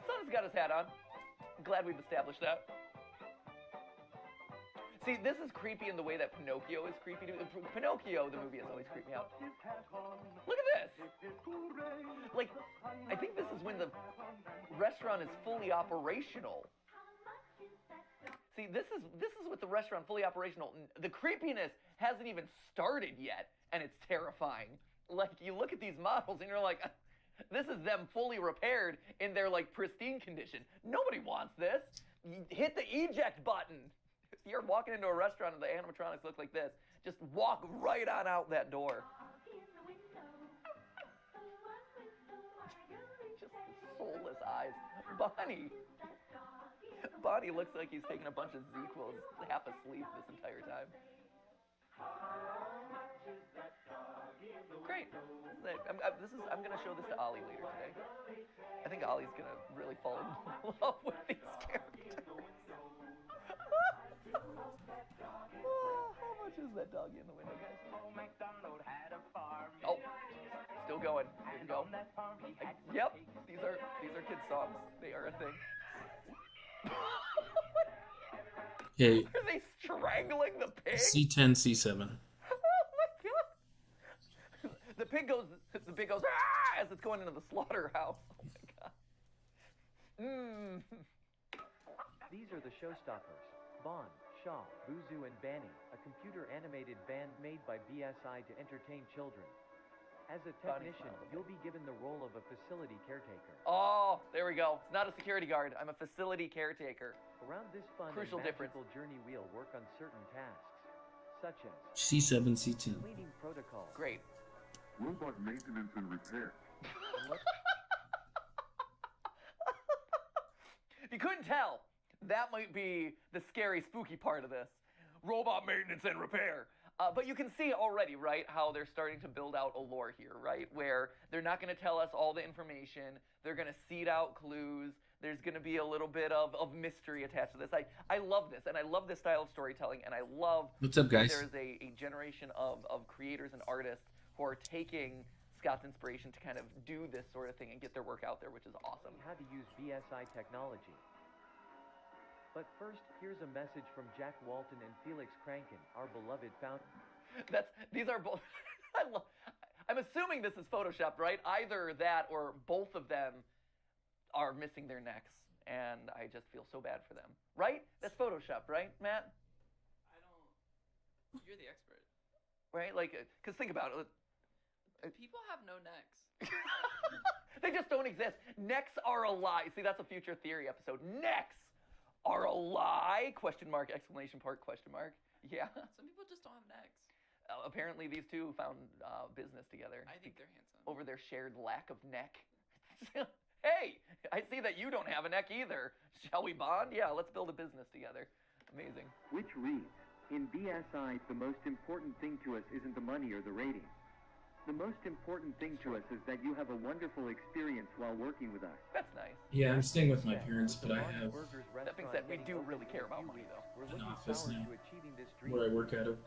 Son's got his hat on. Glad we've established that. See, this is creepy in the way that Pinocchio is creepy. Pinocchio, the movie, has always creeped me out. Look at this. Like, I think this is when the restaurant is fully operational. See, this is with the restaurant fully operational. The creepiness hasn't even started yet, and it's terrifying. Like, you look at these models, and you're like, this is them fully repaired in their, like, pristine condition. Nobody wants this. You hit the eject button. If you're walking into a restaurant and the animatronics look like this, just walk right on out that door. Just soulless eyes. Bonnie looks like he's taking a bunch of Z-Quills half asleep this entire time. Great. I'm gonna show this to Ollie later today. I think Ollie's gonna really fall in love with these characters. How much is that doggy in the window, guys? Oh, still going. There you go. Yep, these are kids' songs. They are a thing. Okay. Are they strangling the pig? C10, C7. The pig goes ah, as it's going into the slaughterhouse. Oh my god. These are the showstoppers. Bond, Shaw, Buzu, and Banny, a computer-animated band made by BSI to entertain children. As a technician, you'll be given the role of a facility caretaker. Oh, there we go. It's not a security guard. I'm a facility caretaker. Around this fun Crucial and magical difference. journey wheel work on certain tasks, such as C7, C10. cleaning protocols. Great. Robot maintenance and repair. If you couldn't tell, that might be the scary, spooky part of this. Robot maintenance and repair. But you can see already, right, how they're starting to build out a lore here, right? Where they're not going to tell us all the information. They're going to seed out clues. There's going to be a little bit of mystery attached to this. I love this, and I love this style of storytelling, and I love What's up, guys? there's a generation of creators and artists who are taking Scott's inspiration to kind of do this sort of thing and get their work out there, which is awesome. How to use BSI technology. But first, here's a message from Jack Walton and Felix Kranken, our beloved founder. These are both. I'm assuming this is photoshopped, right? Either that or both of them are missing their necks, and I just feel so bad for them. Right? That's photoshopped, right, Matt? You're the expert. Right? Like, because think about it. People have no necks. They just don't exist. Necks are a lie. See, that's a future theory episode. Necks are a lie? Question mark, exclamation point, question mark. Yeah. Some people just don't have necks. Apparently, these two found business together. I think they're handsome. Over their shared lack of neck. Hey, I see that you don't have a neck either. Shall we bond? Yeah, let's build a business together. Amazing. Which reads, in BSI, the most important thing to us isn't the money or the rating. The most important thing to us is that you have a wonderful experience while working with us. That's nice. Yeah, I'm staying with my parents, but I have That being said, we do really care about money, though. an office now where I work out of.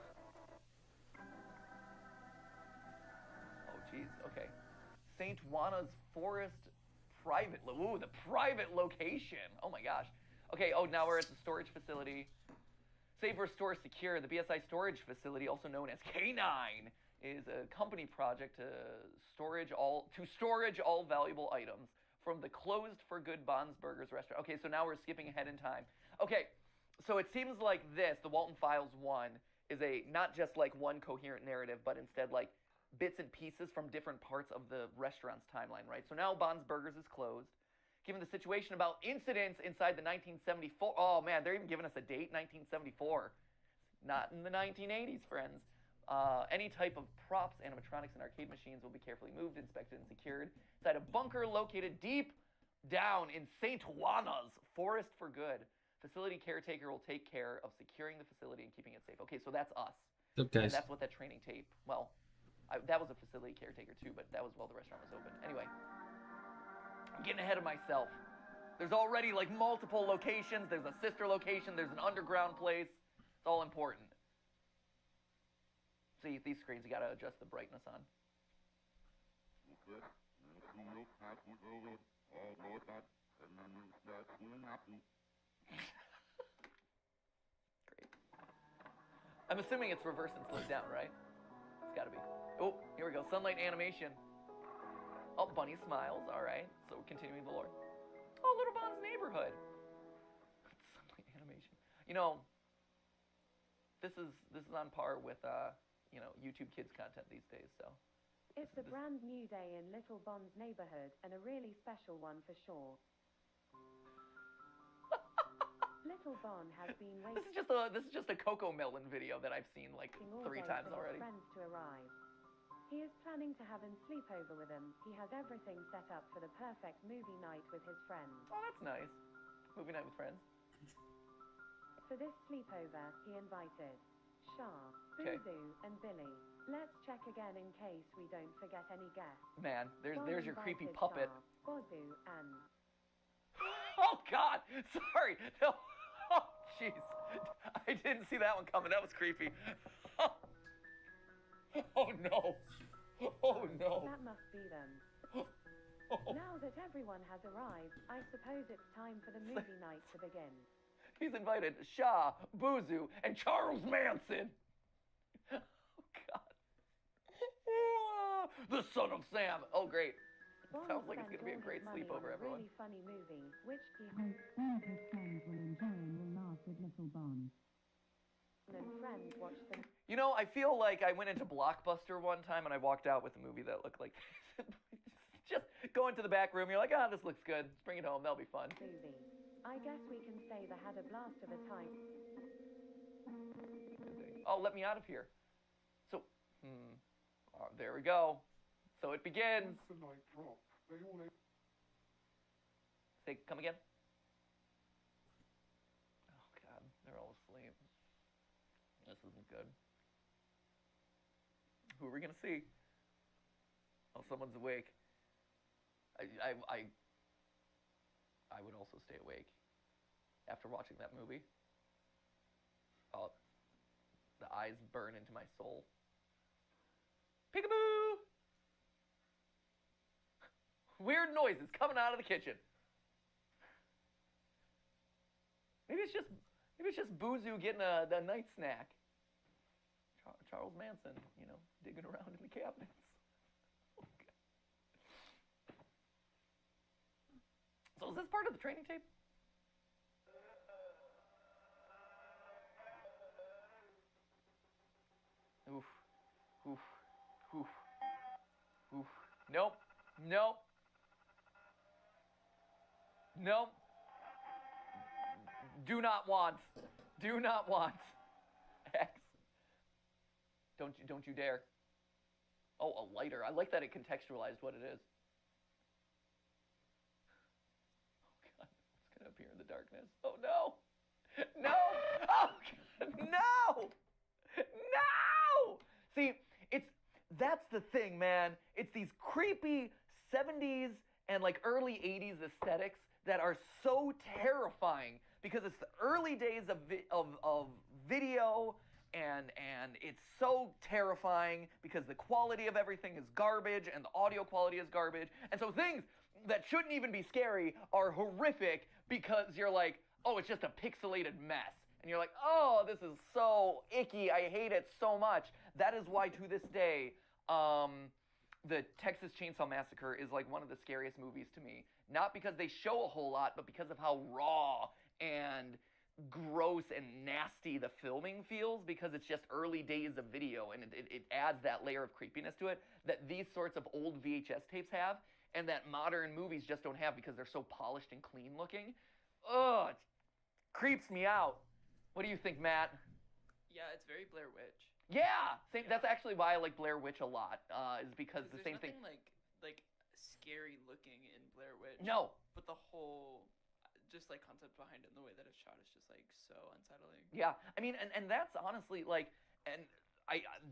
Oh, jeez. Okay. St. Juana's Forest private. Ooh, the private location. Oh my gosh. Okay. Oh, now we're at the storage facility. Save, Restore, Secure. The BSI storage facility, also known as K9, is a company project to storage all valuable items from the closed for good Bon's Burgers restaurant. Okay, so now we're skipping ahead in time. Okay, so it seems like this, the Walton Files 1, is not just like one coherent narrative, but instead like bits and pieces from different parts of the restaurant's timeline, right? So now Bon's Burgers is closed. Given the situation about incidents inside the 1974, oh man, they're even giving us a date, 1974. Not in the 1980s, friends. Any type of props, animatronics, and arcade machines will be carefully moved, inspected, and secured inside a bunker located deep down in St. Juana's Forest for Good. Facility caretaker will take care of securing the facility and keeping it safe. Okay, so that's us. What's up, guys? And that's what that training tape, well, that was a facility caretaker too, but that was while the restaurant was open. Anyway, I'm getting ahead of myself. There's already like multiple locations. There's a sister location. There's an underground place. It's all important. See, these screens, you gotta adjust the brightness on. Great. I'm assuming it's reverse and slowed down, right? It's gotta be. Oh, here we go. Sunlight animation. Oh, Bunny smiles. All right. So we're continuing the lore. Oh, Little Bond's neighborhood. Sunlight animation. You know, this is on par with you know, YouTube Kids content these days. So. It's a brand new day in Little Bond's neighborhood, and a really special one for sure. Little Bond has been waiting. This is just a Coco Melon video that I've seen like 3 times for already. his friends to arrive. He is planning to have him sleep over with him. He has everything set up for the perfect movie night with his friends. Oh, that's nice. Movie night with friends. For this sleepover, he invited Shah, Okay. Buzu, and Billy. Let's check again in case we don't forget any guests. Man, there's your creepy Invited puppet. Shah, Bozu, and Oh God! Sorry. No. Oh jeez. I didn't see that one coming. That was creepy. Oh no. Oh no. that must be them. Now that everyone has arrived, I suppose it's time for the movie night to begin. He's invited Shah, Buzu, and Charles Manson. Oh God. The son of Sam. Oh great. Bond Sounds like it's spent gonna be a all great his money sleepover, on a everyone. really funny movie, which he All of his friends will enjoy and will laugh with Little Bond. and friends watched the You know, I feel like I went into Blockbuster one time and I walked out with a movie that looked like this. Just go into the back room, you're like, ah, this looks good. Let's bring it home, that'll be fun. movie. I guess we can say they had a blast of a time. Oh, let me out of here. So, there we go. So it begins. Say, come again? Oh God, they're all asleep. This isn't good. Who are we gonna see? Oh, someone's awake. I would also stay awake after watching that movie. Oh, the eyes burn into my soul. Peekaboo! Weird noises coming out of the kitchen. Maybe it's just Buzu getting a night snack. Charles Manson, you know, digging around in the cabinets. Okay. So is this part of the training tape? Oof. Oof. Oof. Oof. Nope. Nope. Nope. Do not want. Do not want. X. Don't you dare. Oh, a lighter. I like that it contextualized what it is. Oh God, it's gonna appear in the darkness. Oh no! No! Oh God, no! No! See, that's the thing, man. It's these creepy 70s and like early 80s aesthetics that are so terrifying because it's the early days of video and it's so terrifying because the quality of everything is garbage and the audio quality is garbage. And so things that shouldn't even be scary are horrific because you're like, oh, it's just a pixelated mess. And you're like, oh, this is so icky. I hate it so much. That is why to this day, the Texas Chainsaw Massacre is like one of the scariest movies to me. Not because they show a whole lot, but because of how raw and gross and nasty the filming feels, because it's just early days of video, and it adds that layer of creepiness to it that these sorts of old VHS tapes have, and that modern movies just don't have because they're so polished and clean looking. Ugh, it creeps me out. What do you think, Matt? Yeah, it's very Blair Witch. Yeah, same. That's actually why I like Blair Witch a lot. Is because the same thing. There's nothing like scary looking in Blair Witch. No. But the whole, just like concept behind it and the way that it's shot is just like so unsettling. Yeah, I mean, and that's honestly like, and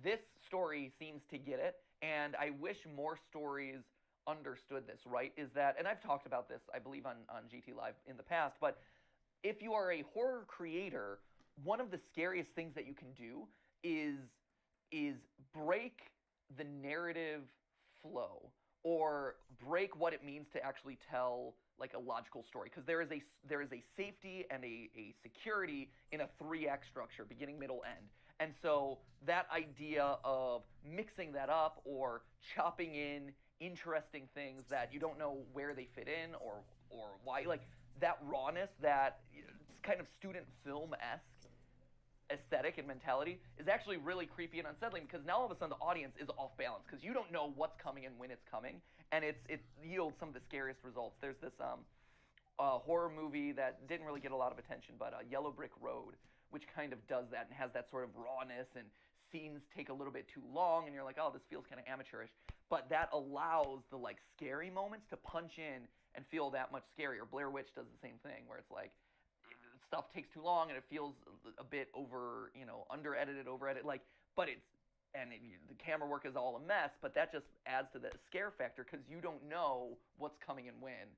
this story seems to get it, and I wish more stories understood this. Right? Is that, and I've talked about this, I believe, on GT Live in the past, but if you are a horror creator, one of the scariest things that you can do is break the narrative flow or break what it means to actually tell like a logical story, because there is a safety and a security in a 3-act structure, beginning, middle, end. And so that idea of mixing that up or chopping in interesting things that you don't know where they fit in or why, like that rawness, that kind of student film-esque aesthetic and mentality is actually really creepy and unsettling, because now all of a sudden the audience is off balance because you don't know what's coming and when it's coming, and it yields some of the scariest results. There's this horror movie that didn't really get a lot of attention, but Yellow Brick Road, which kind of does that and has that sort of rawness, and scenes take a little bit too long and you're like, oh, this feels kind of amateurish, but that allows the like scary moments to punch in and feel that much scarier. Blair Witch does the same thing, where it's like stuff takes too long and it feels a bit over, under edited, like, but the camera work is all a mess, but that just adds to the scare factor because you don't know what's coming and when.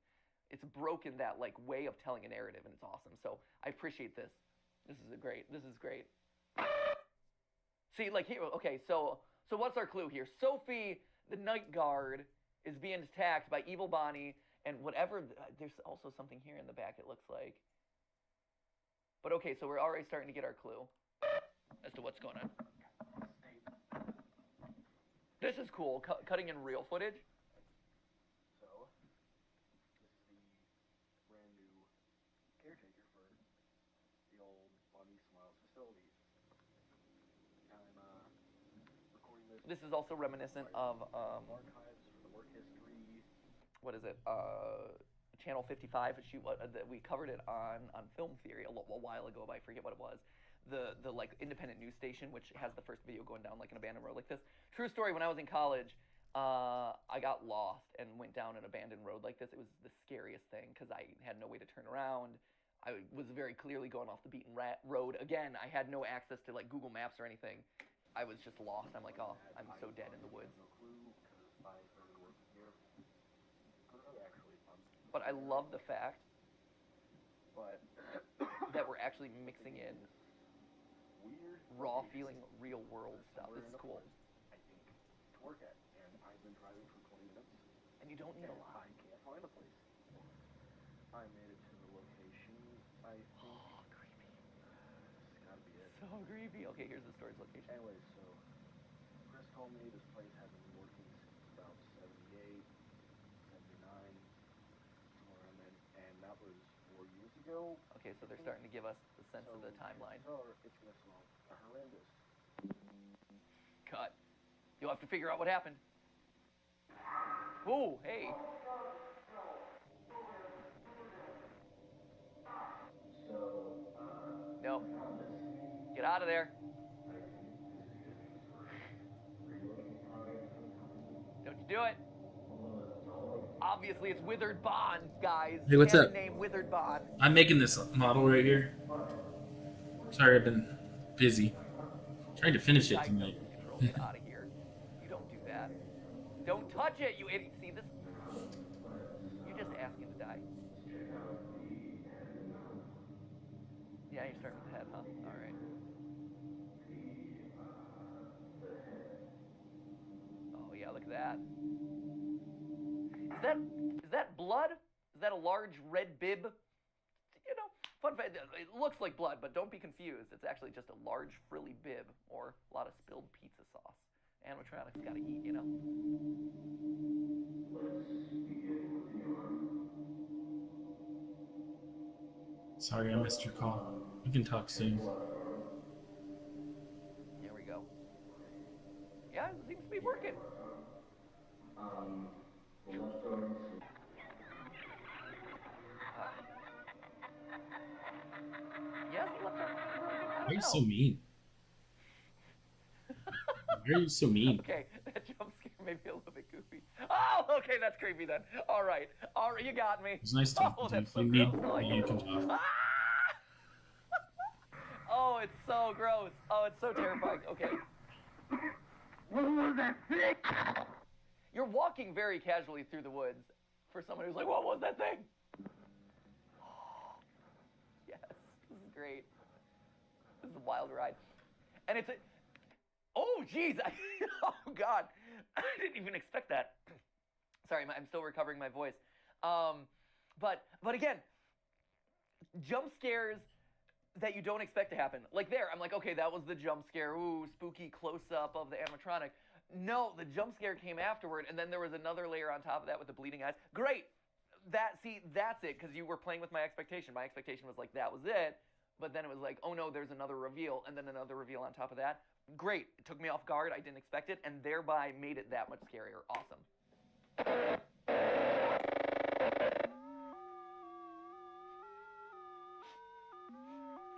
It's broken that like way of telling a narrative, and it's awesome. So I appreciate this. This is great. See, like here, okay, so what's our clue here? Sophie, the night guard, is being attacked by Evil Bonnie, and whatever, there's also something here in the back, it looks like. But okay, so we're already starting to get our clue as to what's going on. This is cool, cutting in real footage. So, this is the brand new caretaker for the old Bunny Smiles facility. I'm recording this. This is also reminiscent of archives for the work history. What is it? Channel 55. We covered it on Film Theory a while ago, but I forget what it was. The like independent news station, which has the first video going down like an abandoned road like this. True story. When I was in college, I got lost and went down an abandoned road like this. It was the scariest thing because I had no way to turn around. I was very clearly going off the beaten road. Again, I had no access to like Google Maps or anything. I was just lost. I'm like, oh, I'm so dead in the woods. But I love the fact that we're actually mixing in raw feeling, real world stuff. This is cool. I think to work at, and I've been driving for 20 minutes. And you don't need a lot. I can't find a place. I made it to the location, I think. Oh, creepy. It's gotta be it. So creepy. Okay, here's the store's location. Anyway, so Chris told me this place hasn't been working since about 78, 79, somewhere around then, and that was 4 years ago. Okay, so they're starting to give us the sense of the timeline. It's gonna smell horrendous. Cut. You'll have to figure out what happened. Ooh, hey. No. Get out of there. Don't you do it. Obviously, it's Withered Bond, guys. Hey, what's up? Name Withered Bond. I'm making this model right here. Sorry, I've been busy. Trying to finish it tonight. Get out of here. You don't do that. Don't touch it, you idiot. See this? You're just asking to die. Yeah, you're starting with the head, huh? All right. Oh yeah, look at that. Is that blood? Is that a large red bib? Fun fact, it looks like blood, but don't be confused. It's actually just a large frilly bib or a lot of spilled pizza sauce. Animatronics gotta eat, Sorry, I missed your call. We can talk soon. Here we go. Yeah, it seems to be working. Yes, left arm. Why are you so mean? Why are you so mean? Okay, that jump scare may be a little bit goofy. Oh, okay, that's creepy then. All right, you got me. It's nice talking to you. If you need me, you can talk. Oh, it's so gross. Oh, it's so terrifying. Okay. What was that thing? You're walking very casually through the woods for someone who's like, what was that thing? Yes, this is great. This is a wild ride. And it's a... Oh, jeez. Oh, God. I didn't even expect that. Sorry, I'm still recovering my voice. But again, jump scares that you don't expect to happen. Like there, I'm like, okay, that was the jump scare. Ooh, spooky close-up of the animatronic. No, the jump scare came afterward, and then there was another layer on top of that with the bleeding eyes. Great. That's it, because you were playing with my expectation. My expectation was like, that was it. But then it was like, oh no, there's another reveal, and then another reveal on top of that. Great. It took me off guard. I didn't expect it, and thereby made it that much scarier. Awesome.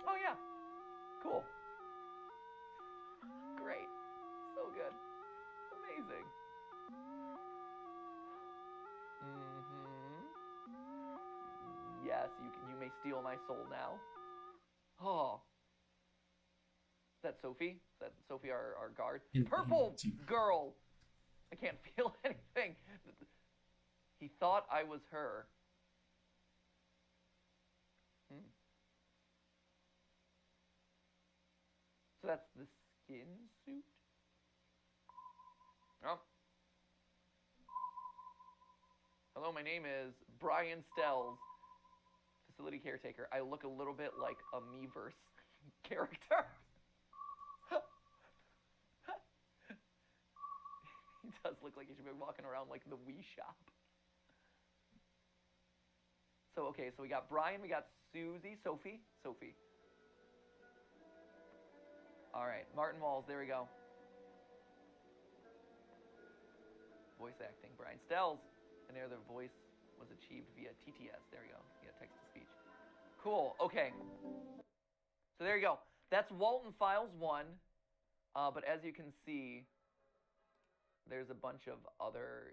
Oh yeah. Cool. Great. So good. Amazing. Yes, you may steal my soul now. Oh. Is that Sophie? Is that Sophie, our guard? Purple girl! I can't feel anything. He thought I was her. So that's the skin suit? Oh. Hello, my name is Brian Stells, facility caretaker. I look a little bit like a Miiverse character. He does look like he should be walking around like the Wii shop. So, okay, so we got Brian, we got Susie, Sophie. All right, Martin Walls, there we go. Voice acting, Brian Stells. And there the voice was achieved via TTS. There we go, via text-to-speech. Cool, okay. So there you go. That's Walton Files 1. But as you can see, there's a bunch of other,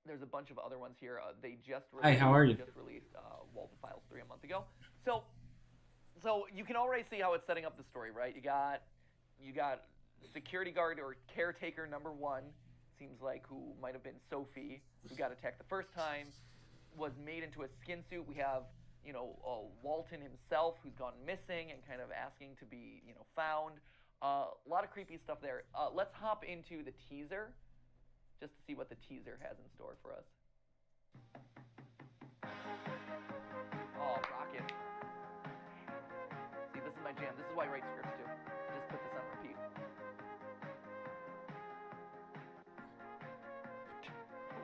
there's a bunch of other ones here. They just released, Hi, how are you? Just released Walton Files 3 a month ago. So you can already see how it's setting up the story, right? You got security guard or caretaker number 1, seems like, who might have been Sophie, who got attacked the first time, was made into a skin suit. We have, Walton himself, who's gone missing and kind of asking to be, found. A lot of creepy stuff there. Let's hop into the teaser, just to see what the teaser has in store for us. Oh, rocket. See, this is my jam. This is why I write scripts, too. Just put this on repeat.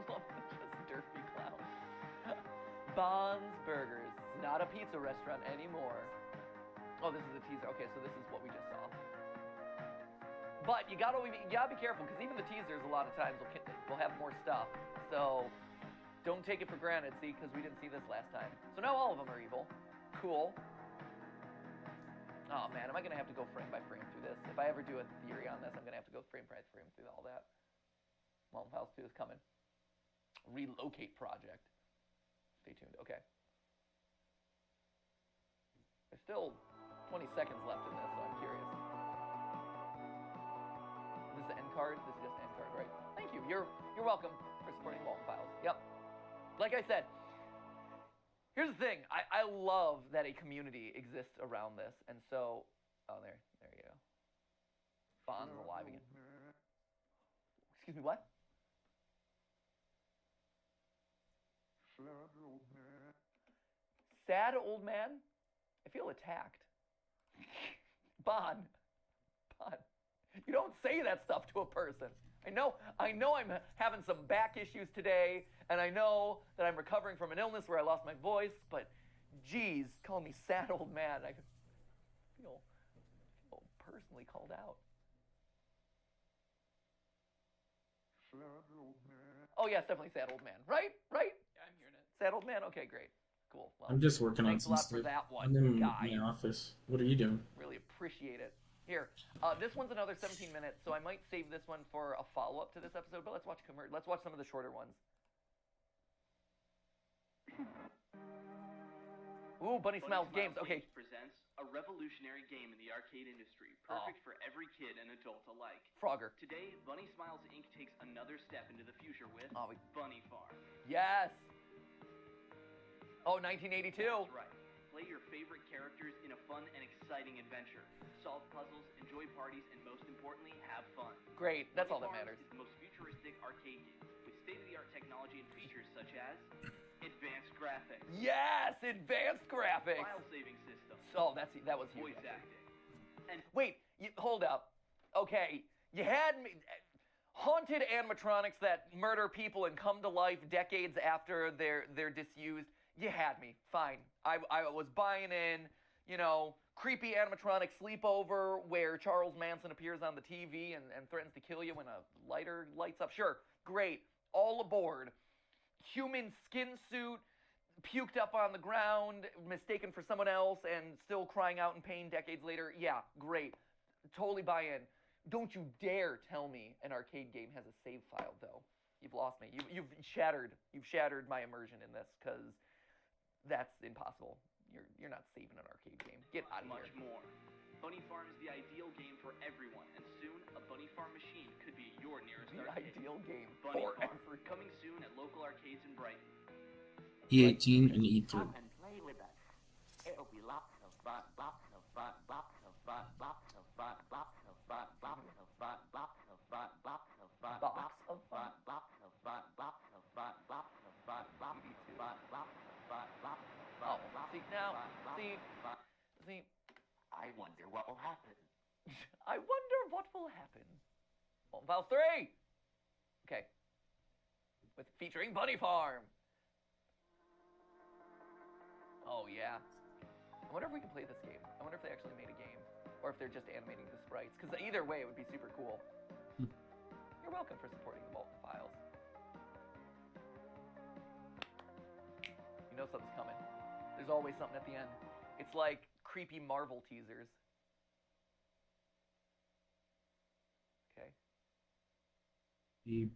Just derpy clown. Bon's Burgers. Not a pizza restaurant anymore. Oh, this is a teaser. Okay, so this is what we just saw. But you gotta be careful, because even the teasers a lot of times will have more stuff. So don't take it for granted, see, because we didn't see this last time. So now all of them are evil. Cool. Oh man, am I gonna have to go frame by frame through this? If I ever do a theory on this, I'm gonna have to go frame by frame through all that. Walton Files 2 is coming. Relocate project. Stay tuned. Okay. There's still 20 seconds left in this, so I'm curious. This is the end card? This is just end card, right? Thank you. You're welcome for supporting Walton Files. Yep. Like I said, here's the thing. I love that a community exists around this, and so there you go. Bond is alive again. Excuse me, what? Sad old man? I feel attacked. Bond. You don't say that stuff to a person. I know I'm having some back issues today, and I know that I'm recovering from an illness where I lost my voice, but geez, calling me sad old man, I feel personally called out. Oh yeah, it's definitely sad old man, right? Yeah, I'm hearing it. Sad old man. Okay, great, cool. Well, I'm just working on thanks some a lot stuff. for that one, I'm in guy. my office. What are you doing? Really appreciate it. Here, this one's another 17 minutes, so I might save this one for a follow-up to this episode. But let's watch some of the shorter ones. Ooh, Bunny Smiles Games. Okay. Presents a revolutionary game in the arcade industry, perfect for every kid and adult alike. Frogger. Today, Bunny Smiles Inc. takes another step into the future with Bunny Farm. Yes. Oh, 1982. That's right. Play your favorite characters in a fun and exciting adventure. Solve puzzles, enjoy parties, and most importantly, have fun. Great. That's all that Bunny matters. Farms is the most futuristic arcade game with state-of-the-art technology and features such as advanced graphics. Yes, advanced graphics. File saving system. Oh, that was huge. Voice acting. And Wait, hold up. Okay, you had me. Haunted animatronics that murder people and come to life decades after they're disused. You had me. Fine. I was buying in. You know, creepy animatronic sleepover where Charles Manson appears on the TV and threatens to kill you when a lighter lights up. Sure, great. All aboard. Human skin suit, puked up on the ground, mistaken for someone else, and still crying out in pain decades later. Yeah, great. Totally buy in. Don't you dare tell me an arcade game has a save file, though. You've lost me. You've shattered my immersion in this, because that's impossible. You're not saving an arcade game. Get out of here. much more. Bunny Farm is the ideal game for everyone, and soon a Bunny Farm machine could be your nearest The arcade. ideal game Bunny for Farm, everyone. coming soon at local arcades in Brighton. E18 and E3. Come and play with us. It'll be lots of fun, lots of fun, lots of fun, lots of fun, lots of fun, lots of fun, lots of fun, lots of fun, lots of fun, lots of fun, lots of fun, lots of fun, lots of fun, lots of fun, lots of fun. Oh, see now, see. I wonder what will happen. I wonder what will happen. Walton Files 3. Okay. Featuring Bunny Farm. Oh yeah. I wonder if we can play this game. I wonder if they actually made a game, or if they're just animating the sprites. Because either way, it would be super cool. You're welcome for supporting the Walton Files. You know something's coming. There's always something at the end. It's like creepy Marvel teasers. Okay.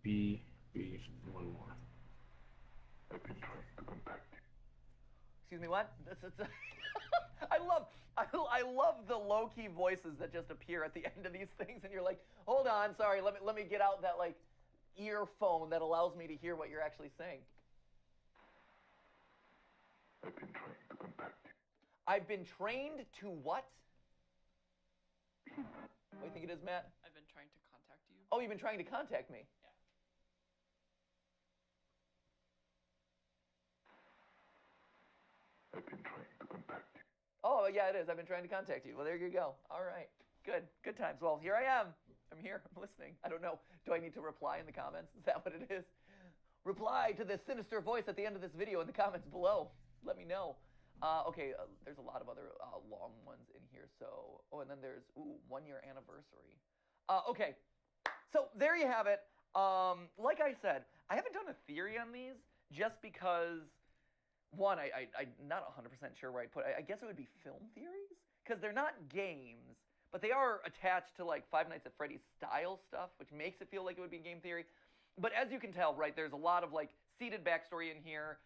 B, one more. I've been trying to contact you. Excuse me, what? I love the low-key voices that just appear at the end of these things, and you're like, hold on, sorry, let me get out that like earphone that allows me to hear what you're actually saying. I've been trying to contact you. I've been trained to what? What do you think it is, Matt? I've been trying to contact you. Oh, you've been trying to contact me. I've been trying to contact you. Oh, yeah, it is. I've been trying to contact you. Well, there you go. All right. Good times. Well, here I am. I'm here. I'm listening. I don't know. Do I need to reply in the comments? Is that what it is? Reply to this sinister voice at the end of this video in the comments below. Let me know. Okay, there's a lot of other long ones in here. So, oh, and then there's, 1-year anniversary. Okay, so there you have it. Like I said, I haven't done a theory on these just because, one, I'm not 100% sure where I'd put it. I guess it would be film theories, because they're not games, but they are attached to like Five Nights at Freddy's style stuff, which makes it feel like it would be game theory. But as you can tell, right, there's a lot of like seeded backstory in here,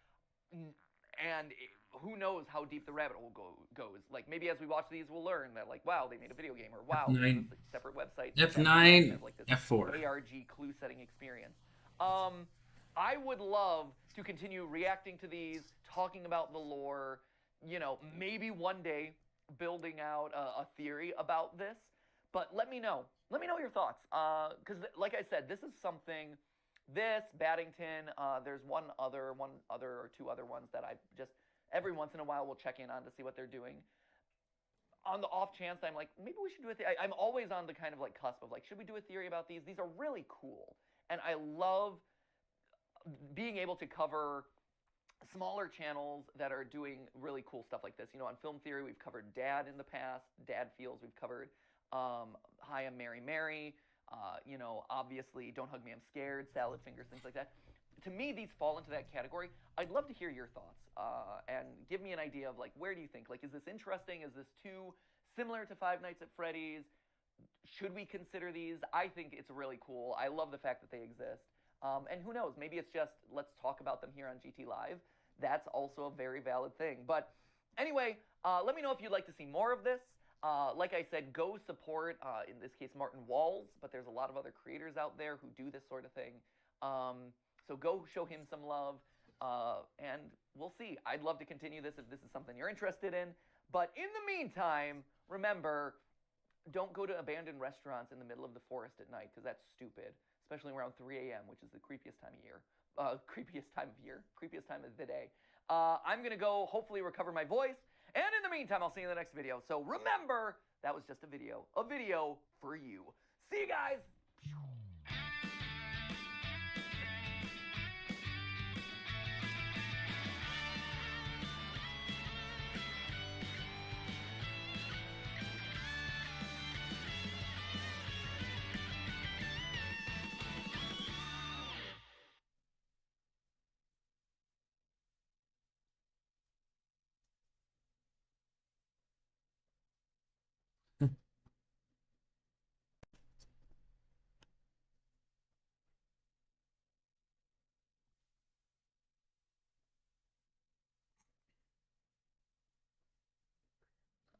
and who knows how deep the rabbit hole goes. Like, maybe as we watch these, we'll learn that, like, wow, they made a video game, or wow, F9, there's a separate website. F9, have, like, this F4. ARG clue setting experience. I would love to continue reacting to these, talking about the lore, you know, maybe one day building out a theory about this. But let me know. Let me know your thoughts. Because, like I said, this is something. This, Baddington, there's one other or two other ones that I just every once in a while will check in on to see what they're doing. On the off chance I'm like, maybe we should do a theory. I'm always on the kind of like cusp of like, should we do a theory about these? These are really cool. And I love being able to cover smaller channels that are doing really cool stuff like this. You know, on Film Theory, we've covered Dad in the past, Dad Feels, we've covered Hi, I'm Mary Mary. You know, obviously, Don't Hug Me, I'm Scared, Salad Fingers, things like that. To me, these fall into that category. I'd love to hear your thoughts and give me an idea of, like, where do you think? Like, is this interesting? Is this too similar to Five Nights at Freddy's? Should we consider these? I think it's really cool. I love the fact that they exist. And who knows? Maybe it's just, let's talk about them here on GT Live. That's also a very valid thing. But anyway, let me know if you'd like to see more of this. Like I said, go support, in this case, Martin Walls, but there's a lot of other creators out there who do this sort of thing. So go show him some love, and we'll see. I'd love to continue this if this is something you're interested in. But in the meantime, remember, don't go to abandoned restaurants in the middle of the forest at night, because that's stupid, especially around 3 a.m., which is the creepiest time of year. Creepiest time of the day. I'm going to go hopefully recover my voice, And in the meantime, I'll see you in the next video. So remember, that was just a video for you. See you guys.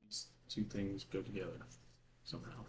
These two things go together somehow.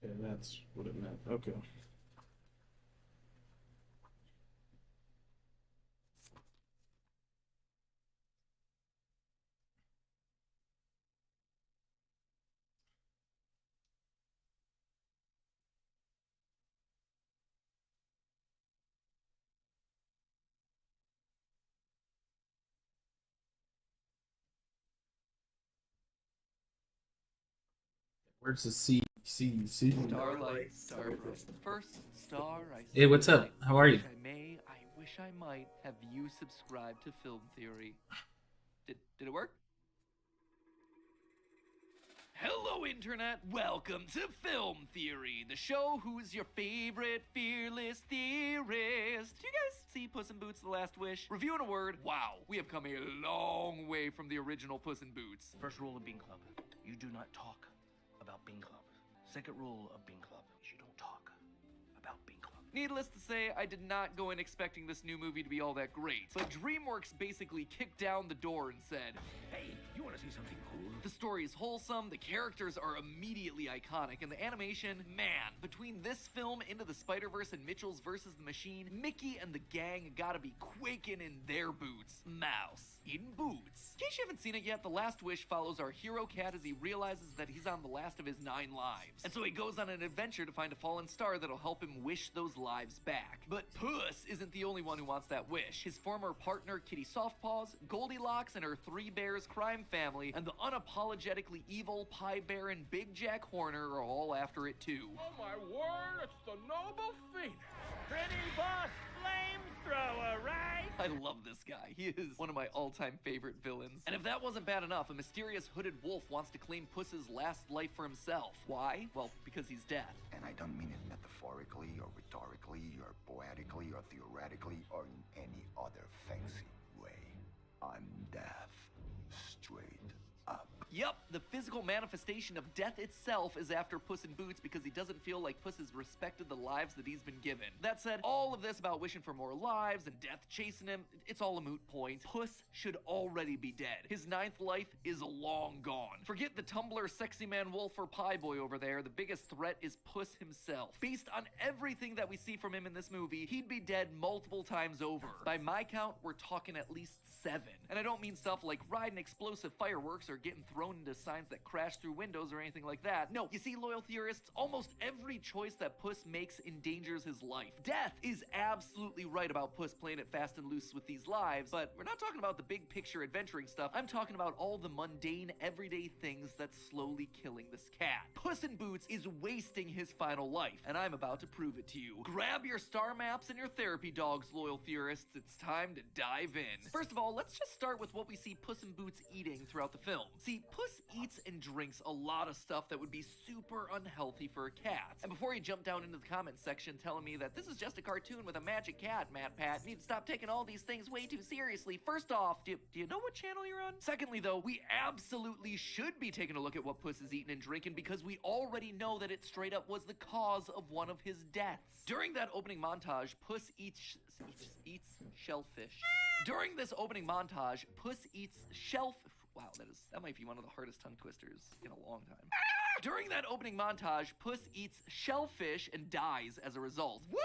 Okay, that's what it meant. Okay. Where's the C? Starlight, first star I see. Hey, what's up? How are you? I wish I might have you subscribe to Film Theory. Did it work? Hello, Internet! Welcome to Film Theory, the show who's your favorite fearless theorist. Do you guys see Puss in Boots: The Last Wish? Review in a word, wow, we have come a long way from the original Puss in Boots. First rule of Bean Club, you do not talk about Bean Club. Second rule of Bean Club is you don't talk about Bean Club. Needless to say, I did not go in expecting this new movie to be all that great, but DreamWorks basically kicked down the door and said, Hey, you want to see something cool? the story is wholesome, the characters are immediately iconic, and the animation, man, between this film, Into the Spider-Verse, and Mitchell's vs. the Machine, Mickey and the gang gotta be quaking in their boots. Mouse in boots. In case you haven't seen it yet, The Last Wish follows our hero cat as he realizes that he's on the last of his 9 lives. And so he goes on an adventure to find a fallen star that'll help him wish those lives back. But Puss isn't the only one who wants that wish. His former partner, Kitty Softpaws, Goldilocks and her 3 bears crime family, and the unapologetically evil Pie Bear and Big Jack Horner are all after it too. Oh my word, it's the noble Phoenix. Pretty boss flamethrower, right? I love this guy. He is one of my all-time favorite villains. And if that wasn't bad enough, a mysterious hooded wolf wants to claim Puss's last life for himself. Why? Well, because he's dead. And I don't mean it metaphorically or rhetorically or poetically or theoretically or in any other fancy way. I'm death. Straight up. Yup, the physical manifestation of death itself is after Puss in Boots because he doesn't feel like Puss has respected the lives that he's been given. That said, all of this about wishing for more lives and death chasing him, it's all a moot point. Puss should already be dead. His 9th life is long gone. Forget the Tumblr sexy man wolf or pie boy over there, the biggest threat is Puss himself. Based on everything that we see from him in this movie, he'd be dead multiple times over. By my count, we're talking at least 7. And I don't mean stuff like riding explosive fireworks or getting thrown into signs that crash through windows or anything like that. No, you see, loyal theorists, almost every choice that Puss makes endangers his life. Death is absolutely right about Puss playing it fast and loose with these lives, but we're not talking about the big picture adventuring stuff. I'm talking about all the mundane, everyday things that's slowly killing this cat. Puss in Boots is wasting his final life, and I'm about to prove it to you. Grab your star maps and your therapy dogs, loyal theorists. It's time to dive in. First of all, let's just start with what we see Puss in Boots eating throughout the film. See, Puss eats and drinks a lot of stuff that would be super unhealthy for a cat. And before you jump down into the comments section telling me that this is just a cartoon with a magic cat, Matt Pat, you need to stop taking all these things way too seriously. First off, do you know what channel you're on? Secondly, though, we absolutely should be taking a look at what Puss is eating and drinking because we already know that it straight up was the cause of one of his deaths. During that opening montage, Puss eats shellfish. During this opening montage, Puss eats wow, that might be one of the hardest tongue twisters in a long time. During that opening montage, Puss eats shellfish and dies as a result. Woo!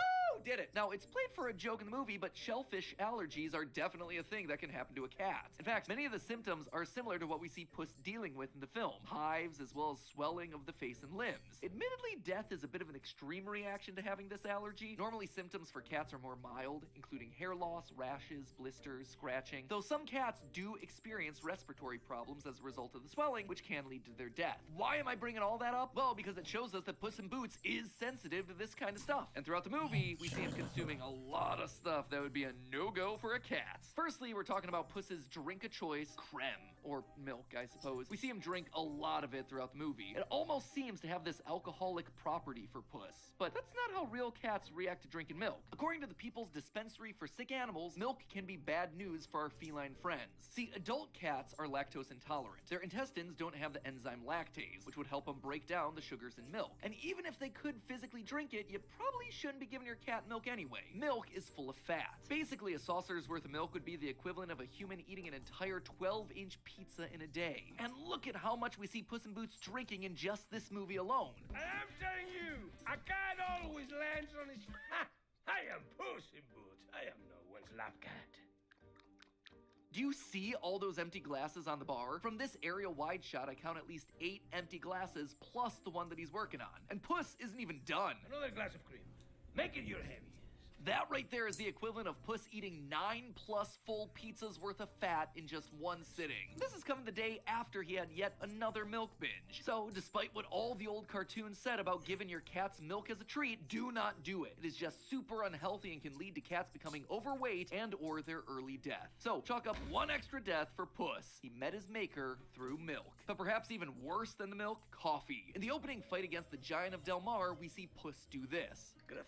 Did it. Now, it's played for a joke in the movie, but shellfish allergies are definitely a thing that can happen to a cat. In fact, many of the symptoms are similar to what we see Puss dealing with in the film. Hives, as well as swelling of the face and limbs. Admittedly, death is a bit of an extreme reaction to having this allergy. Normally, symptoms for cats are more mild, including hair loss, rashes, blisters, scratching. Though some cats do experience respiratory problems as a result of the swelling, which can lead to their death. Why am I bringing all that up? Well, because it shows us that Puss in Boots is sensitive to this kind of stuff. And throughout the movie, we see him consuming a lot of stuff that would be a no-go for a cat. Firstly, we're talking about Puss's drink of choice, creme, or milk, I suppose. We see him drink a lot of it throughout the movie. It almost seems to have this alcoholic property for Puss, but that's not how real cats react to drinking milk. According to the People's Dispensary for Sick Animals, milk can be bad news for our feline friends. See, adult cats are lactose intolerant. Their intestines don't have the enzyme lactase, which would help them break down the sugars in milk. And even if they could physically drink it, you probably shouldn't be giving your cat cat milk anyway? Milk is full of fat. Basically, a saucer's worth of milk would be the equivalent of a human eating an entire 12-inch pizza in a day. And look at how much we see Puss in Boots drinking in just this movie alone. And I'm telling you, a cat always lands on his... I am Puss in Boots. I am no one's lap cat. Do you see all those empty glasses on the bar? From this aerial wide shot, I count at least 8 empty glasses plus the one that he's working on. And Puss isn't even done. Another glass of cream. Make it your heaviest. That right there is the equivalent of Puss eating 9+ full pizzas worth of fat in just one sitting. This is coming the day after he had yet another milk binge. So, despite what all the old cartoons said about giving your cats milk as a treat, do not do it. It is just super unhealthy and can lead to cats becoming overweight and or their early death. So, chalk up 1 extra death for Puss. He met his maker through milk. But perhaps even worse than the milk, coffee. In the opening fight against the Giant of Del Mar, we see Puss do this. Gracias.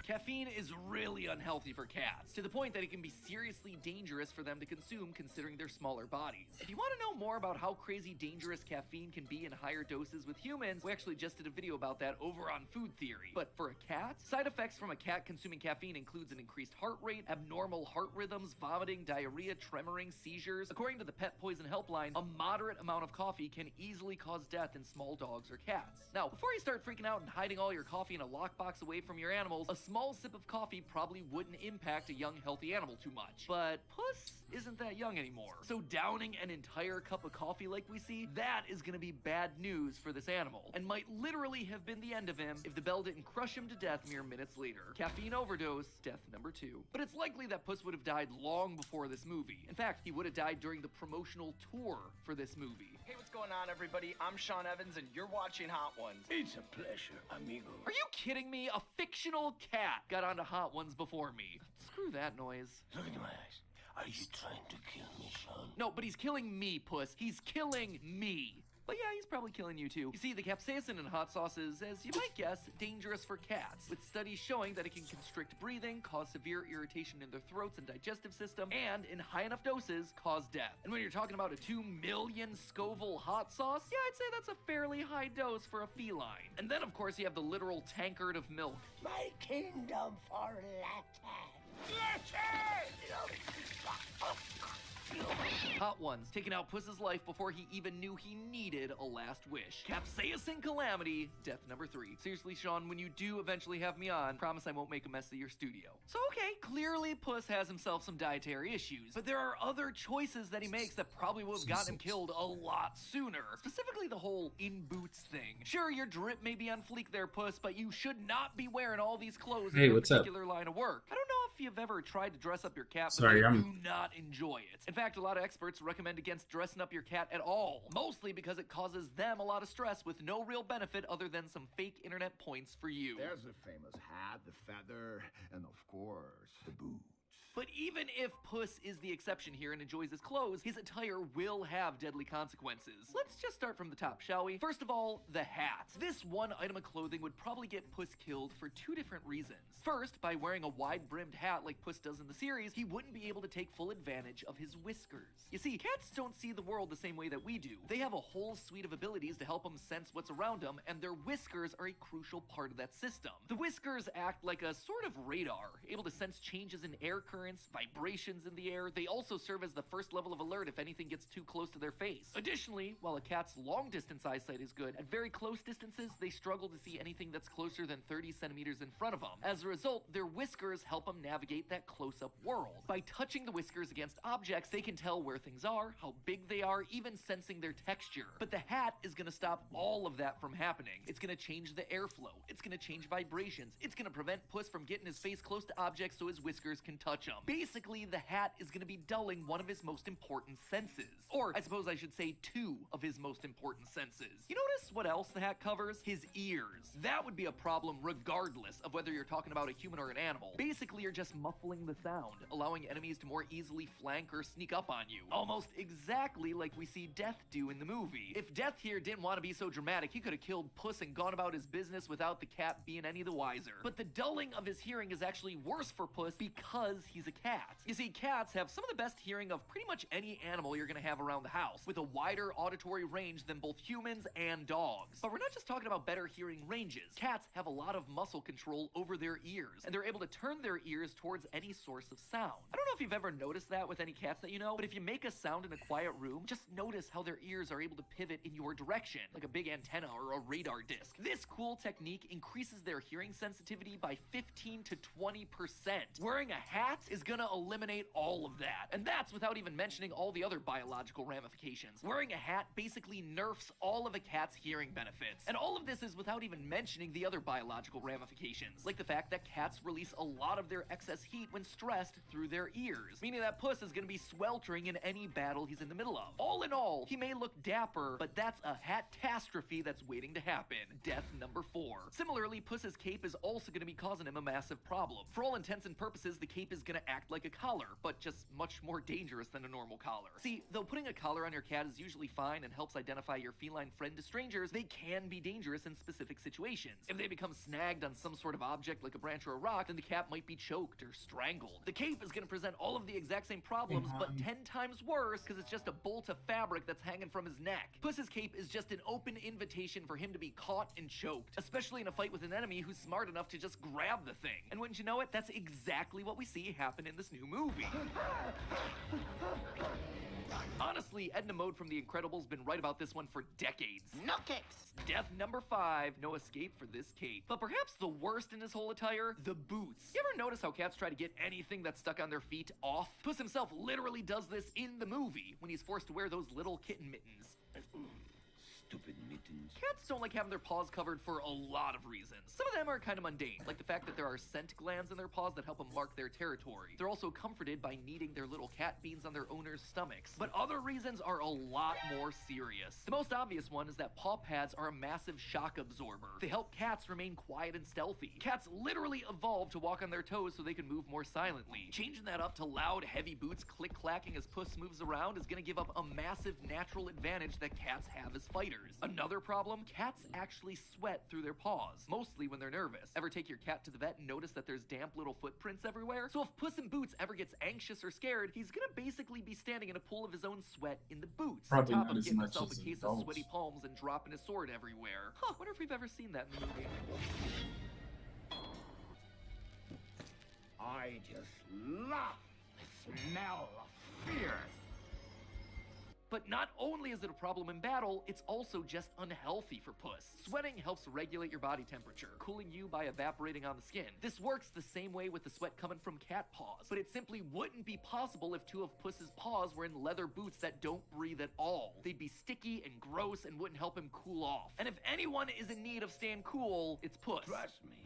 Caffeine is really unhealthy for cats, to the point that it can be seriously dangerous for them to consume considering their smaller bodies. If you want to know more about how crazy dangerous caffeine can be in higher doses with humans, we actually just did a video about that over on Food Theory. But for a cat, side effects from a cat consuming caffeine includes an increased heart rate, abnormal heart rhythms, vomiting, diarrhea, tremoring, seizures. According to the Pet Poison Helpline, a moderate amount of coffee can easily cause death in small dogs or cats. Now, before you start freaking out and hiding all your coffee in a lockbox away from your animals, a small sip of coffee probably wouldn't impact a young, healthy animal too much. But Puss isn't that young anymore. So downing an entire cup of coffee like we see, that is gonna be bad news for this animal, and might literally have been the end of him if the bell didn't crush him to death mere minutes later. Caffeine overdose, death number 2. But it's likely that Puss would have died long before this movie. In fact, he would have died during the promotional tour for this movie. Hey, what's going on, everybody? I'm Sean Evans, and you're watching Hot Ones. It's a pleasure, amigo. Are you kidding me? A fictional cat got onto Hot Ones before me. Screw that noise. Look into my eyes. Are you trying to kill me, Sean? No, but he's killing me, Puss. He's killing me. But yeah, he's probably killing you too. You see, the capsaicin in hot sauce is, as you might guess, dangerous for cats, with studies showing that it can constrict breathing, cause severe irritation in their throats and digestive system, and in high enough doses, cause death. And when you're talking about a 2 million Scoville hot sauce, yeah, I'd say that's a fairly high dose for a feline. And then, of course, you have the literal tankard of milk. My kingdom for Latin. Hot Ones, taking out Puss's life before he even knew he needed a last wish. Capsaicin calamity, death number 3. Seriously, Sean, when you do eventually have me on, promise I won't make a mess of your studio. So okay, clearly Puss has himself some dietary issues, but there are other choices that he makes that probably would have gotten him killed a lot sooner. Specifically the whole in boots thing. Sure, your drip may be on fleek there, Puss, but you should not be wearing all these clothes in a particular line of work. I don't know if you've ever tried to dress up your cat, but I do not enjoy it. In fact, a lot of experts recommend against dressing up your cat at all, mostly because it causes them a lot of stress with no real benefit other than some fake internet points for you. There's the famous hat, the feather, and of course, the boots. But even if Puss is the exception here and enjoys his clothes, his attire will have deadly consequences. Let's just start from the top, shall we? First of all, the hat. This one item of clothing would probably get Puss killed for 2 different reasons. First, by wearing a wide-brimmed hat like Puss does in the series, he wouldn't be able to take full advantage of his whiskers. You see, cats don't see the world the same way that we do. They have a whole suite of abilities to help them sense what's around them, and their whiskers are a crucial part of that system. The whiskers act like a sort of radar, able to sense changes in air currents, vibrations in the air. They also serve as the first level of alert if anything gets too close to their face. Additionally, while a cat's long-distance eyesight is good, at very close distances, they struggle to see anything that's closer than 30 centimeters in front of them. As a result, their whiskers help them navigate that close-up world. By touching the whiskers against objects, they can tell where things are, how big they are, even sensing their texture. But the hat is going to stop all of that from happening. It's going to change the airflow. It's going to change vibrations. It's going to prevent Puss from getting his face close to objects so his whiskers can touch them. Basically, the hat is going to be dulling one of his most important senses. Or, I suppose I should say 2 of his most important senses. You notice what else the hat covers? His ears. That would be a problem regardless of whether you're talking about a human or an animal. Basically, you're just muffling the sound, allowing enemies to more easily flank or sneak up on you. Almost exactly like we see Death do in the movie. If Death here didn't want to be so dramatic, he could have killed Puss and gone about his business without the cat being any the wiser. But the dulling of his hearing is actually worse for Puss because he's he's a cat. You see, cats have some of the best hearing of pretty much any animal you're gonna have around the house, with a wider auditory range than both humans and dogs. But we're not just talking about better hearing ranges. Cats have a lot of muscle control over their ears, and they're able to turn their ears towards any source of sound. I don't know if you've ever noticed that with any cats that you know, but if you make a sound in a quiet room, just notice how their ears are able to pivot in your direction, like a big antenna or a radar disc. This cool technique increases their hearing sensitivity by 15 to 20%. Wearing a hat is gonna eliminate all of that, and that's without even mentioning all the other biological ramifications. Wearing a hat basically nerfs all of a cat's hearing benefits, and all of this is without even mentioning the other biological ramifications, like the fact that cats release a lot of their excess heat when stressed through their ears, meaning that Puss is gonna be sweltering in any battle he's in the middle of. All in all, he may look dapper, but that's a hat-tastrophe that's waiting to happen. Death number 4. Similarly, Puss's cape is also gonna be causing him a massive problem. For all intents and purposes, the cape is gonna act like a collar, but just much more dangerous than a normal collar. See, though putting a collar on your cat is usually fine and helps identify your feline friend to strangers, they can be dangerous in specific situations. If they become snagged on some sort of object like a branch or a rock, then the cat might be choked or strangled. The cape is gonna present all of the exact same problems, but 10 times worse because it's just a bolt of fabric that's hanging from his neck. Puss's cape is just an open invitation for him to be caught and choked, especially in a fight with an enemy who's smart enough to just grab the thing. And wouldn't you know it, that's exactly what we see happen in this new movie. Honestly, Edna Mode from The Incredibles been right about this one for decades. Nugget! Death number 5, no escape for this cape. But perhaps the worst in his whole attire, the boots. You ever notice how cats try to get anything that's stuck on their feet off? Puss himself literally does this in the movie when he's forced to wear those little kitten mittens. Stupid mittens. Cats don't like having their paws covered for a lot of reasons. Some of them are kind of mundane, like the fact that there are scent glands in their paws that help them mark their territory. They're also comforted by kneading their little cat beans on their owners' stomachs. But other reasons are a lot more serious. The most obvious one is that paw pads are a massive shock absorber. They help cats remain quiet and stealthy. Cats literally evolved to walk on their toes so they can move more silently. Changing that up to loud, heavy boots click-clacking as Puss moves around is gonna give up a massive natural advantage that cats have as fighters. Another problem, cats actually sweat through their paws, mostly when they're nervous. Ever take your cat to the vet and notice that there's damp little footprints everywhere? So if Puss in Boots ever gets anxious or scared, he's gonna basically be standing in a pool of his own sweat in the boots. Probably on top not of as getting much himself as a case of adults. sweaty palms and dropping his sword everywhere. Huh, wonder if we've ever seen that in the movie. I just love the smell of fear. But not only is it a problem in battle, it's also just unhealthy for Puss. Sweating helps regulate your body temperature, cooling you by evaporating on the skin. This works the same way with the sweat coming from cat paws, but it simply wouldn't be possible if 2 of Puss's paws were in leather boots that don't breathe at all. They'd be sticky and gross and wouldn't help him cool off. And if anyone is in need of staying cool, it's Puss. Trust me,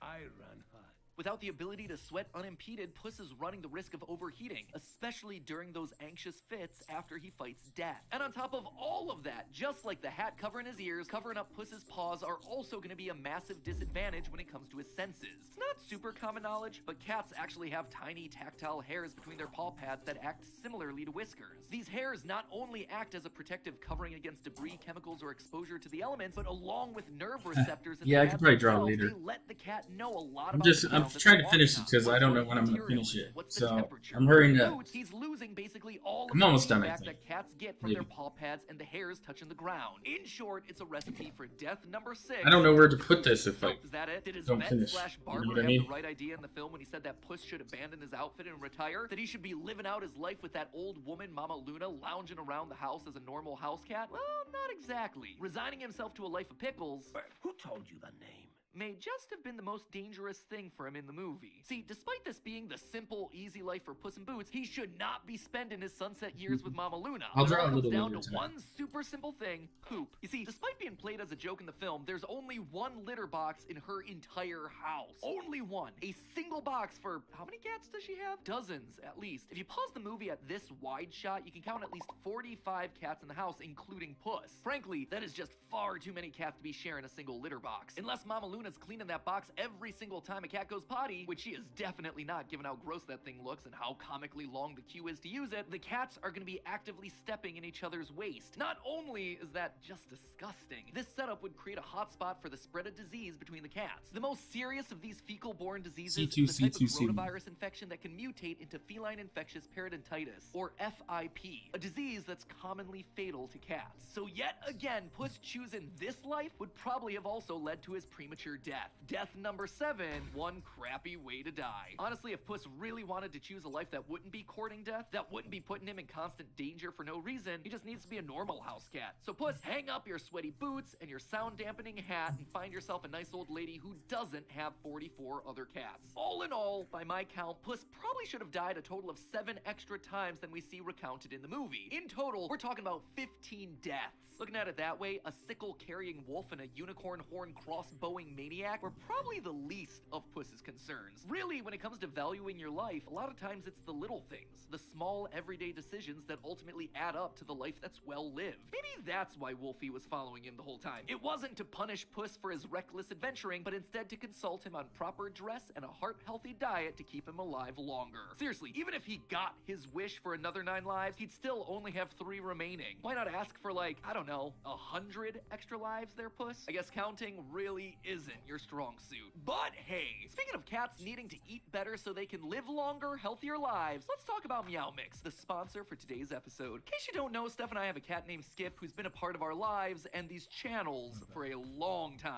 I run hot. Without the ability to sweat unimpeded, Puss is running the risk of overheating, especially during those anxious fits after he fights death. And on top of all of that, just like the hat covering his ears, covering up Puss's paws are also going to be a massive disadvantage when it comes to his senses. It's not super common knowledge, but cats actually have tiny tactile hairs between their paw pads that act similarly to whiskers. These hairs not only act as a protective covering against debris, chemicals, or exposure to the elements, but along with nerve receptors in Yeah, the I could pads probably draw themselves, later. they let the cat know a lot I'm about I'm trying to finish it because I don't know when I'm gonna finish it. So I'm hurrying up. He's losing basically all I'm of almost the done, I feedback think. that cats get from their paw pads and the hairs touching the ground. In short, it's a recipe for death number 6. I don't know where to put this if I Is that it? Did his don't vet finish. slash You barber know what I have mean? the right idea in the film when he said that Puss should abandon his outfit and retire? That he should be living out his life with that old woman, Mama Luna, lounging around the house as a normal house cat? Well, not exactly. Resigning himself to a life of pickles. Who told you the name? May just have been the most dangerous thing for him in the movie. See, despite this being the simple, easy life for Puss in Boots, he should not be spending his sunset years with Mama Luna. I'll It draw all a comes little down later to tonight. one super simple thing: poop. You see, despite being played as a joke in the film, there's only one litter box in her entire house. Only one. A single box for how many cats does she have? Dozens, at least. If you pause the movie at this wide shot, you can count at least 45 cats in the house, including Puss. Frankly, that is just far too many cats to be sharing a single litter box. Unless Mama Luna Luna's cleaning that box every single time a cat goes potty, which she is definitely not given how gross that thing looks and how comically long the queue is to use it, the cats are going to be actively stepping in each other's waste. Not only is that just disgusting, this setup would create a hotspot for the spread of disease between the cats. The most serious of these fecal-borne diseases is the type of coronavirus infection that can mutate into feline infectious peritonitis, or FIP, a disease that's commonly fatal to cats. So yet again, Puss choosing this life would probably have also led to his premature death. Death number 7, one crappy way to die. Honestly, if Puss really wanted to choose a life that wouldn't be courting death, that wouldn't be putting him in constant danger for no reason, he just needs to be a normal house cat. So Puss, hang up your sweaty boots and your sound dampening hat and find yourself a nice old lady who doesn't have 44 other cats. All in all, by my count, Puss probably should have died a total of 7 extra times than we see recounted in the movie. In total, we're talking about 15 deaths. Looking at it that way, a sickle-carrying wolf and a unicorn horn crossbowing maniac were probably the least of Puss's concerns. Really, when it comes to valuing your life, a lot of times it's the little things, the small everyday decisions that ultimately add up to the life that's well lived. Maybe that's why Wolfie was following him the whole time. It wasn't to punish Puss for his reckless adventuring, but instead to consult him on proper dress and a heart-healthy diet to keep him alive longer. Seriously, even if he got his wish for another 9 lives, he'd still only have 3 remaining. Why not ask for, like, I don't know, 100 extra lives there, Puss? I guess counting really isn't your strong suit. But hey, speaking of cats needing to eat better so they can live longer, healthier lives, let's talk about Meow Mix, the sponsor for today's episode. In case you don't know, Steph and I have a cat named Skip who's been a part of our lives and these channels for a long time.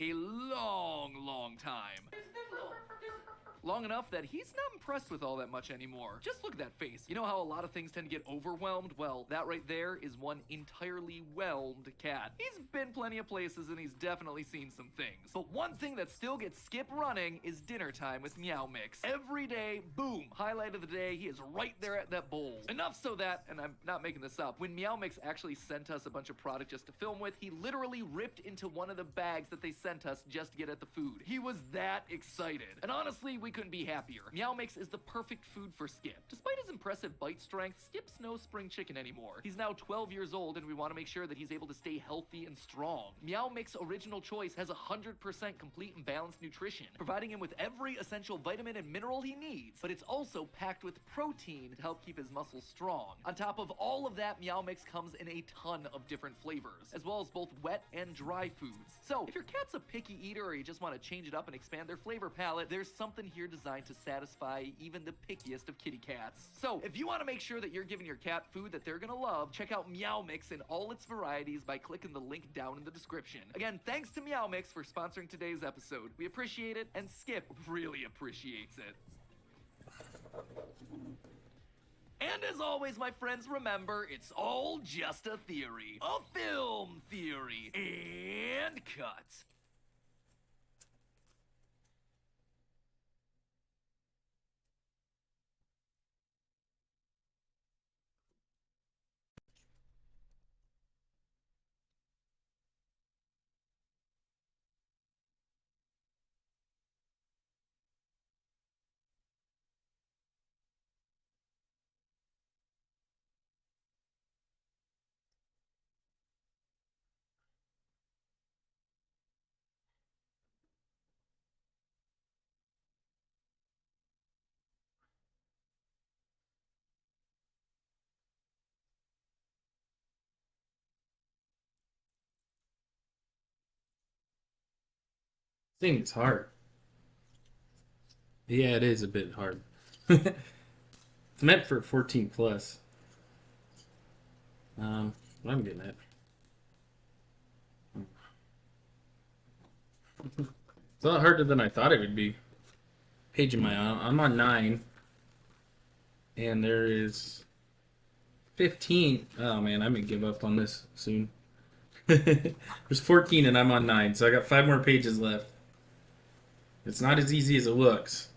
A long time. Long enough that he's not impressed with all that much anymore. Just look at that face. You know how a lot of things tend to get overwhelmed? Well, that right there is one entirely whelmed cat. He's been plenty of places and he's definitely seen some things. But one thing that still gets Skip running is dinner time with Meow Mix. Every day, boom, highlight of the day, he is right there at that bowl. Enough so that, and I'm not making this up, when Meow Mix actually sent us a bunch of product just to film with, he literally ripped into one of the bags that they sent us just to get at the food. He was that excited. And honestly, we couldn't be happier. Meow Mix is the perfect food for Skip. Despite his impressive bite strength, Skip's no spring chicken anymore. He's now 12 years old and we want to make sure that he's able to stay healthy and strong. Meow Mix Original Choice has 100% complete and balanced nutrition, providing him with every essential vitamin and mineral he needs, but it's also packed with protein to help keep his muscles strong. On top of all of that, Meow Mix comes in a ton of different flavors, as well as both wet and dry foods. So if your cat's a picky eater or you just want to change it up and expand their flavor palette, there's something here designed to satisfy even the pickiest of kitty cats. So if you want to make sure that you're giving your cat food that they're gonna love, check out Meow Mix in all its varieties by clicking the link down in the description. Again, thanks to Meow Mix for sponsoring today's episode. We appreciate it, and Skip really appreciates it. And as always, my friends, remember, it's all just a theory. A film theory. And cut. Thing is hard. Yeah, it is a bit hard. It's meant for 14 plus. What I'm getting at. It's a lot harder than I thought it would be. Page in my I'm on 9. And there is 15. Oh man, I'm gonna give up on this soon. There's 14 and I'm on 9, so I got 5 more pages left. It's not as easy as it looks.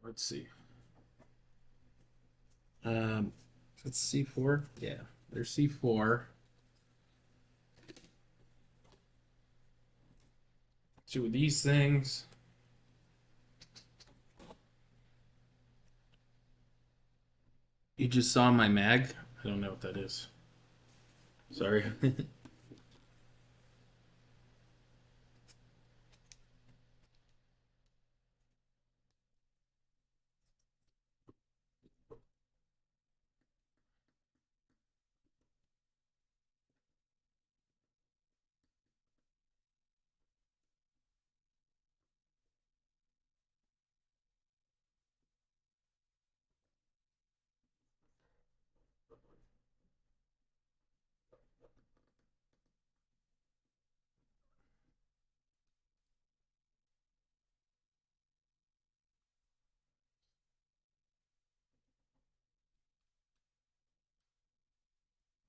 Let's see. That's C4. Yeah, there's C4. Two of these things. You just saw my mag? I don't know what that is. Sorry.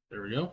There we go.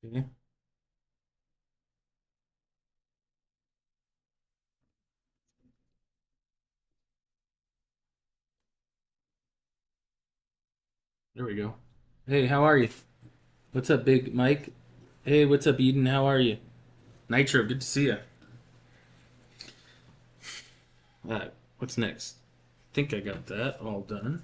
Okay. There we go. Hey, how are you? What's up, Big Mike? Hey, what's up, Eden? How are you? Nitro, good to see you. What's next? I think I got that all done.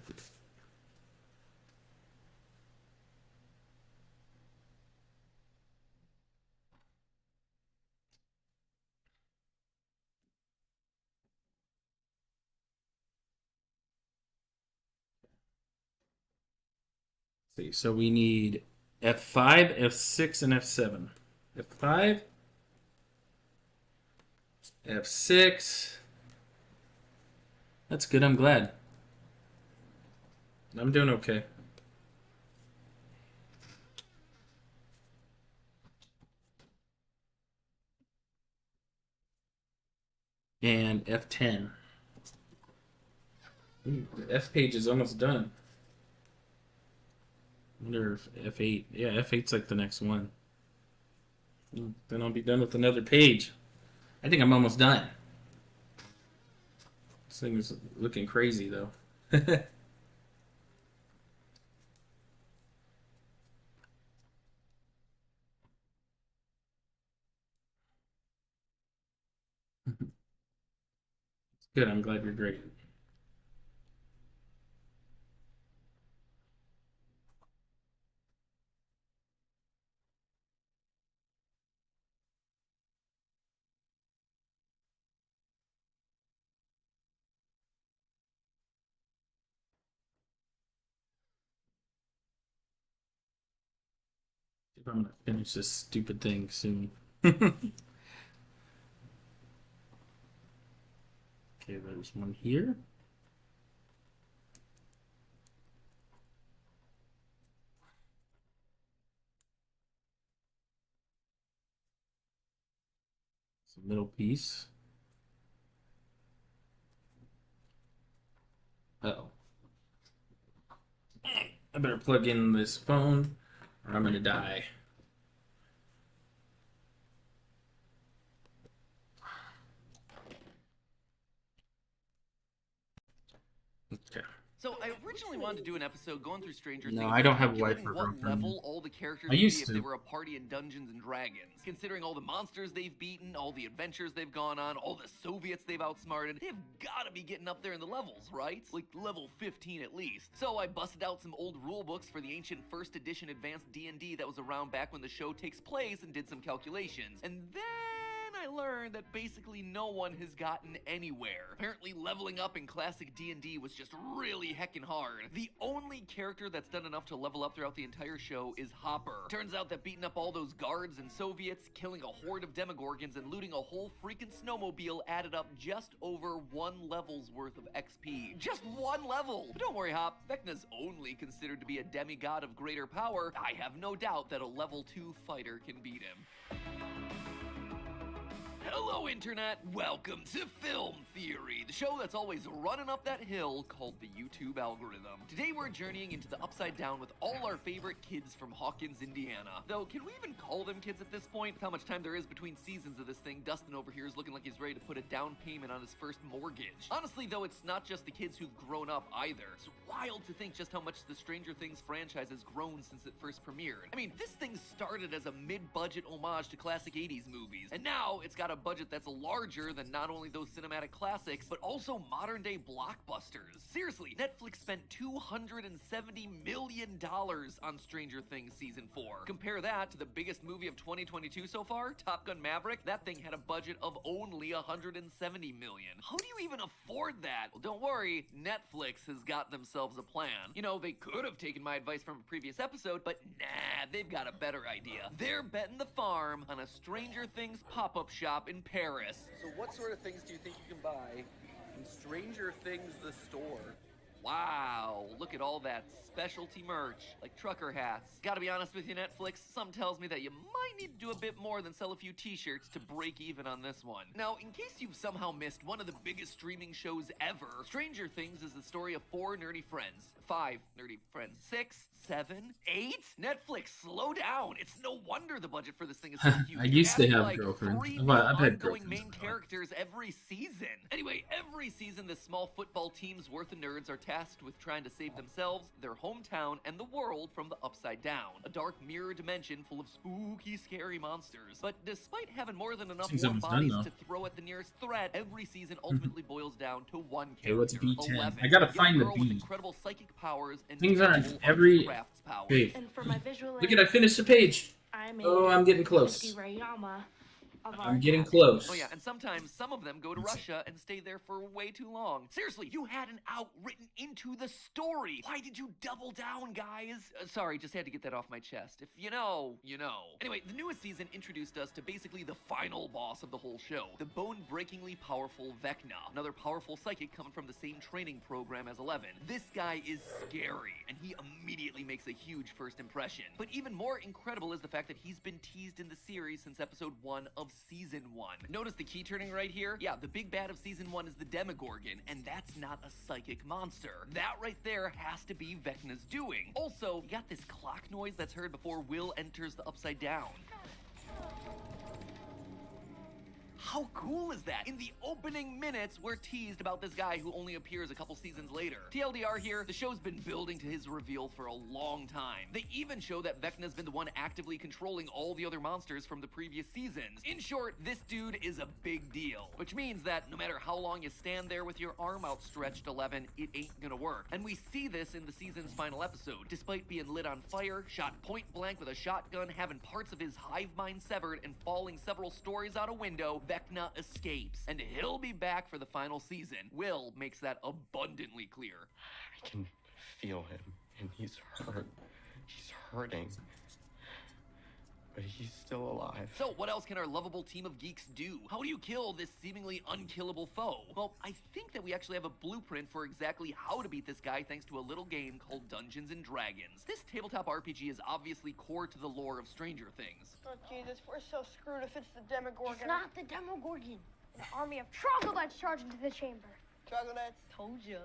See, so we need F5, F6, and F7. F5, F6. That's good, I'm glad. I'm doing okay. And F10. Ooh, the F page is almost done. I wonder if F8. Yeah, F8's like the next one. Then I'll be done with another page. I think I'm almost done. This thing is looking crazy, though. Good, I'm glad you're great. I'm gonna finish this stupid thing soon. Okay, there's one here. It's a middle piece. Uh-oh. I better plug in this phone or I'm gonna die. Okay. So I originally wanted to do an episode going through Stranger No, Things. I don't have calculating Wi-Fi what broken. level all the characters I would used be if to. they were a party in Dungeons and Dragons. Considering all the monsters they've beaten, all the adventures they've gone on, all the Soviets they've outsmarted, they've gotta be getting up there in the levels, right? Like level 15 at least. So I busted out some old rule books for the ancient first edition advanced D&D that was around back when the show takes place and did some calculations. And then I learned that basically no one has gotten anywhere. Apparently leveling up in classic D&D was just really heckin' hard. The only character that's done enough to level up throughout the entire show is Hopper. Turns out that beating up all those guards and Soviets, killing a horde of Demogorgons, and looting a whole freaking snowmobile added up just over 1 level's worth of XP. Just 1 level! But don't worry, Hop. Vecna's only considered to be a demigod of greater power. I have no doubt that a level 2 fighter can beat him. Hello, Internet! Welcome to Film Theory, the show that's always running up that hill called the YouTube algorithm. Today we're journeying into the Upside Down with all our favorite kids from Hawkins, Indiana. Though, can we even call them kids at this point? With how much time there is between seasons of this thing, Dustin over here is looking like he's ready to put a down payment on his first mortgage. Honestly, though, it's not just the kids who've grown up either. It's wild to think just how much the Stranger Things franchise has grown since it first premiered. I mean, this thing started as a mid-budget homage to classic 80s movies, and now it's got a budget that's larger than not only those cinematic classics, but also modern-day blockbusters. Seriously, Netflix spent $270 million on Stranger Things Season 4. Compare that to the biggest movie of 2022 so far, Top Gun Maverick. That thing had a budget of only $170 million. How do you even afford that? Well, don't worry, Netflix has got themselves a plan. You know, they could have taken my advice from a previous episode, but nah, they've got a better idea. They're betting the farm on a Stranger Things pop-up shop in Paris. So what sort of things do you think you can buy in Stranger Things the store? Wow, look at all that specialty merch, like trucker hats. Gotta be honest with you, Netflix, something tells me that you might need to do a bit more than sell a few t-shirts to break even on this one. Now, in case you've somehow missed one of the biggest streaming shows ever, Stranger Things is the story of 4 nerdy friends. 5 nerdy friends. 6, 7, 8? Netflix, slow down. It's no wonder the budget for this thing is so huge. I used to have like girlfriends. 3 I've had ongoing girlfriends. main characters every season. Anyway, every season the small football team's worth of nerds are tasked with trying to save themselves, their hometown, and the world from the Upside Down, a dark mirror dimension full of spooky, scary monsters. But despite having more than enough Seems warm almost done, bodies though. to throw at the nearest threat, every season ultimately boils down to one character. Okay, what's B10? 11. I gotta Young find the girl with B. incredible psychic powers and Things aren't terrible every arts and crafts powers. page. And for my visual Look at, I finished the page. Oh, I'm getting close. I'm getting close. Oh yeah, and sometimes some of them go to Russia and stay there for way too long. Seriously, you had an out written into the story. Why did you double down, guys? Sorry, just had to get that off my chest. If you know, you know. Anyway, the newest season introduced us to basically the final boss of the whole show, the bone-breakingly powerful Vecna, another powerful psychic coming from the same training program as 11. This guy is scary, and he immediately makes a huge first impression. But even more incredible is the fact that he's been teased in the series since episode 1 of Season 1. Notice the key turning right here? Yeah, the big bad of Season 1 is the Demogorgon, and that's not a psychic monster. That right there has to be Vecna's doing. Also, you got this clock noise that's heard before Will enters the Upside Down. How cool is that? In the opening minutes, we're teased about this guy who only appears a couple seasons later. TLDR here, the show's been building to his reveal for a long time. They even show that Vecna's been the one actively controlling all the other monsters from the previous seasons. In short, this dude is a big deal. Which means that no matter how long you stand there with your arm outstretched, 11, it ain't gonna work. And we see this in the season's final episode. Despite being lit on fire, shot point blank with a shotgun, having parts of his hive mind severed, and falling several stories out a window, Vecna escapes, and he'll be back for the final season. Will makes that abundantly clear. I can feel him, and he's hurt. He's hurting. but he's still alive. So, what else can our lovable team of geeks do? How do you kill this seemingly unkillable foe? Well, I think that we actually have a blueprint for exactly how to beat this guy thanks to a little game called Dungeons and Dragons. This tabletop RPG is obviously core to the lore of Stranger Things. Oh, Jesus, we're so screwed if it's the Demogorgon. It's not the Demogorgon. An army of troglodytes charged into the chamber. Troglodytes? Told you.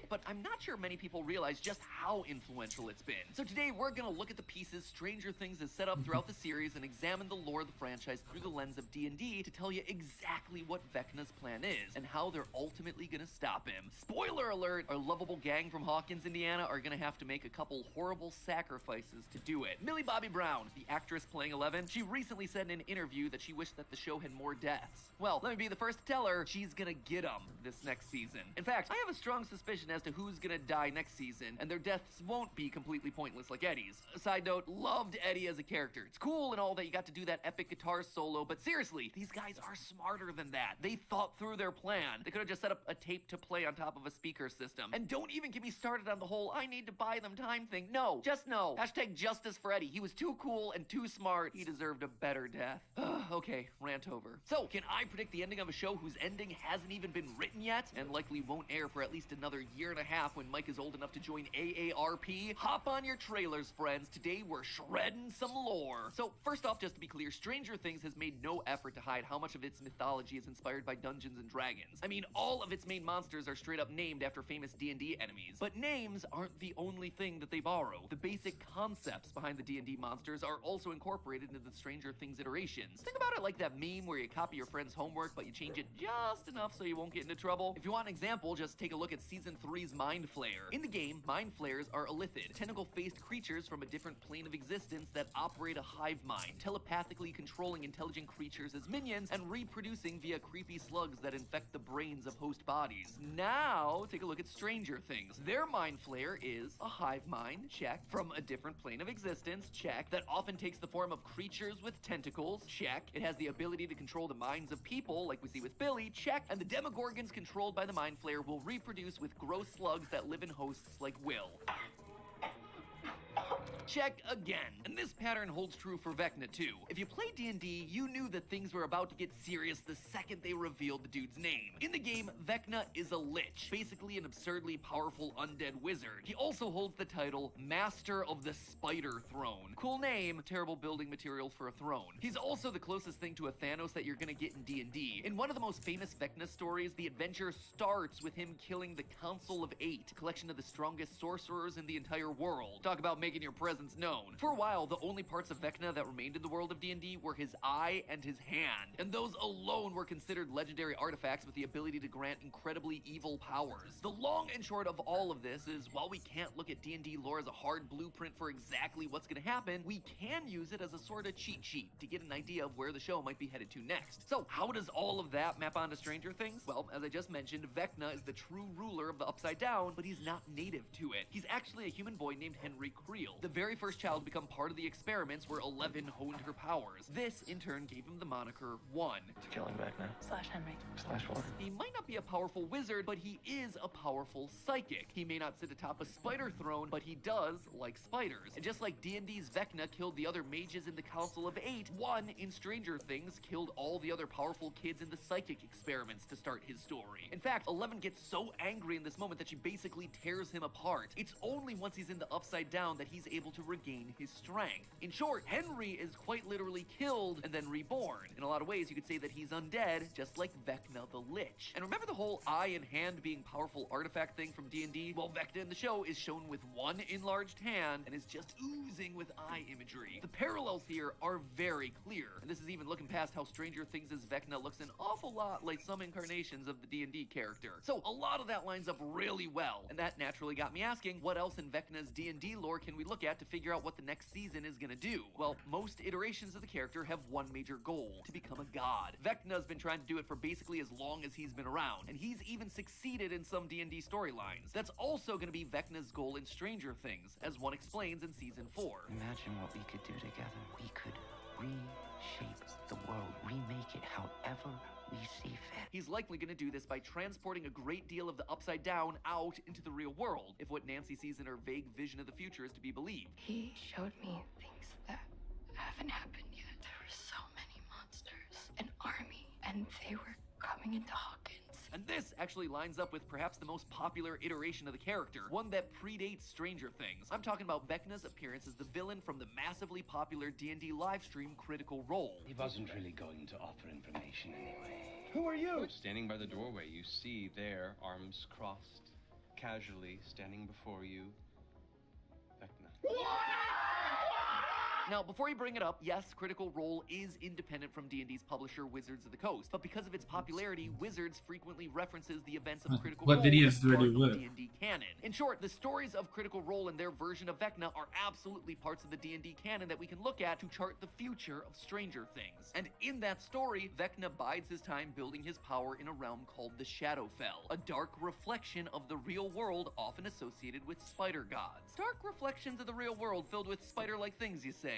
But I'm not sure many people realize just how influential it's been. So today we're gonna look at the pieces Stranger Things has set up throughout the series and examine the lore of the franchise through the lens of D&D to tell you exactly what Vecna's plan is and how they're ultimately gonna stop him. Spoiler alert, our lovable gang from Hawkins, Indiana are gonna have to make a couple horrible sacrifices to do it. Millie Bobby Brown, the actress playing Eleven, she recently said in an interview that she wished that the show had more deaths. Well, let me be the first to tell her she's gonna get them this next season. In fact, I have a strong suspicion as to who's gonna die next season, and their deaths won't be completely pointless like Eddie's. Side note, loved Eddie as a character. It's cool and all that you got to do that epic guitar solo, but seriously, these guys are smarter than that. They thought through their plan. They could have just set up a tape to play on top of a speaker system. And don't even get me started on the whole I need to buy them time thing. No, just no. Hashtag justice for Eddie. He was too cool and too smart. He deserved a better death. Okay, rant over. So, can I predict the ending of a show whose ending hasn't even been written yet and likely won't air for at least another year and a half when Mike is old enough to join AARP? Hop on your trailers, friends. Today we're shredding some lore. So first off, just to be clear, Stranger Things has made no effort to hide how much of its mythology is inspired by Dungeons and Dragons. I mean, all of its main monsters are straight up named after famous D&D enemies. But names aren't the only thing that they borrow. The basic concepts behind the D&D monsters are also incorporated into the Stranger Things iterations. Think about it like that meme where you copy your friend's homework but you change it just enough so you won't get into trouble. If you want an example, just take a look at Season 3's Mind Flayer. In the game, Mind Flayers are illithid, tentacle-faced creatures from a different plane of existence that operate a hive mind, telepathically controlling intelligent creatures as minions and reproducing via creepy slugs that infect the brains of host bodies. Now, take a look at Stranger Things. Their Mind Flayer is a hive mind, check, from a different plane of existence, check, that often takes the form of creatures with tentacles, check. It has the ability to control the minds of people, like we see with Billy, check, and the Demogorgons controlled by the Mind Flayer will reproduce with gross slugs that live in hosts like Will. Check again. And this pattern holds true for Vecna too. If you play D&D, you knew that things were about to get serious the second they revealed the dude's name. In the game, Vecna is a lich, basically an absurdly powerful undead wizard. He also holds the title Master of the Spider Throne. Cool name, terrible building material for a throne. He's also the closest thing to a Thanos that you're gonna get in D&D. In one of the most famous Vecna stories, the adventure starts with him killing the Council of Eight, a collection of the strongest sorcerers in the entire world. Talk about making your presence known. For a while, the only parts of Vecna that remained in the world of D&D were his eye and his hand, and those alone were considered legendary artifacts with the ability to grant incredibly evil powers. The long and short of all of this is, while we can't look at D&D lore as a hard blueprint for exactly what's gonna happen, we can use it as a sort of cheat sheet to get an idea of where the show might be headed to next. So, how does all of that map onto Stranger Things? Well, as I just mentioned, Vecna is the true ruler of the Upside Down, but he's not native to it. He's actually a human boy named Henry Creel, the very first child to become part of the experiments where Eleven honed her powers. This, in turn, gave him the moniker One. It's killing Vecna. / Henry. / what? He might not be a powerful wizard, but he is a powerful psychic. He may not sit atop a spider throne, but he does like spiders. And just like D&D's Vecna killed the other mages in the Council of Eight, One in Stranger Things killed all the other powerful kids in the psychic experiments to start his story. In fact, Eleven gets so angry in this moment that she basically tears him apart. It's only once he's in the Upside Down that he's able to regain his strength. In short, Henry is quite literally killed and then reborn. In a lot of ways, you could say that he's undead, just like Vecna the Lich. And remember the whole eye and hand being powerful artifact thing from D&D? Well, Vecna in the show is shown with one enlarged hand and is just oozing with eye imagery. The parallels here are very clear, and this is even looking past how Stranger Things' Vecna looks an awful lot like some incarnations of the D&D character. So a lot of that lines up really well, and that naturally got me asking, what else in Vecna's D&D lore can we look at to figure out what the next season is gonna do? Well, most iterations of the character have one major goal: to become a god. Vecna's been trying to do it for basically as long as he's been around, and he's even succeeded in some D&D storylines. That's also gonna be Vecna's goal in Stranger Things, as one explains in Season 4. Imagine what we could do together. We could reshape the world, remake it however we see fit. He's likely going to do this by transporting a great deal of the Upside Down out into the real world, if what Nancy sees in her vague vision of the future is to be believed. He showed me things that have haven't happened yet. There were so many monsters, an army, and they were coming into Hawkins. And this actually lines up with perhaps the most popular iteration of the character, one that predates Stranger Things. I'm talking about Vecna's appearance as the villain from the massively popular D&D livestream Critical Role. He wasn't really going to offer information anyway. Who are you? Standing by the doorway, you see there, arms crossed, casually standing before you, Vecna. Now, before you bring it up, yes, Critical Role is independent from D&D's publisher, Wizards of the Coast, but because of its popularity, Wizards frequently references the events of Critical What Role videos as do I part do of what? D&D canon. In short, the stories of Critical Role and their version of Vecna are absolutely parts of the D&D canon that we can look at to chart the future of Stranger Things. And in that story, Vecna bides his time building his power in a realm called the Shadowfell, a dark reflection of the real world often associated with spider gods. Dark reflections of the real world filled with spider-like things, you say?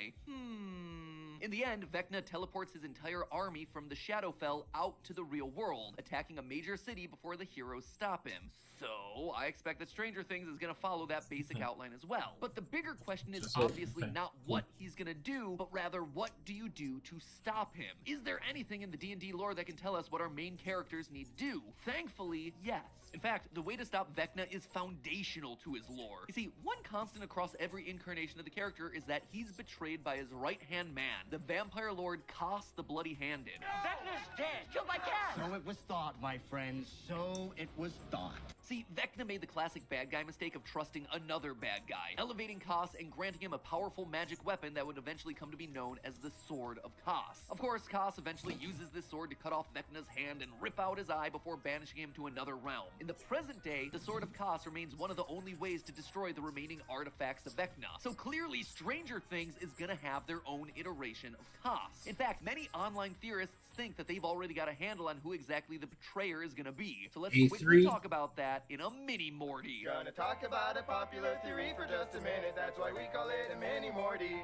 In the end, Vecna teleports his entire army from the Shadowfell out to the real world, attacking a major city before the heroes stop him. So, I expect that Stranger Things is gonna follow that basic outline as well. But the bigger question is obviously not what he's gonna do, but rather what do you do to stop him? Is there anything in the D&D lore that can tell us what our main characters need to do? Thankfully, yes. In fact, the way to stop Vecna is foundational to his lore. You see, one constant across every incarnation of the character is that he's betrayed by his right-hand man, the vampire lord Koss the Bloody-Handed. Vecna's dead. Killed by cat. So it was thought, my friends. So it was thought. See, Vecna made the classic bad guy mistake of trusting another bad guy, elevating Koss and granting him a powerful magic weapon that would eventually come to be known as the Sword of Koss. Of course, Koss eventually uses this sword to cut off Vecna's hand and rip out his eye before banishing him to another realm. In the present day, the Sword of Koss remains one of the only ways to destroy the remaining artifacts of Vecna. So clearly, Stranger Things is gonna have their own iteration of Koss. In fact, many online theorists think that they've already got a handle on who exactly the betrayer is gonna be. So let's quickly talk about that in a mini Morty. Gonna talk about a popular theory for just a minute. That's why we call it a mini Morty.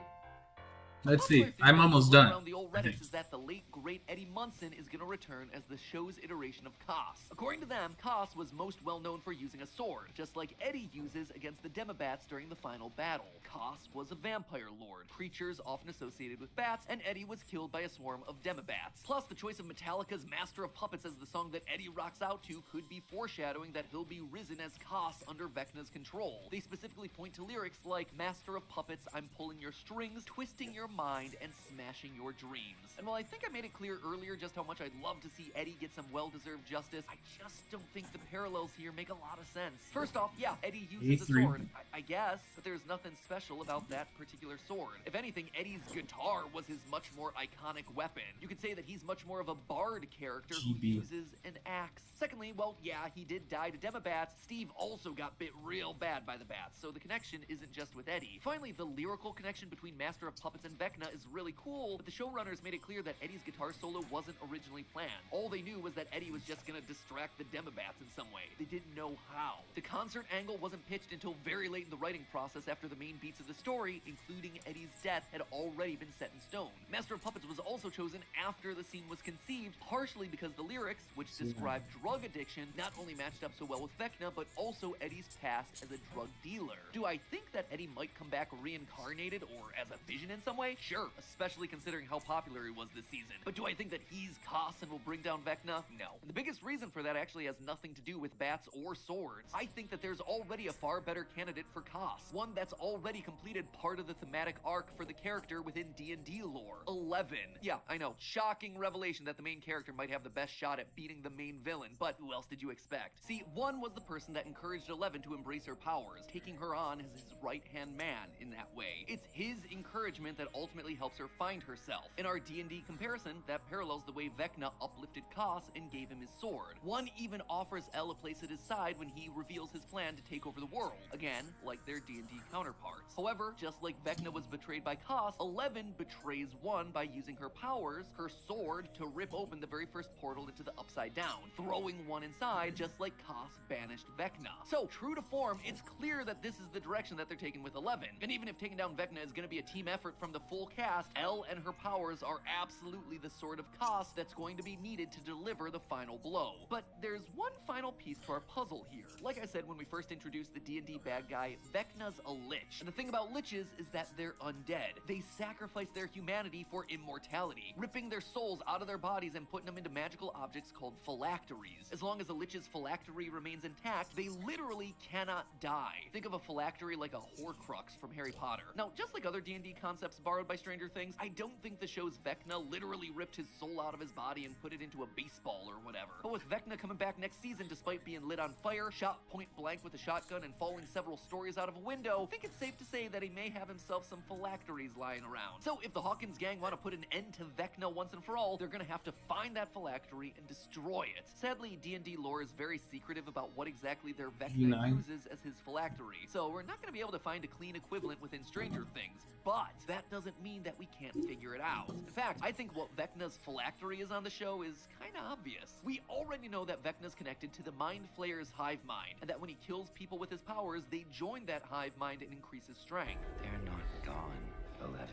Let's see. I'm almost done. Around the old Reddits is that the late great Eddie Munson is going to return as the show's iteration of Koss. According to them, Koss was most well known for using a sword, just like Eddie uses against the Demobats during the final battle. Koss was a vampire lord, creatures often associated with bats, and Eddie was killed by a swarm of Demobats. Plus, the choice of Metallica's Master of Puppets as the song that Eddie rocks out to could be foreshadowing that he'll be risen as Koss under Vecna's control. They specifically point to lyrics like, "Master of Puppets, I'm pulling your strings, twisting your mind, and smashing your dreams." And while I think I made it clear earlier just how much I'd love to see Eddie get some well-deserved justice, I just don't think the parallels here make a lot of sense. First off, yeah, Eddie uses a sword, I guess, but there's nothing special about that particular sword. If anything, Eddie's guitar was his much more iconic weapon. You could say that he's much more of a bard character who uses an axe. Secondly, well, yeah, he did die to Demobats. Steve also got bit real bad by the bats, so the connection isn't just with Eddie. Finally, the lyrical connection between Master of Puppets and Vecna is really cool, but the showrunners made it clear that Eddie's guitar solo wasn't originally planned. All they knew was that Eddie was just gonna distract the Demobats in some way. They didn't know how. The concert angle wasn't pitched until very late in the writing process after the main beats of the story, including Eddie's death, had already been set in stone. Master of Puppets was also chosen after the scene was conceived, partially because the lyrics, which described drug addiction, not only matched up so well with Vecna, but also Eddie's past as a drug dealer. Do I think that Eddie might come back reincarnated or as a vision in some way? Sure, especially considering how popular he was this season. But do I think that he's Koss and will bring down Vecna? No. And the biggest reason for that actually has nothing to do with bats or swords. I think that there's already a far better candidate for Koss, one that's already completed part of the thematic arc for the character within D&D lore. 11. Yeah, I know. Shocking revelation that the main character might have the best shot at beating the main villain, but who else did you expect? See, 1 was the person that encouraged 11 to embrace her powers, taking her on as his right-hand man in that way. It's his encouragement that ultimately helps her find herself. In our D&D comparison, that parallels the way Vecna uplifted Koss and gave him his sword. 1 even offers Elle a place at his side when he reveals his plan to take over the world. Again, like their D&D counterparts. However, just like Vecna was betrayed by Koss, 11 betrays 1 by using her powers, her sword, to rip open the very first portal into the Upside Down, throwing 1 inside just like Koss banished Vecna. So, true to form, it's clear that this is the direction that they're taking with 11. And even if taking down Vecna is going to be a team effort from the full cast, Elle and her powers are absolutely the Sword of Koss that's going to be needed to deliver the final blow. But there's one final final piece to our puzzle here. Like I said when we first introduced the D&D bad guy, Vecna's a lich. And the thing about liches is that they're undead. They sacrifice their humanity for immortality, ripping their souls out of their bodies and putting them into magical objects called phylacteries. As long as a lich's phylactery remains intact, they literally cannot die. Think of a phylactery like a Horcrux from Harry Potter. Now, just like other D&D concepts borrowed by Stranger Things, I don't think the show's Vecna literally ripped his soul out of his body and put it into a baseball or whatever. But with Vecna coming back next season despite being lit on fire, shot point blank with a shotgun, and falling several stories out of a window, I think it's safe to say that he may have himself some phylacteries lying around. So if the Hawkins gang want to put an end to Vecna once and for all, they're gonna have to find that phylactery and destroy it. Sadly, D&D lore is very secretive about what exactly their Vecna uses as his phylactery, so we're not gonna be able to find a clean equivalent within Stranger Things. But that doesn't mean that we can't figure it out. In fact, I think what Vecna's phylactery is on the show is kinda obvious. We already know that Vecna's connected to the Mind Flayer's hive mind, and that when he kills people with his powers, they join that hive mind and increase his strength. They're not gone, 11.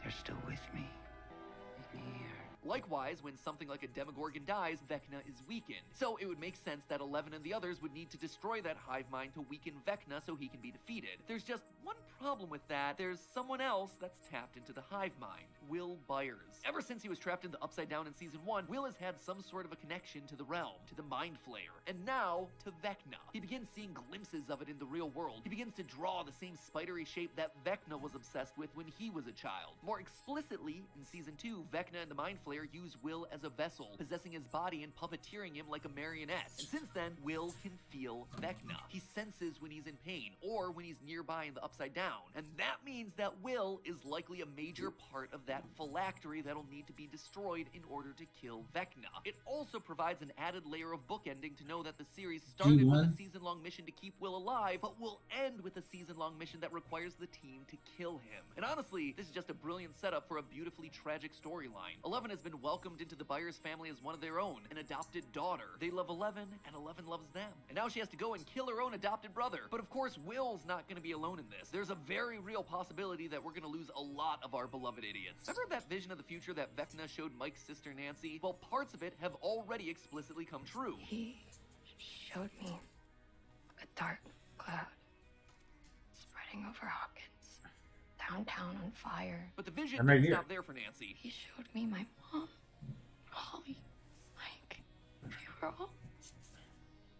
They're still with me. Here. Likewise, when something like a Demogorgon dies, Vecna is weakened. So it would make sense that 11 and the others would need to destroy that hive mind to weaken Vecna so he can be defeated. There's just one problem with that. There's someone else that's tapped into the hive mind. Will Byers. Ever since he was trapped in the Upside Down in Season 1, Will has had some sort of a connection to the realm, to the Mind Flayer, and now to Vecna. He begins seeing glimpses of it in the real world. He begins to draw the same spidery shape that Vecna was obsessed with when he was a child. More explicitly, in Season 2, Vecna and the Mind Flayer use Will as a vessel, possessing his body and puppeteering him like a marionette. And since then, Will can feel Vecna. He senses when he's in pain, or when he's nearby in the Upside Down. And that means that Will is likely a major part of that phylactery that'll need to be destroyed in order to kill Vecna. It also provides an added layer of bookending to know that the series started with a season-long mission to keep Will alive, but will end with a season-long mission that requires the team to kill him. And honestly, this is just a brilliant setup for a beautifully tragic storyline. 11 has been welcomed into the Byers family as one of their own, an adopted daughter. They love 11, and 11 loves them. And now she has to go and kill her own adopted brother. But of course, Will's not going to be alone in this. There's a very real possibility that we're going to lose a lot of our beloved idiots. Remember that vision of the future that Vecna showed Mike's sister Nancy? Well, parts of it have already explicitly come true. He showed me a dark cloud spreading over Hawkins, downtown on fire. But the vision didn't stop there for Nancy. He showed me my mom, Holly, Mike. We were all...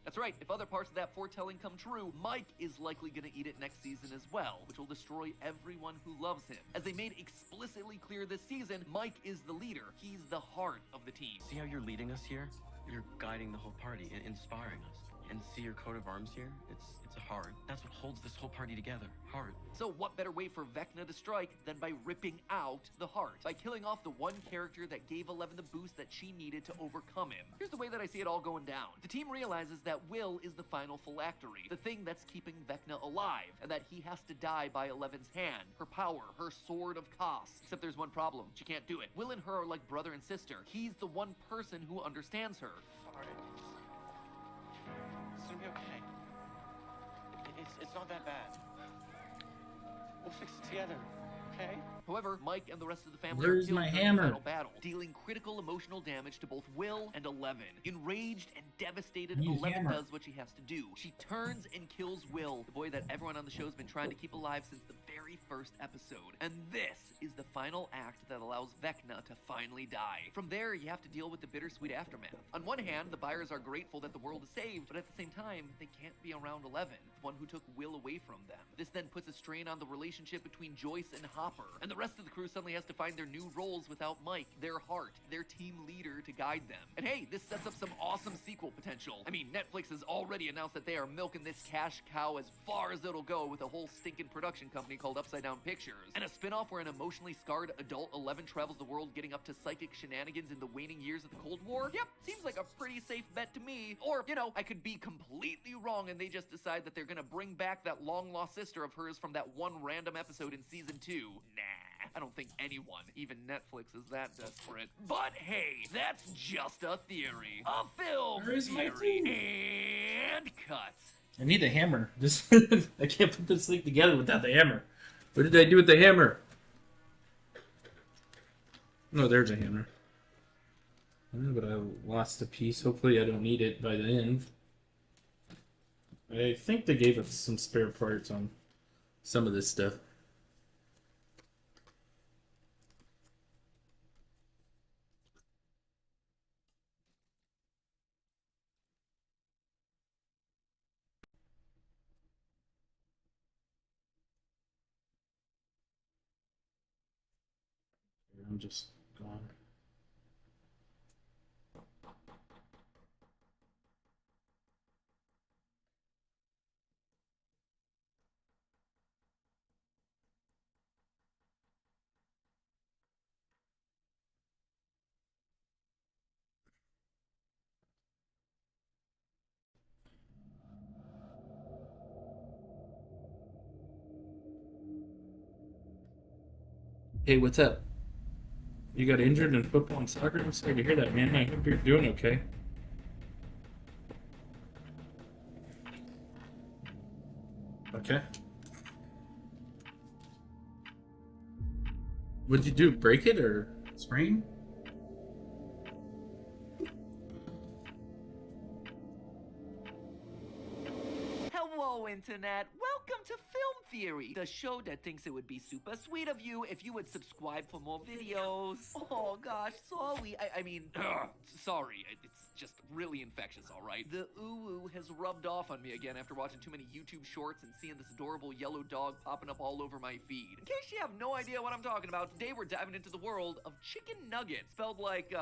That's right, if other parts of that foretelling come true, Mike is likely gonna eat it next season as well, which will destroy everyone who loves him. As they made explicitly clear this season, Mike is the leader. He's the heart of the team. See how you're leading us here? You're guiding the whole party and inspiring us. And see your coat of arms here? It's a heart. That's what holds this whole party together. Heart. So what better way for Vecna to strike than by ripping out the heart? By killing off the one character that gave 11 the boost that she needed to overcome him. Here's the way that I see it all going down. The team realizes that Will is the final phylactery, the thing that's keeping Vecna alive, and that he has to die by 11's hand, her power, her sword of Kos. Except there's one problem. She can't do it. Will and her are like brother and sister. He's the one person who understands her. Sorry. It's gonna be okay. It's not that bad. We'll fix it together, okay? However, Mike and the rest of the family Where's are killed my during the hammer? final battle, dealing critical emotional damage to both Will and 11. Enraged and devastated, Need 11 hammer. does what she has to do. She turns and kills Will, the boy that everyone on the show's been trying to keep alive since the very first episode. And this is the final act that allows Vecna to finally die. From there, you have to deal with the bittersweet aftermath. On one hand, the Byers are grateful that the world is saved, but at the same time, they can't be around 11, the one who took Will away from them. This then puts a strain on the relationship between Joyce and Hopper, and the rest of the crew suddenly has to find their new roles without Mike, their heart, their team leader to guide them. And hey, this sets up some awesome sequel potential. I mean, Netflix has already announced that they are milking this cash cow as far as it'll go with a whole stinking production company called Upside Down Pictures. And a spin-off where an emotionally scarred adult 11 travels the world getting up to psychic shenanigans in the waning years of the Cold War? Yep, seems like a pretty safe bet to me. Or, you know, I could be completely wrong and they just decide that they're gonna bring back that long-lost sister of hers from that one random episode in Season 2. Nah. I don't think anyone, even Netflix, is that desperate. But hey, that's just a theory. A film Where is my theory. food? And cut. I need the hammer. Just I can't put this thing together without the hammer. What did I do with the hammer? No, there's a hammer. But I lost a piece. Hopefully I don't need it by the end. I think they gave us some spare parts on some of this stuff. I'm just gone. Hey, what's up? You got injured in football and soccer? I'm sorry to hear that, man. I hope you're doing okay. Okay. What'd you do? Break it or sprain? Hello, Internet. Welcome to Film Theory, the show that thinks it would be super sweet of you if you would subscribe for more videos. Oh, gosh, sorry. I mean, sorry. It's just really infectious, all right? The ooh has rubbed off on me again after watching too many YouTube shorts and seeing this adorable yellow dog popping up all over my feed. In case you have no idea what I'm talking about, today we're diving into the world of Chicken Nugget, spelled like,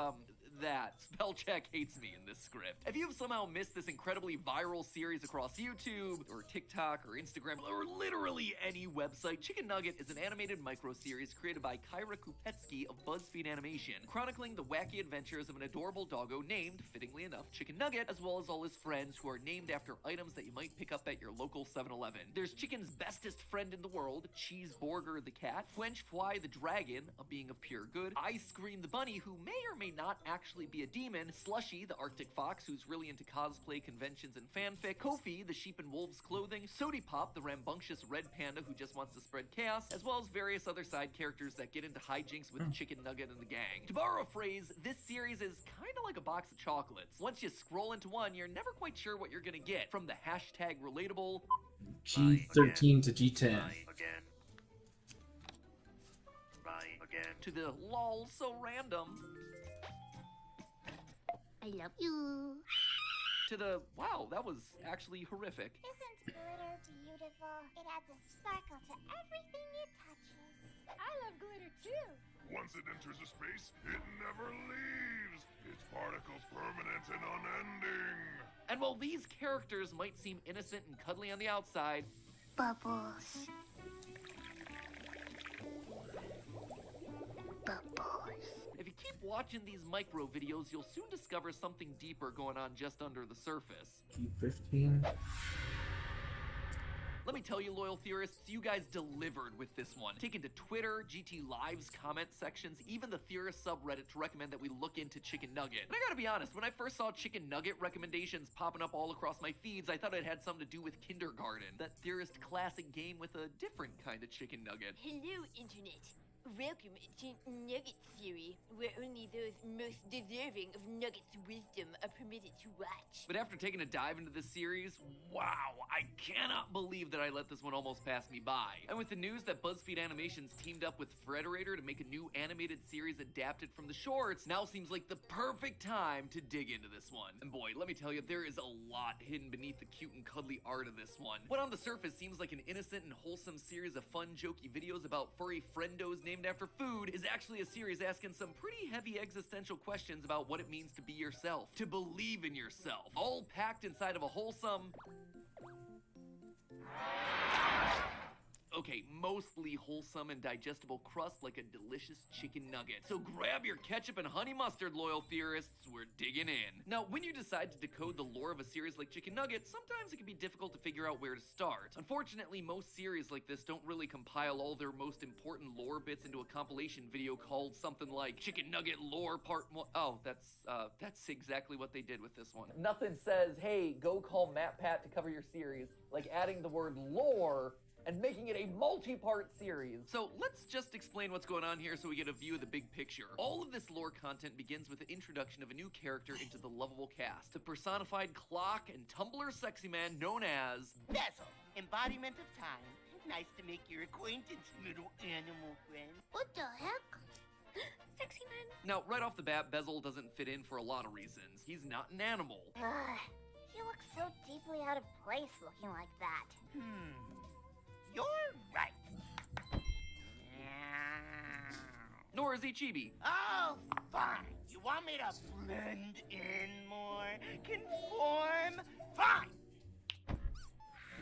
that. Spell check hates me in this script. If you've somehow missed this incredibly viral series across YouTube, or TikTok, or Instagram, or literally any website, Chicken Nugget is an animated micro-series created by Kyra Kupetsky of BuzzFeed Animation, chronicling the wacky adventures of an adorable doggo named, fittingly enough, Chicken Nugget, as well as all his friends who are named after items that you might pick up at your local 7-Eleven. There's Chicken's bestest friend in the world, Cheeseburger the cat, French Fly the dragon, a being of pure good, Ice Cream the bunny, who may or may not actually be a demon, Slushy, the Arctic fox, who's really into cosplay conventions and fanfic, Kofi, the sheep in wolf's clothing, Sody Pop, the rambunctious red panda who just wants to spread chaos, as well as various other side characters that get into hijinks with Chicken Nugget and the gang. To borrow a phrase, this series is kind of like a box of chocolates. Once you scroll into one, you're never quite sure what you're gonna get, from the hashtag relatable G13 to G10. to the lol so random. I love you. To the, wow, that was actually horrific. Isn't glitter beautiful? It adds a sparkle to everything it touches. I love glitter too. Once it enters a space, it never leaves. Its particles permanent and unending. And while these characters might seem innocent and cuddly on the outside, Bubbles. if you keep watching these micro videos, you'll soon discover something deeper going on just under the surface. G15. Let me tell you, loyal theorists, you guys delivered with this one. Taken to Twitter, GT Live's comment sections, even the theorist subreddit to recommend that we look into Chicken Nugget. And I gotta be honest, when I first saw Chicken Nugget recommendations popping up all across my feeds, I thought it had something to do with kindergarten. That theorist classic game with a different kind of chicken nugget. Hello, Internet. Welcome to Nugget Theory, where only those most deserving of Nugget's wisdom are permitted to watch. But after taking a dive into this series, wow, I cannot believe that I let this one almost pass me by. And with the news that BuzzFeed Animations teamed up with Frederator to make a new animated series adapted from the shorts, now seems like the perfect time to dig into this one. And boy, let me tell you, there is a lot hidden beneath the cute and cuddly art of this one. What on the surface seems like an innocent and wholesome series of fun, jokey videos about furry friendos named after food is actually a series asking some pretty heavy existential questions about what it means to be yourself, to believe in yourself, all packed inside of a wholesome, okay, mostly wholesome and digestible crust like a delicious chicken nugget. So grab your ketchup and honey mustard, loyal theorists, we're digging in. Now, when you decide to decode the lore of a series like Chicken Nugget, sometimes it can be difficult to figure out where to start. Unfortunately, most series like this don't really compile all their most important lore bits into a compilation video called something like Chicken Nugget Lore Part 1. Oh, that's exactly what they did with this one. Nothing says, hey, go call Matt Pat to cover your series, like adding the word lore and making it a multi-part series. So let's just explain what's going on here so we get a view of the big picture. All of this lore content begins with the introduction of a new character into the lovable cast, the personified clock and Tumblr sexy man known as Bezel, embodiment of time. Nice to make your acquaintance, little animal friend. What the heck? Sexy man. Now, right off the bat, Bezel doesn't fit in for a lot of reasons. He's not an animal. He looks so deeply out of place looking like that. You're right. Nor is he chibi. Oh, fine. You want me to blend in more? Conform? Fine.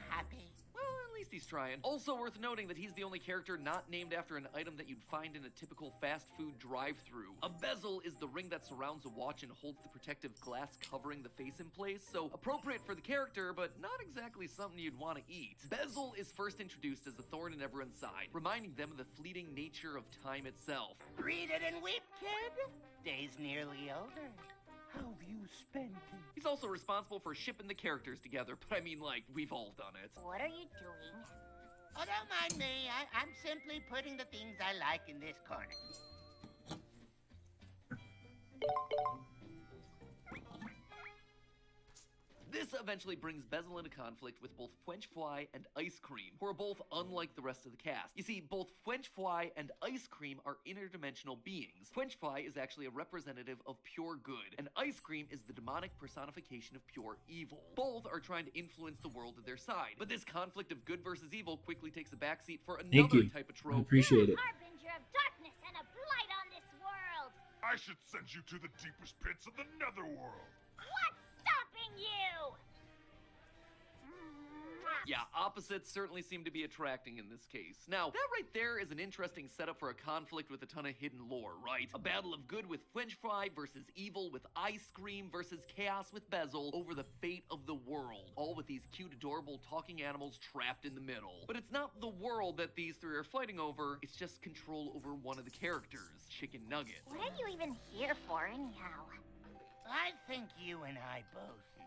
Happy? Well, at least he's trying. Also worth noting that he's the only character not named after an item that you'd find in a typical fast food drive-thru. A bezel is the ring that surrounds a watch and holds the protective glass covering the face in place, so appropriate for the character, but not exactly something you'd want to eat. Bezel is first introduced as a thorn in everyone's side, reminding them of the fleeting nature of time itself. Read it and weep, kid. Day's nearly over. How have you spent it? He's also responsible for shipping the characters together, but I mean, like, we've all done it. What are you doing? Oh, don't mind me. I'm simply putting the things I like in this corner. This eventually brings Bezel into conflict with both French Fly and Ice Cream, who are both unlike the rest of the cast. You see, both French Fly and Ice Cream are interdimensional beings. French Fly is actually a representative of pure good, and Ice Cream is the demonic personification of pure evil. Both are trying to influence the world to their side, but this conflict of good versus evil quickly takes a backseat for another type of trope. I appreciate it. Harbinger of darkness and a blight on this world. I should send you to the deepest pits of the netherworld. What's stopping you? Yeah, opposites certainly seem to be attracting in this case. Now, that right there is an interesting setup for a conflict with a ton of hidden lore, right? A battle of good with French Fry versus evil with Ice Cream versus chaos with Bezel over the fate of the world. All with these cute, adorable talking animals trapped in the middle. But it's not the world that these three are fighting over, it's just control over one of the characters, Chicken Nugget. What are you even here for, anyhow? I think you and I both know.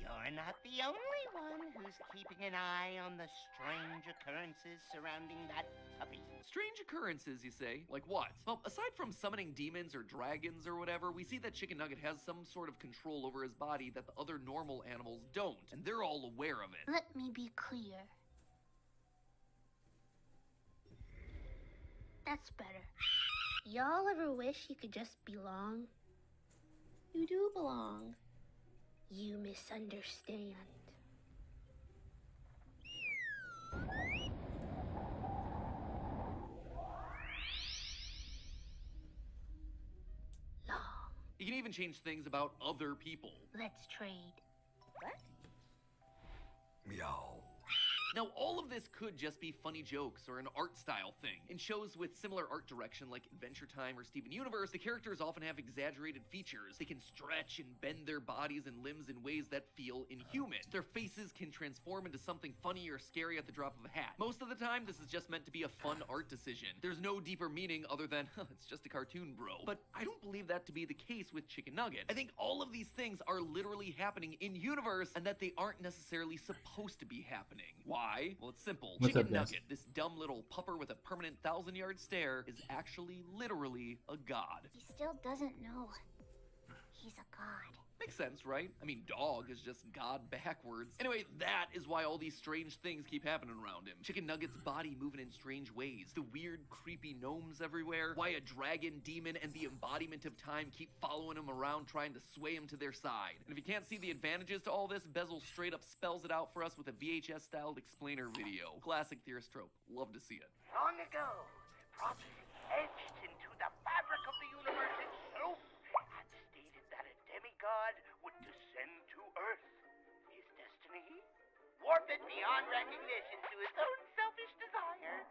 You're not the only one who's keeping an eye on the strange occurrences surrounding that puppy. Strange occurrences, you say? Like what? Well, aside from summoning demons or dragons or whatever, we see that Chicken Nugget has some sort of control over his body that the other normal animals don't, and they're all aware of it. Let me be clear. That's better. Y'all ever wish you could just belong? You do belong. You misunderstand. Long. You can even change things about other people. Let's trade. What? Meow. Now, all of this could just be funny jokes or an art style thing. In shows with similar art direction like Adventure Time or Steven Universe, the characters often have exaggerated features. They can stretch and bend their bodies and limbs in ways that feel inhuman. Their faces can transform into something funny or scary at the drop of a hat. Most of the time, this is just meant to be a fun art decision. There's no deeper meaning other than, it's just a cartoon, bro. But I don't believe that to be the case with Chicken Nugget. I think all of these things are literally happening in universe and that they aren't necessarily supposed to be happening. Why? Well, it's simple. What's Chicken up, guys? Nugget, this dumb little pupper with a permanent 1,000-yard stare, is actually literally a god. He still doesn't know. He's a god. Makes sense, right? I mean, dog is just God backwards. Anyway, that is why all these strange things keep happening around him. Chicken Nugget's body moving in strange ways. The weird, creepy gnomes everywhere. Why a dragon, demon, and the embodiment of time keep following him around trying to sway him to their side. And if you can't see the advantages to all this, Bezel straight up spells it out for us with a VHS-styled explainer video. Classic theorist trope. Love to see it. Long ago, prophecy etched into the fabric of the universe itself had stated that a demigod would descend to Earth. His destiny? Warp it beyond recognition to his own selfish desire.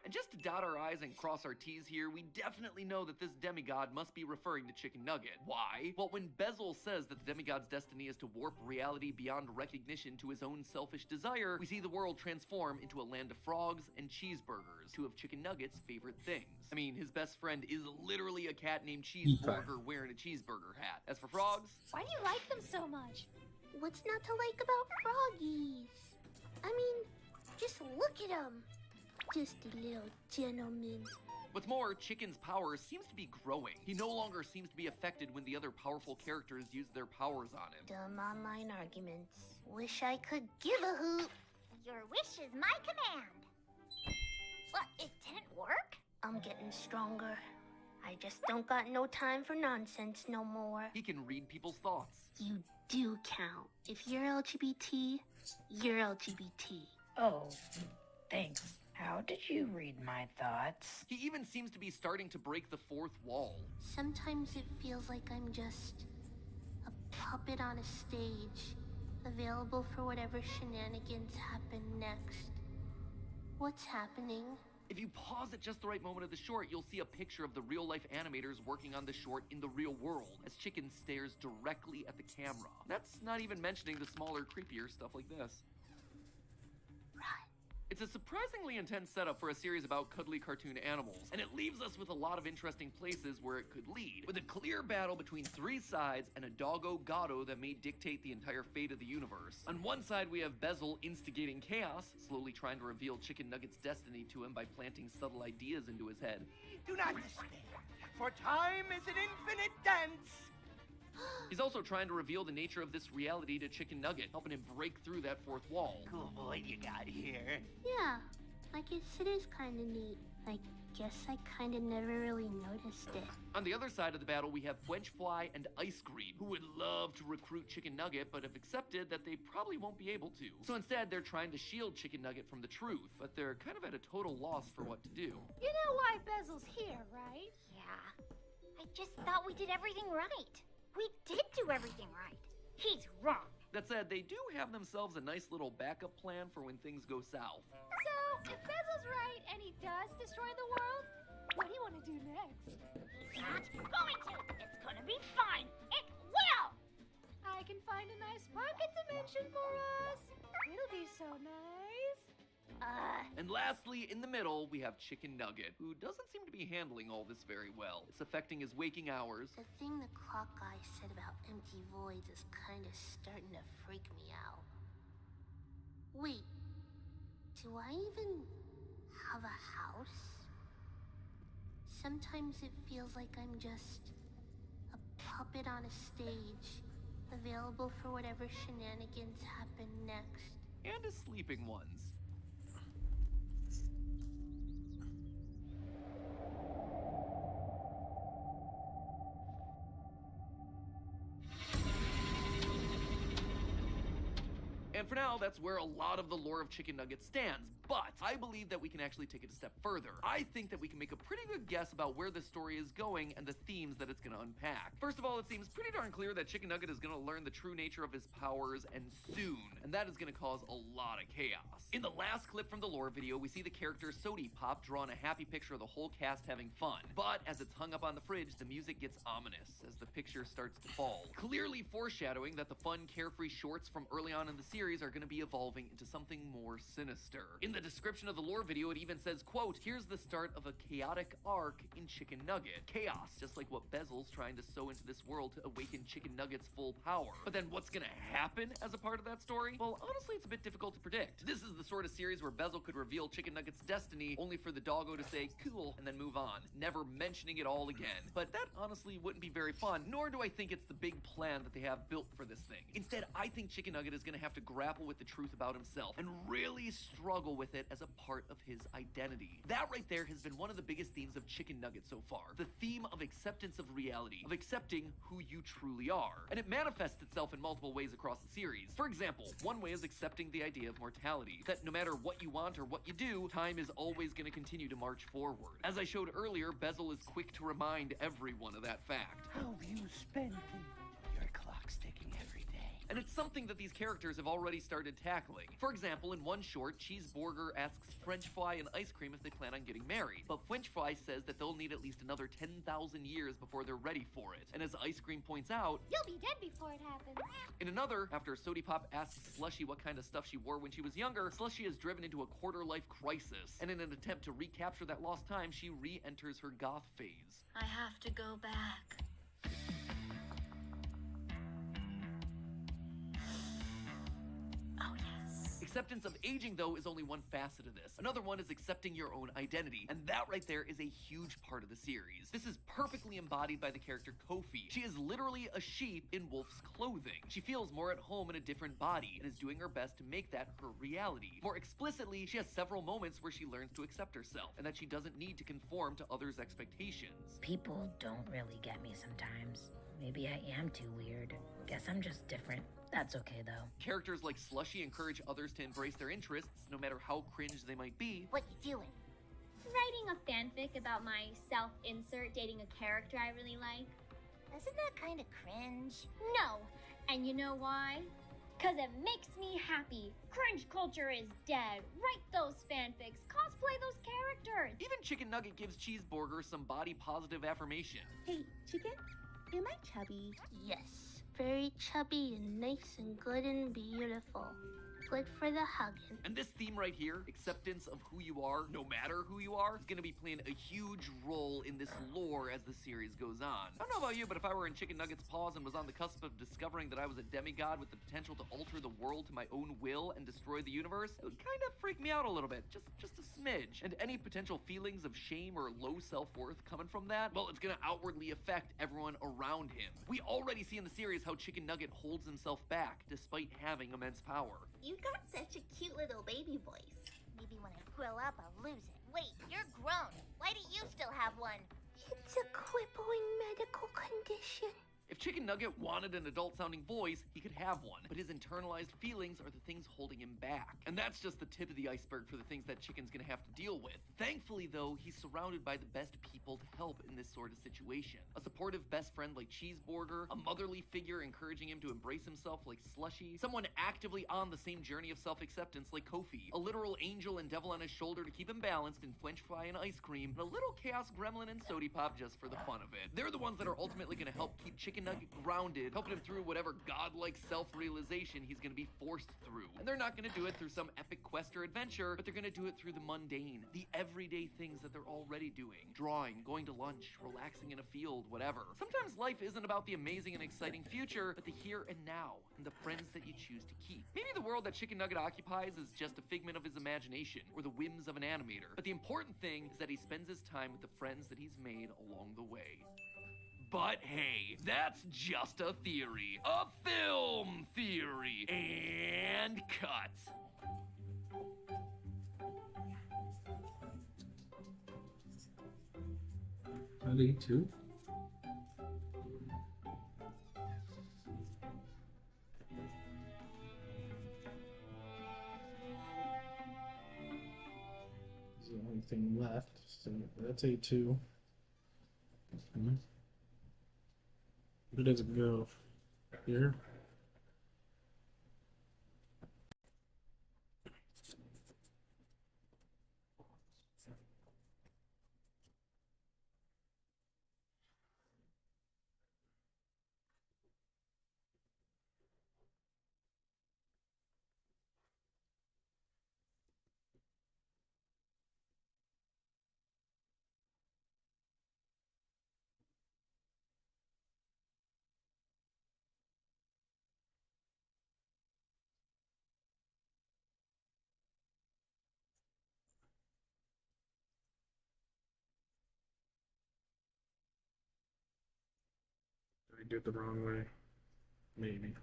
And just to dot our I's and cross our T's here, we definitely know that this demigod must be referring to Chicken Nugget. Why? Well, when Bezel says that the demigod's destiny is to warp reality beyond recognition to his own selfish desire, we see the world transform into a land of frogs and cheeseburgers, two of Chicken Nugget's favorite things. I mean, his best friend is literally a cat named Cheeseburger wearing a cheeseburger hat. As for frogs, Why do you like them so much? What's not to like about froggies? I mean, Just look at him. Just a little gentleman. What's more, Chicken's power seems to be growing. He no longer seems to be affected when the other powerful characters use their powers on him. Dumb online arguments. Wish I could give a hoot. Your wish is my command. What, it didn't work? I'm getting stronger. I just don't got no time for nonsense no more. He can read people's thoughts. You do count. If you're LGBT, you're LGBT. Oh, thanks. How did you read my thoughts? He even seems to be starting to break the fourth wall. Sometimes it feels like I'm just a puppet on a stage, available for whatever shenanigans happen next. What's happening? If you pause at just the right moment of the short, you'll see a picture of the real-life animators working on the short in the real world, as Chicken stares directly at the camera. That's not even mentioning the smaller, creepier stuff like this. It's a surprisingly intense setup for a series about cuddly cartoon animals, and it leaves us with a lot of interesting places where it could lead, with a clear battle between three sides and a doggo Gato that may dictate the entire fate of the universe. On one side, we have Bezel instigating chaos, slowly trying to reveal Chicken Nugget's destiny to him by planting subtle ideas into his head. Do not despair, for time is an infinite dance. He's also trying to reveal the nature of this reality to Chicken Nugget, helping him break through that fourth wall. Cool boy you got here. Yeah, I guess it is kinda neat. I guess I kinda never really noticed it. On the other side of the battle, we have Frenchfly and Ice Cream, who would love to recruit Chicken Nugget, but have accepted that they probably won't be able to. So instead, they're trying to shield Chicken Nugget from the truth, but they're kind of at a total loss for what to do. You know why Bezel's here, right? Yeah. I just thought we did everything right. We did do everything right. He's wrong. That said, they do have themselves a nice little backup plan for when things go south. So, if Bezel's right and he does destroy the world, what do you want to do next? He's not going to. It's gonna be fine. It will! I can find a nice pocket dimension for us. It'll be so nice. And lastly, in the middle, we have Chicken Nugget, who doesn't seem to be handling all this very well. It's affecting his waking hours. The thing the clock guy said about empty voids is kinda starting to freak me out. Wait, do I even have a house? Sometimes it feels like I'm just a puppet on a stage, available for whatever shenanigans happen next. And his sleeping ones. And for now, that's where a lot of the lore of Chicken Nugget stands. But I believe that we can actually take it a step further. I think that we can make a pretty good guess about where the story is going and the themes that it's going to unpack. First of all, it seems pretty darn clear that Chicken Nugget is going to learn the true nature of his powers, and soon. And that is going to cause a lot of chaos. In the last clip from the lore video, we see the character Sody Pop drawing a happy picture of the whole cast having fun. But as it's hung up on the fridge, the music gets ominous as the picture starts to fall, clearly foreshadowing that the fun, carefree shorts from early on in the series are going to be evolving into something more sinister. In the description of the lore video, it even says, quote, "Here's the start of a chaotic arc in Chicken Nugget. Chaos, just like what Bezel's trying to sow into this world to awaken Chicken Nugget's full power." But then what's gonna happen as a part of that story? Well, honestly, it's a bit difficult to predict. This is the sort of series where Bezel could reveal Chicken Nugget's destiny only for the doggo to say, cool, and then move on, never mentioning it all again. But that honestly wouldn't be very fun, nor do I think it's the big plan that they have built for this thing. Instead, I think Chicken Nugget is gonna have to grapple with the truth about himself and really struggle with it as a part of his identity. That right there has been one of the biggest themes of Chicken Nugget so far. The theme of acceptance of reality, of accepting who you truly are. And it manifests itself in multiple ways across the series. For example, one way is accepting the idea of mortality, that no matter what you want or what you do, time is always going to continue to march forward. As I showed earlier, Bezel is quick to remind everyone of that fact. How you spent your clock's ticking every day. And it's something that these characters have already started tackling. For example, in one short, Cheeseburger asks Frenchfly and Ice Cream if they plan on getting married. But Frenchfly says that they'll need at least another 10,000 years before they're ready for it. And as Ice Cream points out, you'll be dead before it happens. In another, after Sody Pop asks Slushy what kind of stuff she wore when she was younger, Slushy is driven into a quarter-life crisis. And in an attempt to recapture that lost time, she re-enters her goth phase. I have to go back. Acceptance of aging, though, is only one facet of this. Another one is accepting your own identity, and that right there is a huge part of the series. This is perfectly embodied by the character Kofi. She is literally a sheep in wolf's clothing. She feels more at home in a different body and is doing her best to make that her reality. More explicitly, she has several moments where she learns to accept herself and that she doesn't need to conform to others' expectations. People don't really get me sometimes. Maybe I am too weird. Guess I'm just different. That's okay, though. Characters like Slushy encourage others to embrace their interests, no matter how cringe they might be. What you doing? Writing a fanfic about my self-insert dating a character I really like. Isn't that kind of cringe? No. And you know why? Because it makes me happy. Cringe culture is dead. Write those fanfics. Cosplay those characters. Even Chicken Nugget gives Cheeseburger some body-positive affirmation. Hey, Chicken? Am I chubby? Yes. Very chubby and nice and good and beautiful. Good for the hugging. And this theme right here, acceptance of who you are, no matter who you are, is going to be playing a huge role in this lore as the series goes on. I don't know about you, but if I were in Chicken Nugget's paws and was on the cusp of discovering that I was a demigod with the potential to alter the world to my own will and destroy the universe, it would kind of freak me out a little bit, just a smidge. And any potential feelings of shame or low self-worth coming from that, well, it's going to outwardly affect everyone around him. We already see in the series how Chicken Nugget holds himself back despite having immense power. You got such a cute little baby voice. Maybe when I grow up, I'll lose it. Wait, you're grown. Why do you still have one? It's a crippling medical condition. If Chicken Nugget wanted an adult-sounding voice, he could have one, but his internalized feelings are the things holding him back. And that's just the tip of the iceberg for the things that Chicken's gonna have to deal with. Thankfully, though, he's surrounded by the best people to help in this sort of situation. A supportive best friend like Cheeseburger, a motherly figure encouraging him to embrace himself like Slushy, someone actively on the same journey of self-acceptance like Kofi, a literal angel and devil on his shoulder to keep him balanced in French fry and ice cream, and a little chaos gremlin and sody pop just for the fun of it. They're the ones that are ultimately gonna help keep Chicken Nugget grounded, helping him through whatever godlike self-realization he's gonna be forced through. And they're not gonna do it through some epic quest or adventure, but they're gonna do it through the mundane, the everyday things that they're already doing. Drawing, going to lunch, relaxing in a field, whatever. Sometimes life isn't about the amazing and exciting future, but the here and now, and the friends that you choose to keep. Maybe the world that Chicken Nugget occupies is just a figment of his imagination, or the whims of an animator. But the important thing is that he spends his time with the friends that he's made along the way. But hey, that's just a theory. A film theory. And cut. Honey, too? There's the only thing left, so that's A2. Where does it go? Here? I did it the wrong way. Maybe.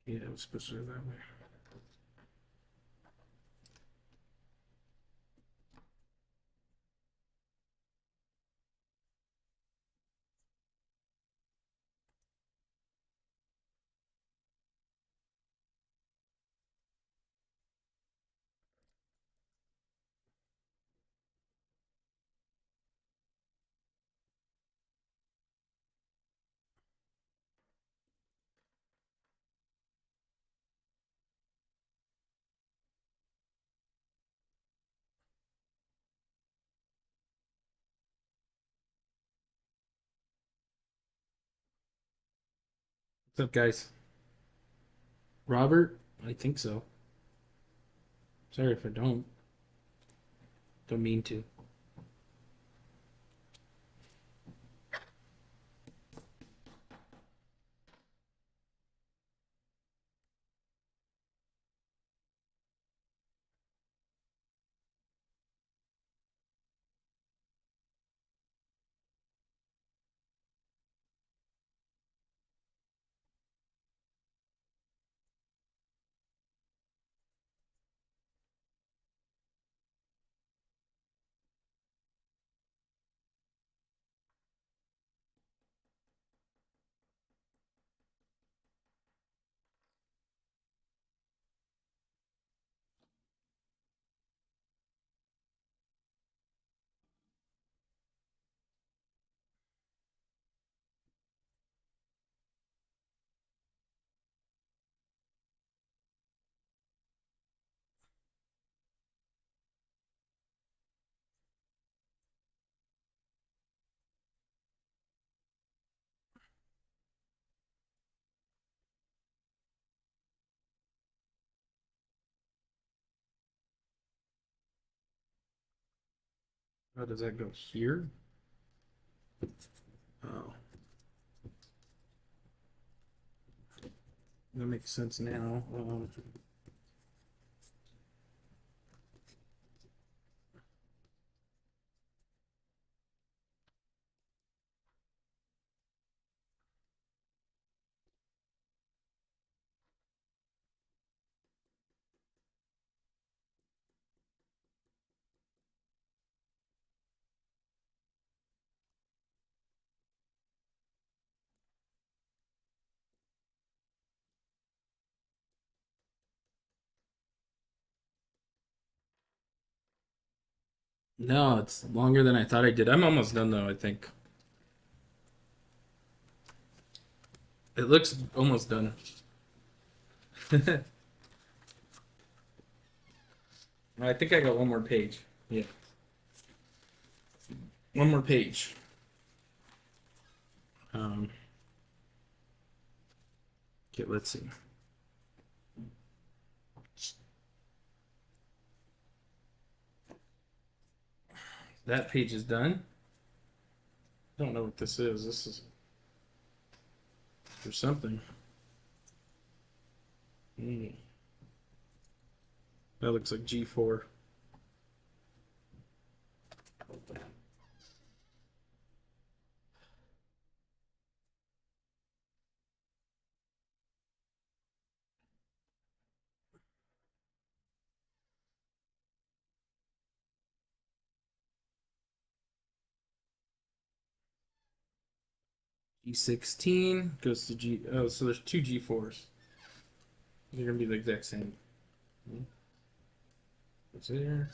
Yeah, it was supposed to go that way. What's up, guys? Robert? I think so. Sorry if I don't. Don't mean to. How does that go here? Oh. That makes sense now. No, it's longer than I thought I did. I'm almost done though, I think. It looks almost done. I think I got one more page. Yeah. One more page. Okay, let's see. That page is done. I don't know what this is. This is for something. That looks like G4. G16 goes to G. Oh, so there's two G4s. They're gonna be the exact same. Goes there.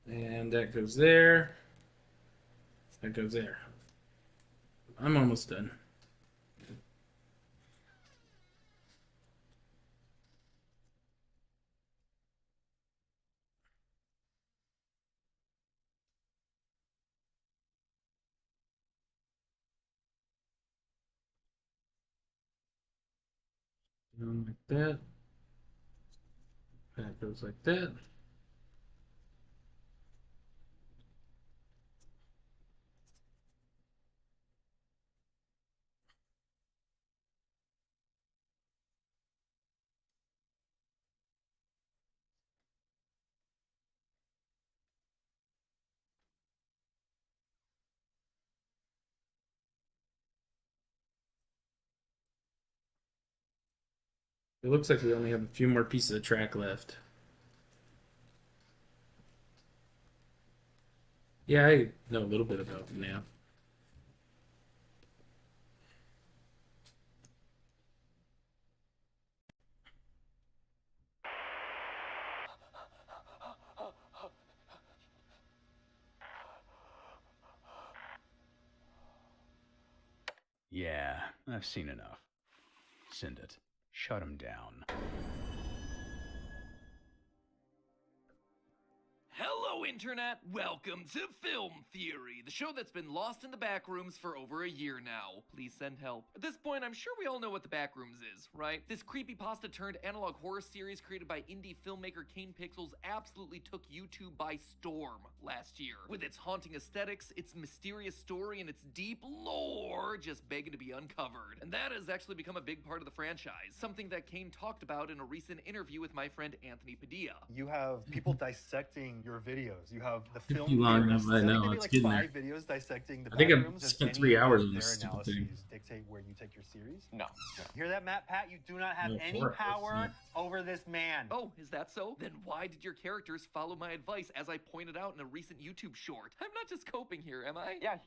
And that goes there. That goes there. I'm almost done. Down like that. That goes like that. It looks like we only have a few more pieces of track left. Yeah, I know a little bit about them now. Yeah, I've seen enough. Send it. Shut him down. Hello, Internet! Welcome to Film Theory, the show that's been lost in the Backrooms for over a year now. Please send help. At this point, I'm sure we all know what the Backrooms is, right? This creepypasta turned analog horror series created by indie filmmaker Kane Pixels absolutely took YouTube by storm last year. With its haunting aesthetics, its mysterious story, and its deep lore just begging to be uncovered. And that has actually become a big part of the franchise, something that Kane talked about in a recent interview with my friend Anthony Padilla. You have people dissecting your videos. You have the film. Long enough, I know. Maybe It's like getting 5 there. videos dissecting the I think I've Backrooms. Does spent any 3 hours of on this their stupid thing. analyses dictate where you take your series? No. Hear that, Matt? Pat, you do not have No, any 4 hours, power yeah. over this man. Oh, is that so? Then why did your characters follow my advice as I pointed out in a recent YouTube short? I'm not just coping here, am I? Yeah.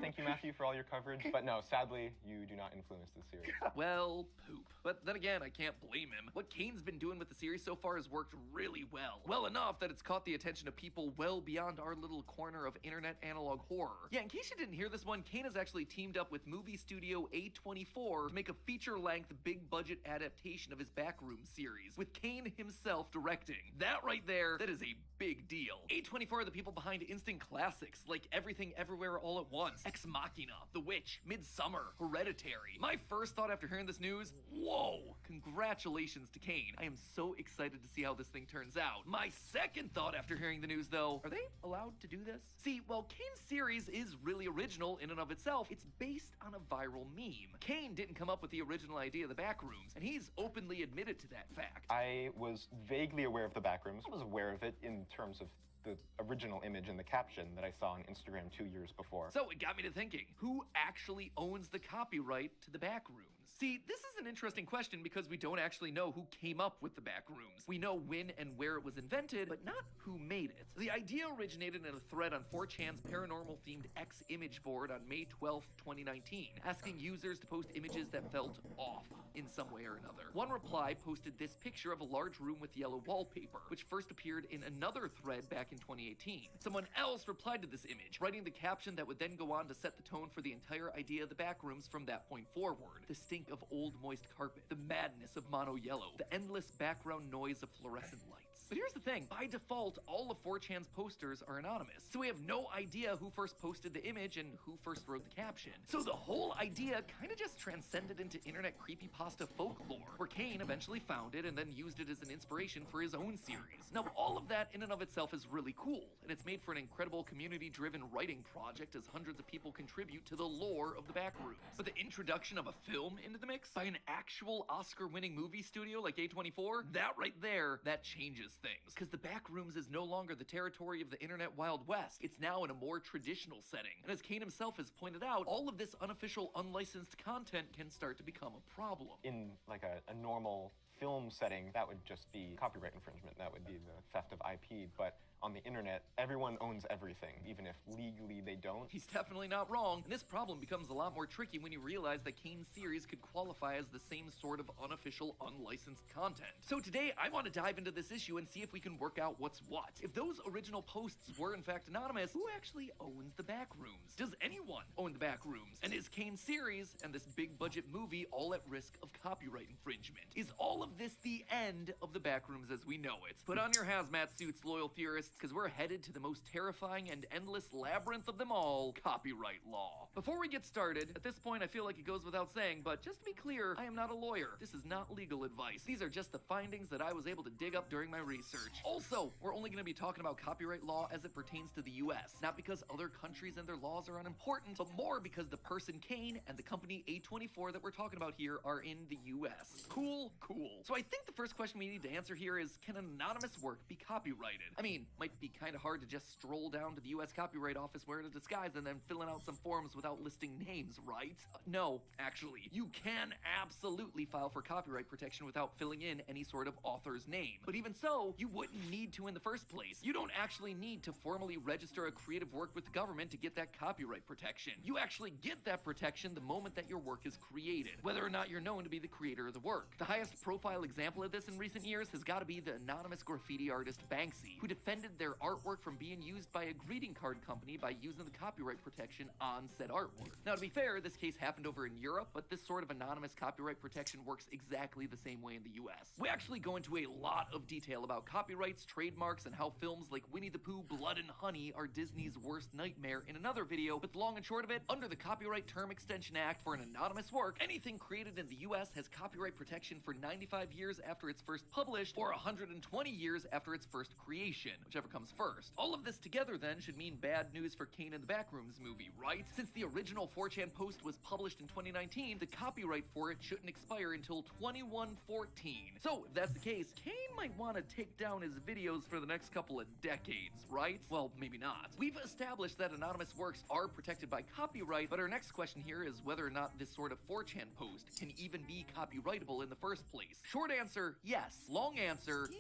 Thank you, Matthew, for all your coverage, but no, sadly, you do not influence the series. Well, poop. But then again, I can't blame him. What Kane's been doing with the series so far has worked really well. Well enough that it's caught the attention of people well beyond our little corner of internet analog horror. Yeah, in case you didn't hear this one, Kane has actually teamed up with movie studio A24 to make a feature-length, big-budget adaptation of his Backrooms series, with Kane himself directing. That right there, that is a big deal. A24 are the people behind instant classics, like Everything Everywhere All at Once, Ex Machina, The Witch, Midsummer, Hereditary. My first thought after hearing this news, whoa! Congratulations to Kane. I am so excited to see how this thing turns out. My second thought after hearing the news, though, are they allowed to do this? See, while Kane's series is really original in and of itself, it's based on a viral meme. Kane didn't come up with the original idea of the Backrooms, and he's openly admitted to that fact. I was vaguely aware of the Backrooms. I was aware of it in terms of the original image and the caption that I saw on Instagram 2 years before. So it got me to thinking, who actually owns the copyright to the Backrooms? See, this is an interesting question because we don't actually know who came up with the Backrooms. We know when and where it was invented, but not who made it. The idea originated in a thread on 4chan's paranormal-themed X image board on May 12, 2019, asking users to post images that felt off in some way or another. One reply posted this picture of a large room with yellow wallpaper, which first appeared in another thread back in 2018. Someone else replied to this image, writing the caption that would then go on to set the tone for the entire idea of the Backrooms from that point forward. The stink of old moist carpet, the madness of mono yellow, the endless background noise of fluorescent lights. But here's the thing, by default, all of 4chan's posters are anonymous, so we have no idea who first posted the image and who first wrote the caption. So the whole idea kinda just transcended into internet creepypasta folklore, where Kane eventually found it and then used it as an inspiration for his own series. Now, all of that in and of itself is really cool, and it's made for an incredible community-driven writing project as hundreds of people contribute to the lore of the Backrooms. But the introduction of a film into the mix by an actual Oscar-winning movie studio like A24, that right there, that changes things. Because the Backrooms is no longer the territory of the internet Wild West. It's now in a more traditional setting. And as Kane himself has pointed out, all of this unofficial, unlicensed content can start to become a problem. In like a normal film setting, that would just be copyright infringement. That would be the theft of IP. But on the internet, everyone owns everything, even if legally they don't. He's definitely not wrong, and this problem becomes a lot more tricky when you realize that Kane's series could qualify as the same sort of unofficial, unlicensed content. So today, I want to dive into this issue and see if we can work out what's what. If those original posts were in fact anonymous, who actually owns the Backrooms? Does anyone own the Backrooms? And is Kane's series and this big budget movie all at risk of copyright infringement? Is all of this the end of the Backrooms as we know it? Put on your hazmat suits, loyal theorists, because we're headed to the most terrifying and endless labyrinth of them all, copyright law. Before we get started, at this point I feel like it goes without saying, but just to be clear, I am not a lawyer. This is not legal advice. These are just the findings that I was able to dig up during my research. Also, we're only going to be talking about copyright law as it pertains to the US, not because other countries and their laws are unimportant, but more because the person Kane and the company A24 that we're talking about here are in the US. Cool, cool. So I think the first question we need to answer here is, can an anonymous work be copyrighted? I mean, might be kind of hard to just stroll down to the US Copyright Office wearing a disguise and then filling out some forms without listing names, right? No, actually, you can absolutely file for copyright protection without filling in any sort of author's name. But even so, you wouldn't need to in the first place. You don't actually need to formally register a creative work with the government to get that copyright protection. You actually get that protection the moment that your work is created, whether or not you're known to be the creator of the work. The highest profile example of this in recent years has got to be the anonymous graffiti artist Banksy, who defended their artwork from being used by a greeting card company by using the copyright protection on said artwork. Now, to be fair, this case happened over in Europe, but this sort of anonymous copyright protection works exactly the same way in the US. We actually go into a lot of detail about copyrights, trademarks, and how films like Winnie the Pooh, Blood and Honey are Disney's worst nightmare in another video, but the long and short of it, under the Copyright Term Extension Act for an anonymous work, anything created in the US has copyright protection for 95 years after it's first published, or 120 years after its first creation, whichever comes first. All of this together then should mean bad news for Kane and the Backrooms movie, right? Since the original 4chan post was published in 2019, the copyright for it shouldn't expire until 2114. So, if that's the case, Kane might want to take down his videos for the next couple of decades, right? Well, maybe not. We've established that anonymous works are protected by copyright, but our next question here is whether or not this sort of 4chan post can even be copyrightable in the first place. Short answer, yes. Long answer, yeah.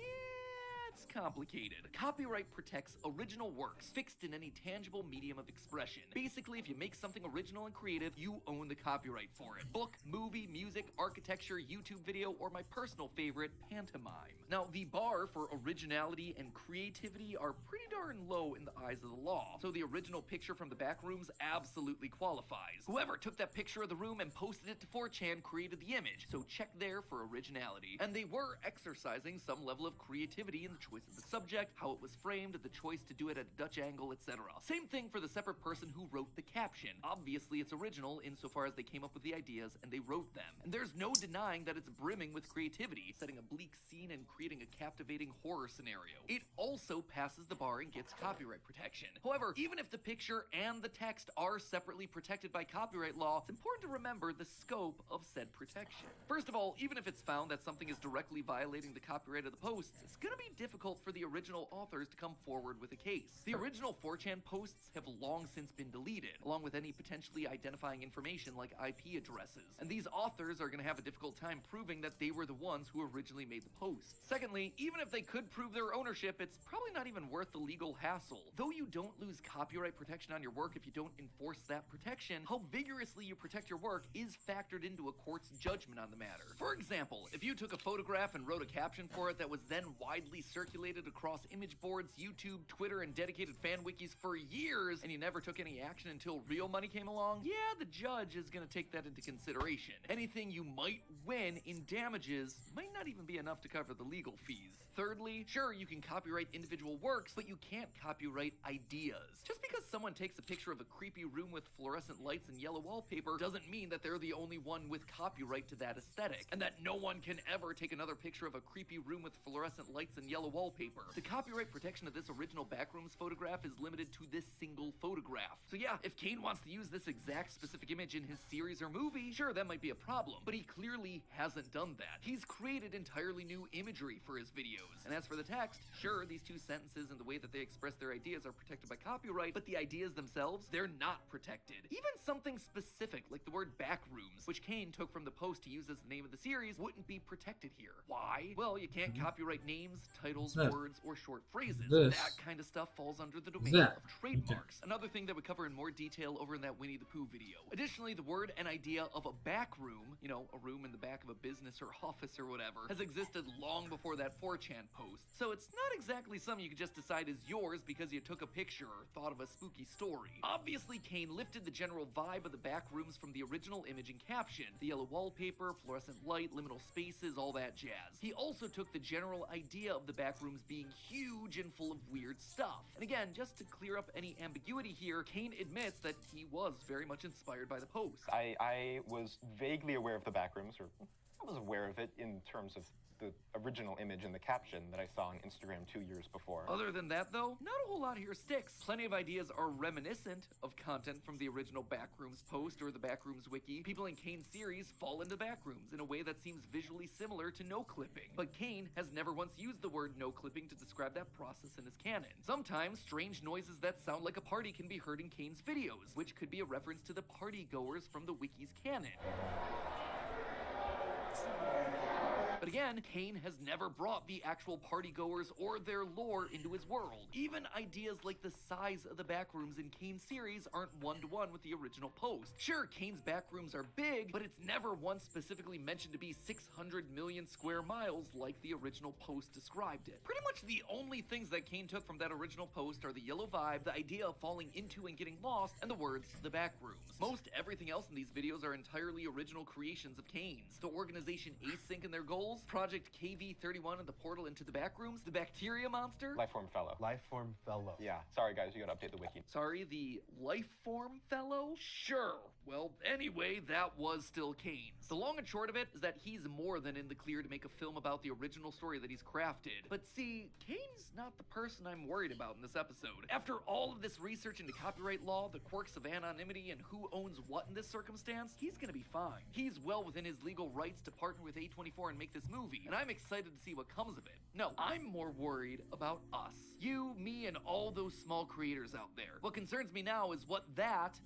It's complicated. Copyright protects original works fixed in any tangible medium of expression. Basically, if you make something original and creative, you own the copyright for it. Book, movie, music, architecture, YouTube video, or my personal favorite, pantomime. Now, the bar for originality and creativity are pretty darn low in the eyes of the law, so the original picture from the Backrooms absolutely qualifies. Whoever took that picture of the room and posted it to 4chan created the image, so check there for originality. And they were exercising some level of creativity in the choice of the subject, how it was framed, the choice to do it at a Dutch angle, etc. Same thing for the separate person who wrote the caption. Obviously, it's original insofar as they came up with the ideas and they wrote them. And there's no denying that it's brimming with creativity, setting a bleak scene and creating a captivating horror scenario. It also passes the bar and gets copyright protection. However, even if the picture and the text are separately protected by copyright law, it's important to remember the scope of said protection. First of all, even if it's found that something is directly violating the copyright of the posts, it's gonna be difficult for the original authors to come forward with a case. The original 4chan posts have long since been deleted, along with any potentially identifying information like IP addresses. And these authors are gonna have a difficult time proving that they were the ones who originally made the posts. Secondly, even if they could prove their ownership, it's probably not even worth the legal hassle. Though you don't lose copyright protection on your work if you don't enforce that protection, how vigorously you protect your work is factored into a court's judgment on the matter. For example, if you took a photograph and wrote a caption for it that was then widely circulated across image boards, YouTube, Twitter, and dedicated fan wikis for years, and you never took any action until real money came along, yeah, the judge is gonna take that into consideration. Anything you might win in damages might not even be enough to cover the legal fees. Thirdly, sure, you can copyright individual works, but you can't copyright ideas. Just because someone takes a picture of a creepy room with fluorescent lights and yellow wallpaper doesn't mean that they're the only one with copyright to that aesthetic, and that no one can ever take another picture of a creepy room with fluorescent lights and yellow wallpaper. The copyright protection of this original Backrooms photograph is limited to this single photograph. So yeah, if Kane wants to use this exact specific image in his series or movie, sure, that might be a problem, but he clearly hasn't done that. He's created entirely new imagery for his videos. And as for the text, sure, these two sentences and the way that they express their ideas are protected by copyright, but the ideas themselves, they're not protected. Even something specific like the word Backrooms, which Kane took from the post to use as the name of the series, wouldn't be protected here. Why? Well, you can't copyright names, titles, words, or short phrases. That kind of stuff falls under the domain of trademarks. Another thing that we cover in more detail over in that Winnie the Pooh video. Additionally, the word and idea of a back room, you know, a room in the back of a business or office or whatever, has existed long before that 4chan post. So it's not exactly something you could just decide is yours because you took a picture or thought of a spooky story. Obviously, Kane lifted the general vibe of the Backrooms from the original image and caption. The yellow wallpaper, fluorescent light, liminal spaces, all that jazz. He also took the general idea of the Backrooms being huge and full of weird stuff. And again, just to clear up any ambiguity here, Kane admits that he was very much inspired by the post. I was vaguely aware of the Backrooms, or I was aware of it in terms of the original image and the caption that I saw on Instagram 2 years before. Other than that, though, not a whole lot here sticks. Plenty of ideas are reminiscent of content from the original Backrooms post or the Backrooms wiki. People in Kane's series fall into Backrooms in a way that seems visually similar to no-clipping. But Kane has never once used the word no-clipping to describe that process in his canon. Sometimes, strange noises that sound like a party can be heard in Kane's videos, which could be a reference to the party-goers from the wiki's canon. But again, Kane has never brought the actual partygoers or their lore into his world. Even ideas like the size of the Backrooms in Kane's series aren't one-to-one with the original post. Sure, Kane's Backrooms are big, but it's never once specifically mentioned to be 600 million square miles like the original post described it. Pretty much the only things that Kane took from that original post are the yellow vibe, the idea of falling into and getting lost, and the words, the Backrooms. Most everything else in these videos are entirely original creations of Kane's. The organization Async and their goals, Project KV-31 and the portal into the Backrooms, the bacteria monster. Lifeform Fellow. Lifeform Fellow. Yeah. Sorry, guys, you gotta update the wiki. Sorry, the Lifeform Fellow? Sure. Well, anyway, that was still Kane's. The long and short of it is that he's more than in the clear to make a film about the original story that he's crafted. But see, Kane's not the person I'm worried about in this episode. After all of this research into copyright law, the quirks of anonymity, and who owns what in this circumstance, he's gonna be fine. He's well within his legal rights to partner with A24 and make this movie, and I'm excited to see what comes of it. No, I'm more worried about us. You, me, and all those small creators out there. What concerns me now is what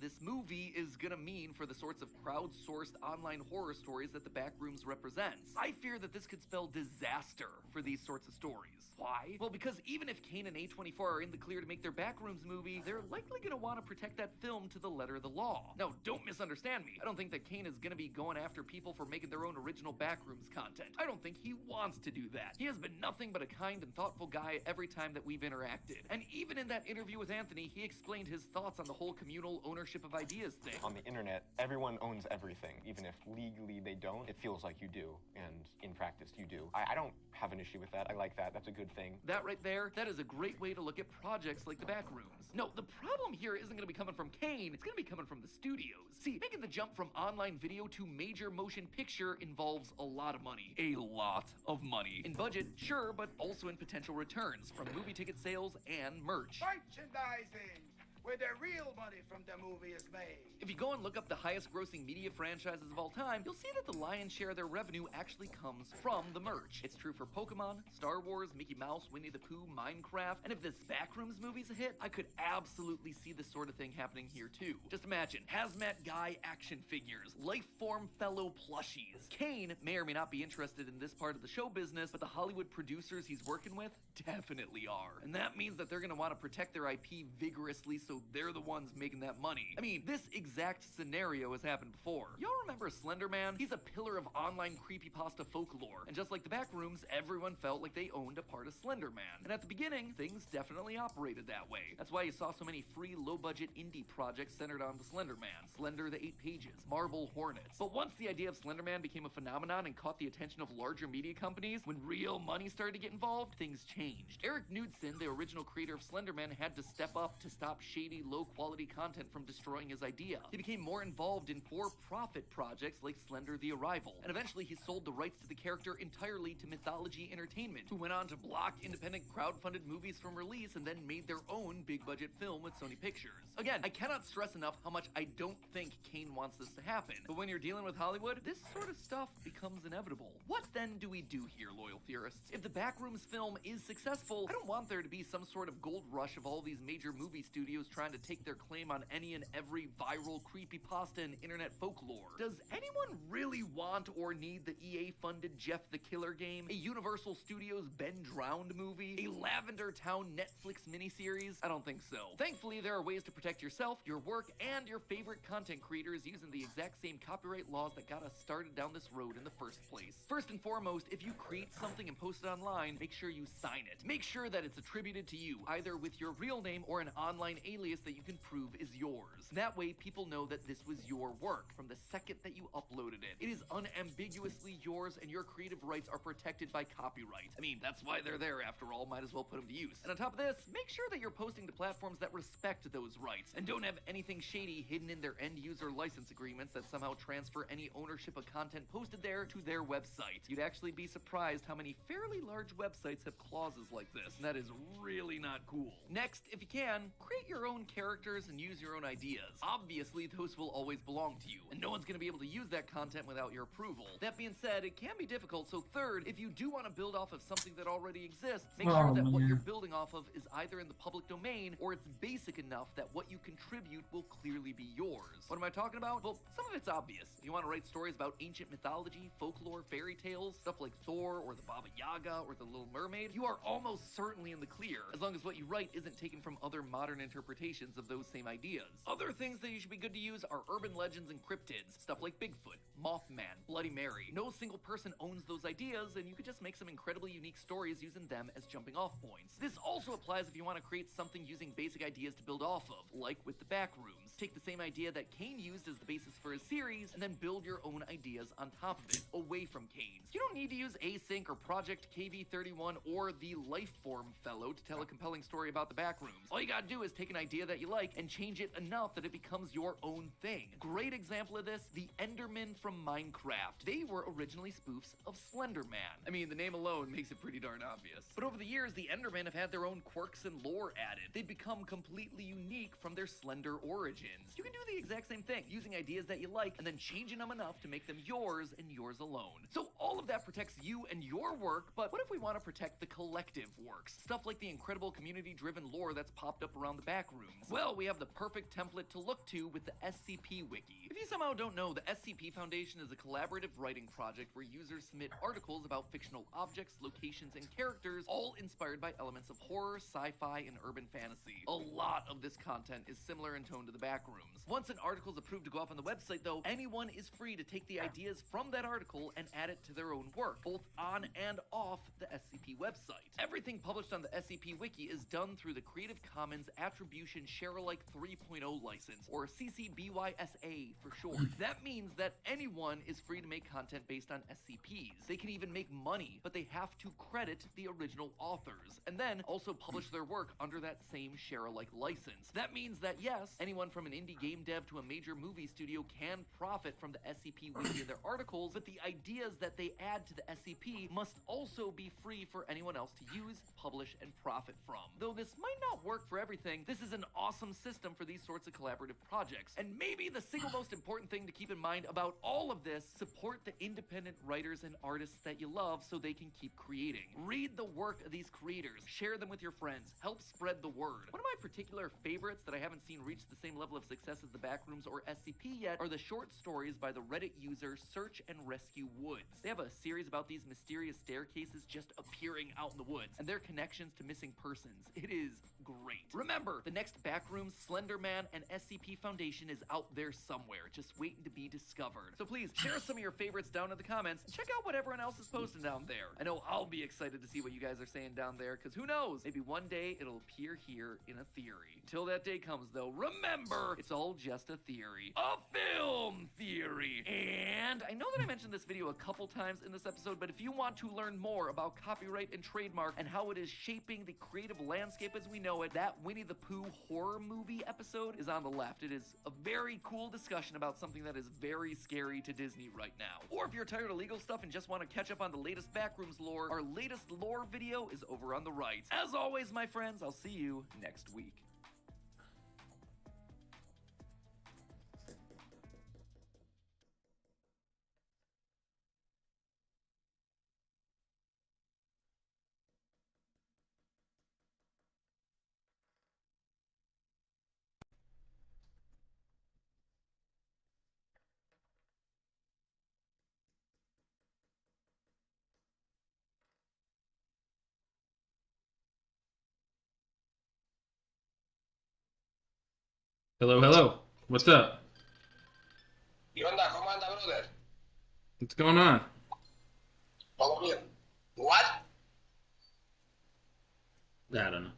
this movie is gonna mean for the sorts of crowdsourced online horror stories that the Backrooms represents. I fear that this could spell disaster for these sorts of stories. Why? Well, because even if Kane and A24 are in the clear to make their Backrooms movie, they're likely gonna want to protect that film to the letter of the law. Now, don't misunderstand me. I don't think that Kane is gonna be going after people for making their own original Backrooms content. I don't think he wants to do that. He has been nothing but a kind and thoughtful guy every time that we've interacted. And even in that interview with Anthony, he explained his thoughts on the whole communal ownership of ideas thing. On the internet, everyone owns everything. Even if legally they don't, it feels like you do. And in practice, you do. I don't have an issue with that. I like that. That's a good thing. That right there, that is a great way to look at projects like the Backrooms. No, the problem here isn't going to be coming from Kane, it's going to be coming from the studios. See, making the jump from online video to major motion picture involves a lot of money. A lot of money. In budget, sure, but also in potential returns from movie ticket sales and merch. Merchandising, where the real money from the movie is made. If you go and look up the highest grossing media franchises of all time, you'll see that the lion's share of their revenue actually comes from the merch. It's true for Pokemon, Star Wars, Mickey Mouse, Winnie the Pooh, Minecraft, and if this Backrooms movie's a hit, I could absolutely see this sort of thing happening here too. Just imagine, Hazmat Guy action figures, Lifeform Fellow plushies. Kane may or may not be interested in this part of the show business, but the Hollywood producers he's working with definitely are. And that means that they're gonna want to protect their IP vigorously so they're the ones making that money. I mean, this exact scenario has happened before. Y'all remember Slender Man? He's a pillar of online creepypasta folklore. And just like the Backrooms, everyone felt like they owned a part of Slender Man. And at the beginning, things definitely operated that way. That's why you saw so many free, low-budget indie projects centered on the Slender Man, Slender the 8 Pages, Marble Hornets. But once the idea of Slender Man became a phenomenon and caught the attention of larger media companies, when real money started to get involved, things changed. Eric Knudsen, the original creator of Slender Man, had to step up to stop shady, low-quality content from destroying his idea. He became more involved in for-profit projects like Slender the Arrival, and eventually he sold the rights to the character entirely to Mythology Entertainment, who went on to block independent crowd-funded movies from release and then made their own big-budget film with Sony Pictures. Again, I cannot stress enough how much I don't think Kane wants this to happen, but when you're dealing with Hollywood, this sort of stuff becomes inevitable. What then do we do here, loyal theorists? If the Backrooms film is successful, I don't want there to be some sort of gold rush of all these major movie studios trying to take their claim on any and every viral creepypasta and internet folklore. Does anyone really want or need the EA-funded Jeff the Killer game, a Universal Studios Ben Drowned movie, a Lavender Town Netflix miniseries? I don't think so. Thankfully, there are ways to protect yourself, your work, and your favorite content creators using the exact same copyright laws that got us started down this road in the first place. First and foremost, if you create something and post it online, make sure you sign it. Make sure that it's attributed to you, either with your real name or an online alias that you can prove is yours. That way, people know that this was your work from the second that you uploaded it. It is unambiguously yours, and your creative rights are protected by copyright. I mean, that's why they're there after all, might as well put them to use. And on top of this, make sure that you're posting to platforms that respect those rights, and don't have anything shady hidden in their end-user license agreements that somehow transfer any ownership of content posted there to their website. You'd actually be surprised how many fairly large websites have clauses like this, and that is really not cool. Next, if you can, create your own characters and use your own ideas. Obviously, those will always belong to you, and no one's going to be able to use that content without your approval. That being said, it can be difficult, so third, if you do want to build off of something that already exists, make sure that what you're building off of is either in the public domain, or it's basic enough that what you contribute will clearly be yours. What am I talking about? Well, some of it's obvious. If you want to write stories about ancient mythology, folklore, fairy tales, stuff like Thor, or the Baba Yaga, or the Little Mermaid, you are almost certainly in the clear, as long as what you write isn't taken from other modern interpretations of those same ideas. Other things that you should be good to use are urban legends and cryptids, stuff like Bigfoot, Mothman, Bloody Mary. No single person owns those ideas, and you could just make some incredibly unique stories using them as jumping off points. This also applies if you want to create something using basic ideas to build off of, like with the Backrooms. Take the same idea that Kane used as the basis for his series, and then build your own ideas on top of it, away from Kane's. You don't need to use Async or Project KV31 or the Lifeform Fellow to tell a compelling story about the Backrooms. All you gotta do is take an idea that you like and change it enough that it becomes your own thing. Great example of this, the Endermen from Minecraft. They were originally spoofs of Slender Man. I mean, the name alone makes it pretty darn obvious. But over the years, the Endermen have had their own quirks and lore added. They've become completely unique from their Slender origins. You can do the exact same thing, using ideas that you like and then changing them enough to make them yours and yours alone. So all of that protects you and your work, but what if we want to protect the collective works? Stuff like the incredible community-driven lore that's popped up around the Backrooms. Well, we have the perfect template to look to with the SCP Wiki. If you somehow don't know, the SCP Foundation is a collaborative writing project where users submit articles about fictional objects, locations, and characters, all inspired by elements of horror, sci-fi, and urban fantasy. A lot of this content is similar in tone to the Backrooms. Once Once an article is approved to go up on the website, though, anyone is free to take the ideas from that article and add it to their own work, both on and off the SCP website. Everything published on the SCP Wiki is done through the Creative Commons Attribution Sharealike 3.0 license, or CC BY-SA for short. That means that anyone is free to make content based on SCPs. They can even make money, but they have to credit the original authors, and then also publish their work under that same Sharealike license. That means that yes, anyone from an indie game dev to a major movie studio can profit from the SCP Wiki and their articles, but the ideas that they add to the SCP must also be free for anyone else to use, publish, and profit from. Though this might not work for everything, this is an awesome system for these sorts of collaborative projects. And maybe the single most important thing to keep in mind about all of this: support the independent writers and artists that you love so they can keep creating. Read the work of these creators, share them with your friends, help spread the word. One of my particular favorites that I haven't seen reach the same level of success as the Backrooms or SCP yet are the short stories by the Reddit user Search and Rescue Woods. They have a series about these mysterious staircases just appearing out in the woods and their connections to missing persons. It is great. Remember, the next Backrooms, Slender Man, and SCP Foundation is out there somewhere, just waiting to be discovered. So please, share some of your favorites down in the comments and check out what everyone else is posting down there. I know I'll be excited to see what you guys are saying down there, because who knows, maybe one day it'll appear here in a theory. Until that day comes, though, remember, it's all just a theory. A film theory! And I know that I mentioned this video a couple times in this episode, but if you want to learn more about copyright and trademark and how it is shaping the creative landscape as we know it, that Winnie the Pooh horror movie episode is on the left. It is a very cool discussion about something that is very scary to Disney right now. Or if you're tired of legal stuff and just want to catch up on the latest Backrooms lore, our latest lore video is over on the right. As always, my friends, I'll see you next week. Hello, hello. What's up? ¿Qué onda? ¿Cómo anda, brother? What's going on? Todo bien. What? I don't know.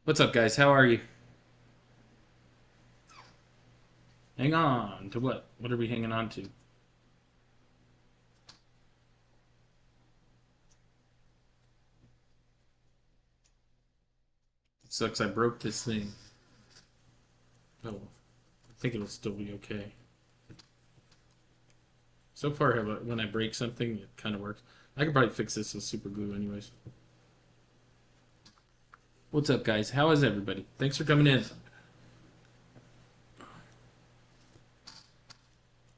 What's up, guys? How are you? Hang on to what? What are we hanging on to? It sucks I broke this thing. Oh, I think it'll still be okay. So far, when I break something, it kind of works. I could probably fix this with super glue anyways. What's up, guys? How is everybody? Thanks for coming in.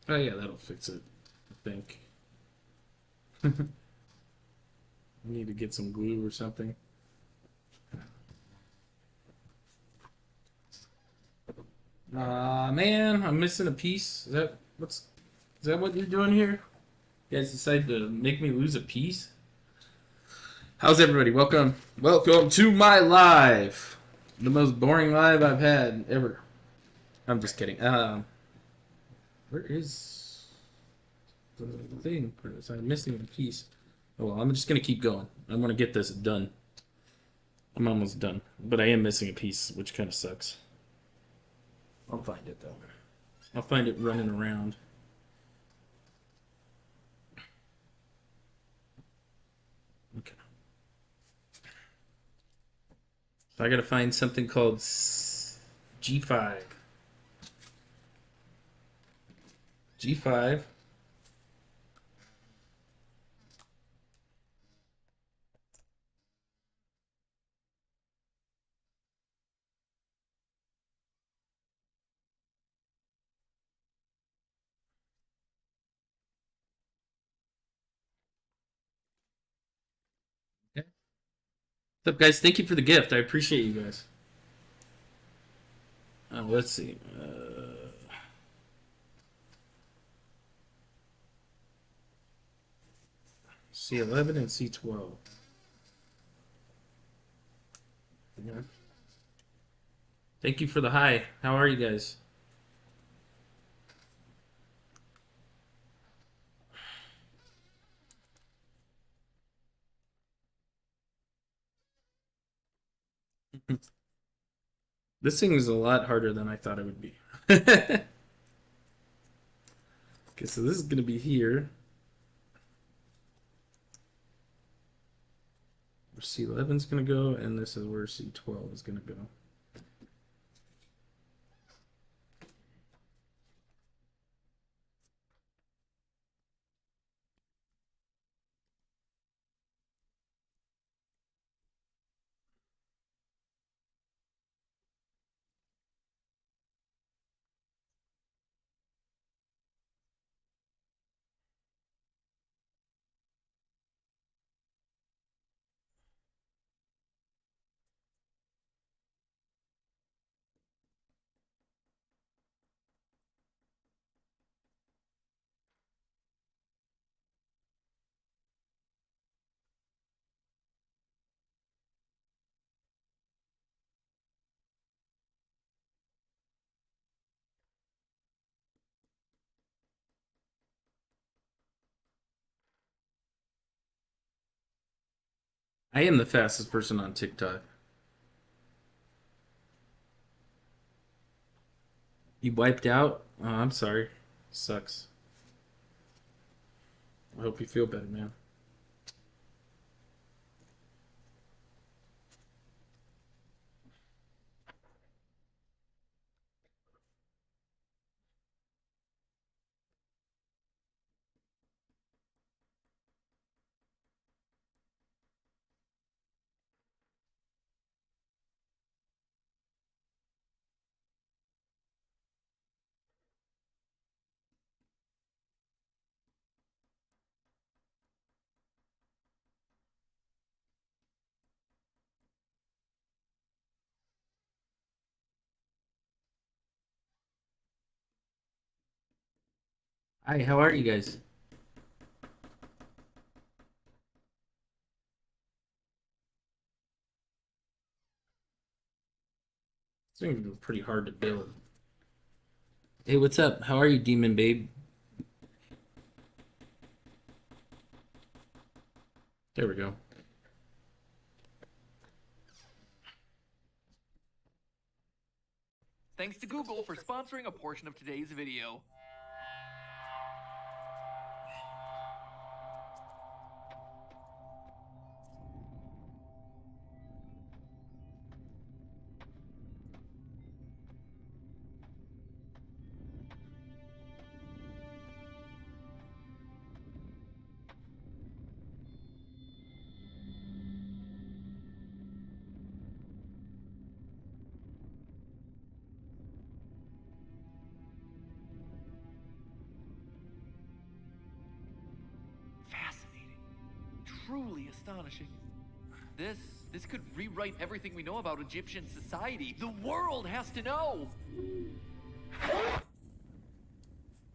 Oh yeah, that'll fix it, I think. I need to get some glue or something. Man, I'm missing a piece. Is that what you're doing here? You guys decided to make me lose a piece? How's everybody? Welcome to my live. The most boring live I've had ever. I'm just kidding. Where is the thing? I'm missing a piece. Oh well, I'm just gonna keep going. I want to get this done. I'm almost done, but I am missing a piece, which kind of sucks. I'll find it though. I'll find it running around. Okay. So I gotta find something called G5. G5. What's up, guys? Thank you for the gift. I appreciate you guys. Let's see. C11 and C12. Yeah. Thank you for the hi. How are you guys? This thing is a lot harder than I thought it would be. Okay, so this is going to be here. Where C11 is going to go, and this is where C12 is going to go. I am the fastest person on TikTok. You wiped out? Oh, I'm sorry. Sucks. I hope you feel better, man. Hi, how are you guys? It's going to be pretty hard to build. Hey, what's up? How are you, Demon Babe? There we go. Thanks to Google for sponsoring a portion of today's video. Truly astonishing. This could rewrite everything we know about Egyptian society. The world has to know.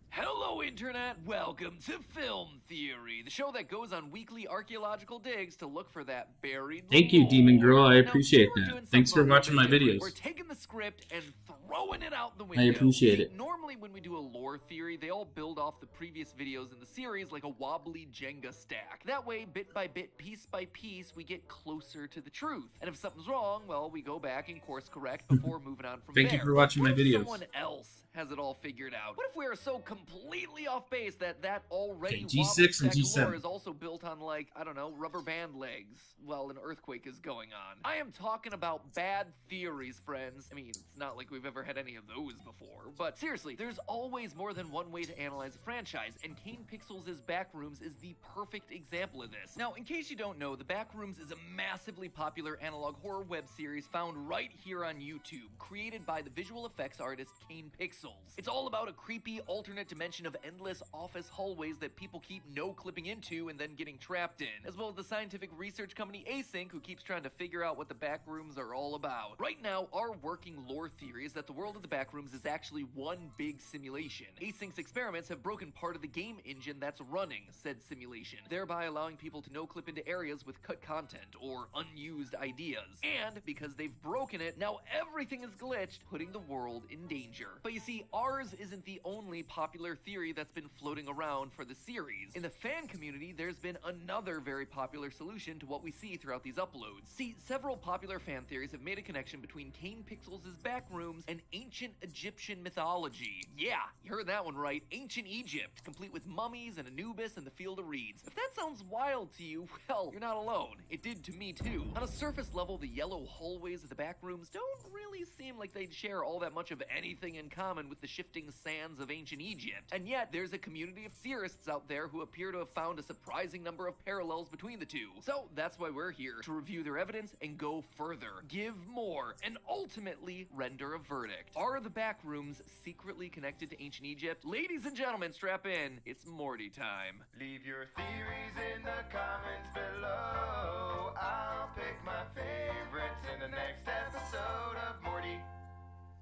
Hello, Internet. Welcome to Film Theory, the show that goes on weekly archaeological digs to look for that buried Thank you, Demon Girl. I appreciate we're that. doing Thanks for something a watching my little bit different. videos. We're taking the script and throwing it out the window. I appreciate See, it. Normally, when we do a lore theory, they all build off the previous videos in the series like a wobbly Jenga stack. That way, bit by bit, piece by piece, we get closer to the truth. And if something's wrong, well, we go back and course correct before moving on from Thank there. you for watching What my if videos. Someone else has it all figured out. What if we are so completely off base that already Okay, G6 wobbly and stack of G7. lore is also built on, like, I don't know, rubber band legs while an earthquake is going on? I am talking about bad theories, friends. I mean, it's not like we've ever had any of those before, but seriously, there's always more than one way to analyze a franchise, and Kane Pixels' Backrooms is the perfect example of this. Now, in case you don't know, the Backrooms is a massively popular analog horror web series found right here on YouTube, created by the visual effects artist Kane Pixels. It's all about a creepy alternate dimension of endless office hallways that people keep no-clipping into and then getting trapped in, as well as the scientific research company Async, who keeps trying to figure out what the Backrooms are all about. Right now, our working lore theory is that the world of the Backrooms is actually one big simulation. Async's experiments have broken part of the game engine that's running said simulation, thereby allowing people to no-clip into areas with cut content or unused ideas. And because they've broken it, now everything is glitched, putting the world in danger. But you see, ours isn't the only popular theory that's that's been floating around for the series. In the fan community, there's been another very popular solution to what we see throughout these uploads. See, several popular fan theories have made a connection between Kane Pixels' Backrooms and ancient Egyptian mythology. Yeah, you heard that one right. Ancient Egypt, complete with mummies and Anubis and the Field of Reeds. If that sounds wild to you, well, you're not alone. It did to me too. On a surface level, the yellow hallways of the Backrooms don't really seem like they'd share all that much of anything in common with the shifting sands of ancient Egypt. And yet, there's a community of theorists out there who appear to have found a surprising number of parallels between the two. So that's why we're here, to review their evidence and go further, give more, and ultimately render a verdict. Are the Backrooms secretly connected to ancient Egypt? Ladies and gentlemen, strap in. It's Morty time. Leave your theories in the comments below. I'll pick my favorites in the next episode of Morty.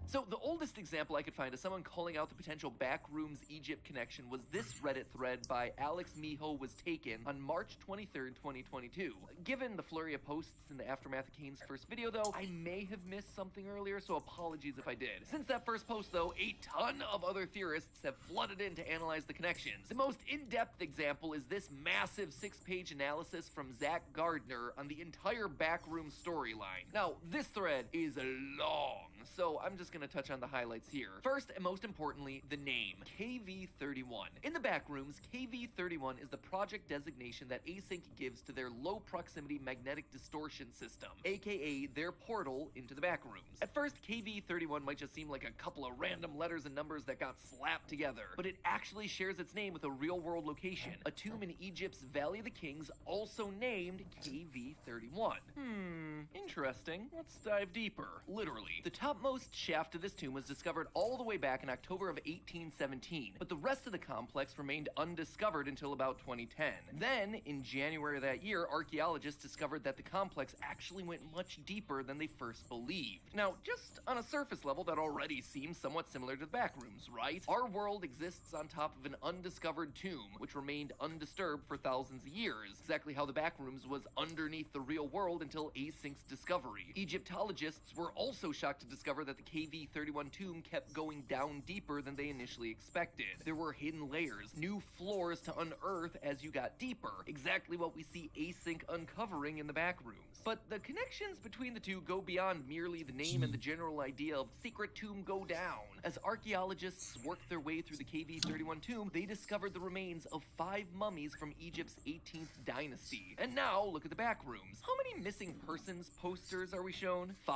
So the oldest example I could find of someone calling out the potential Backrooms Egypt connection was this Reddit thread by Alex Miho was taken on March 23rd, 2022. Given the flurry of posts in the aftermath of Kane's first video though, I may have missed something earlier, so apologies if I did. Since that first post though, a ton of other theorists have flooded in to analyze the connections. The most in-depth example is this massive 6-page analysis from Zach Gardner on the entire Backrooms storyline. Now, this thread is long, so I'm just gonna touch on the highlights here. First, and most importantly, the name, KV-31. In the Backrooms, KV-31 is the project designation that Async gives to their low proximity magnetic distortion system, aka their portal into the Backrooms. At first, KV-31 might just seem like a couple of random letters and numbers that got slapped together, but it actually shares its name with a real-world location, a tomb in Egypt's Valley of the Kings, also named KV-31. Interesting. Let's dive deeper. Literally, the topmost shaft of this tomb was discovered all the way back in October of 1817, but the rest of the complex remained undiscovered until about 2010. Then, in January of that year, archaeologists discovered that the complex actually went much deeper than they first believed. Now, just on a surface level, that already seems somewhat similar to the Backrooms, right? Our world exists on top of an undiscovered tomb, which remained undisturbed for thousands of years, exactly how the Backrooms was underneath the real world until Async's discovery. Egyptologists were also shocked to discover that the KV-31 tomb kept going down deeper than they initially expected. There were hidden layers, new floors to unearth as you got deeper, exactly what we see Async uncovering in the Backrooms. But the connections between the two go beyond merely the name and the general idea of secret tomb go down. As archaeologists worked their way through the KV-31 tomb, they discovered the remains of 5 mummies from Egypt's 18th dynasty. And now, look at the Backrooms. How many missing persons posters are we shown? 5.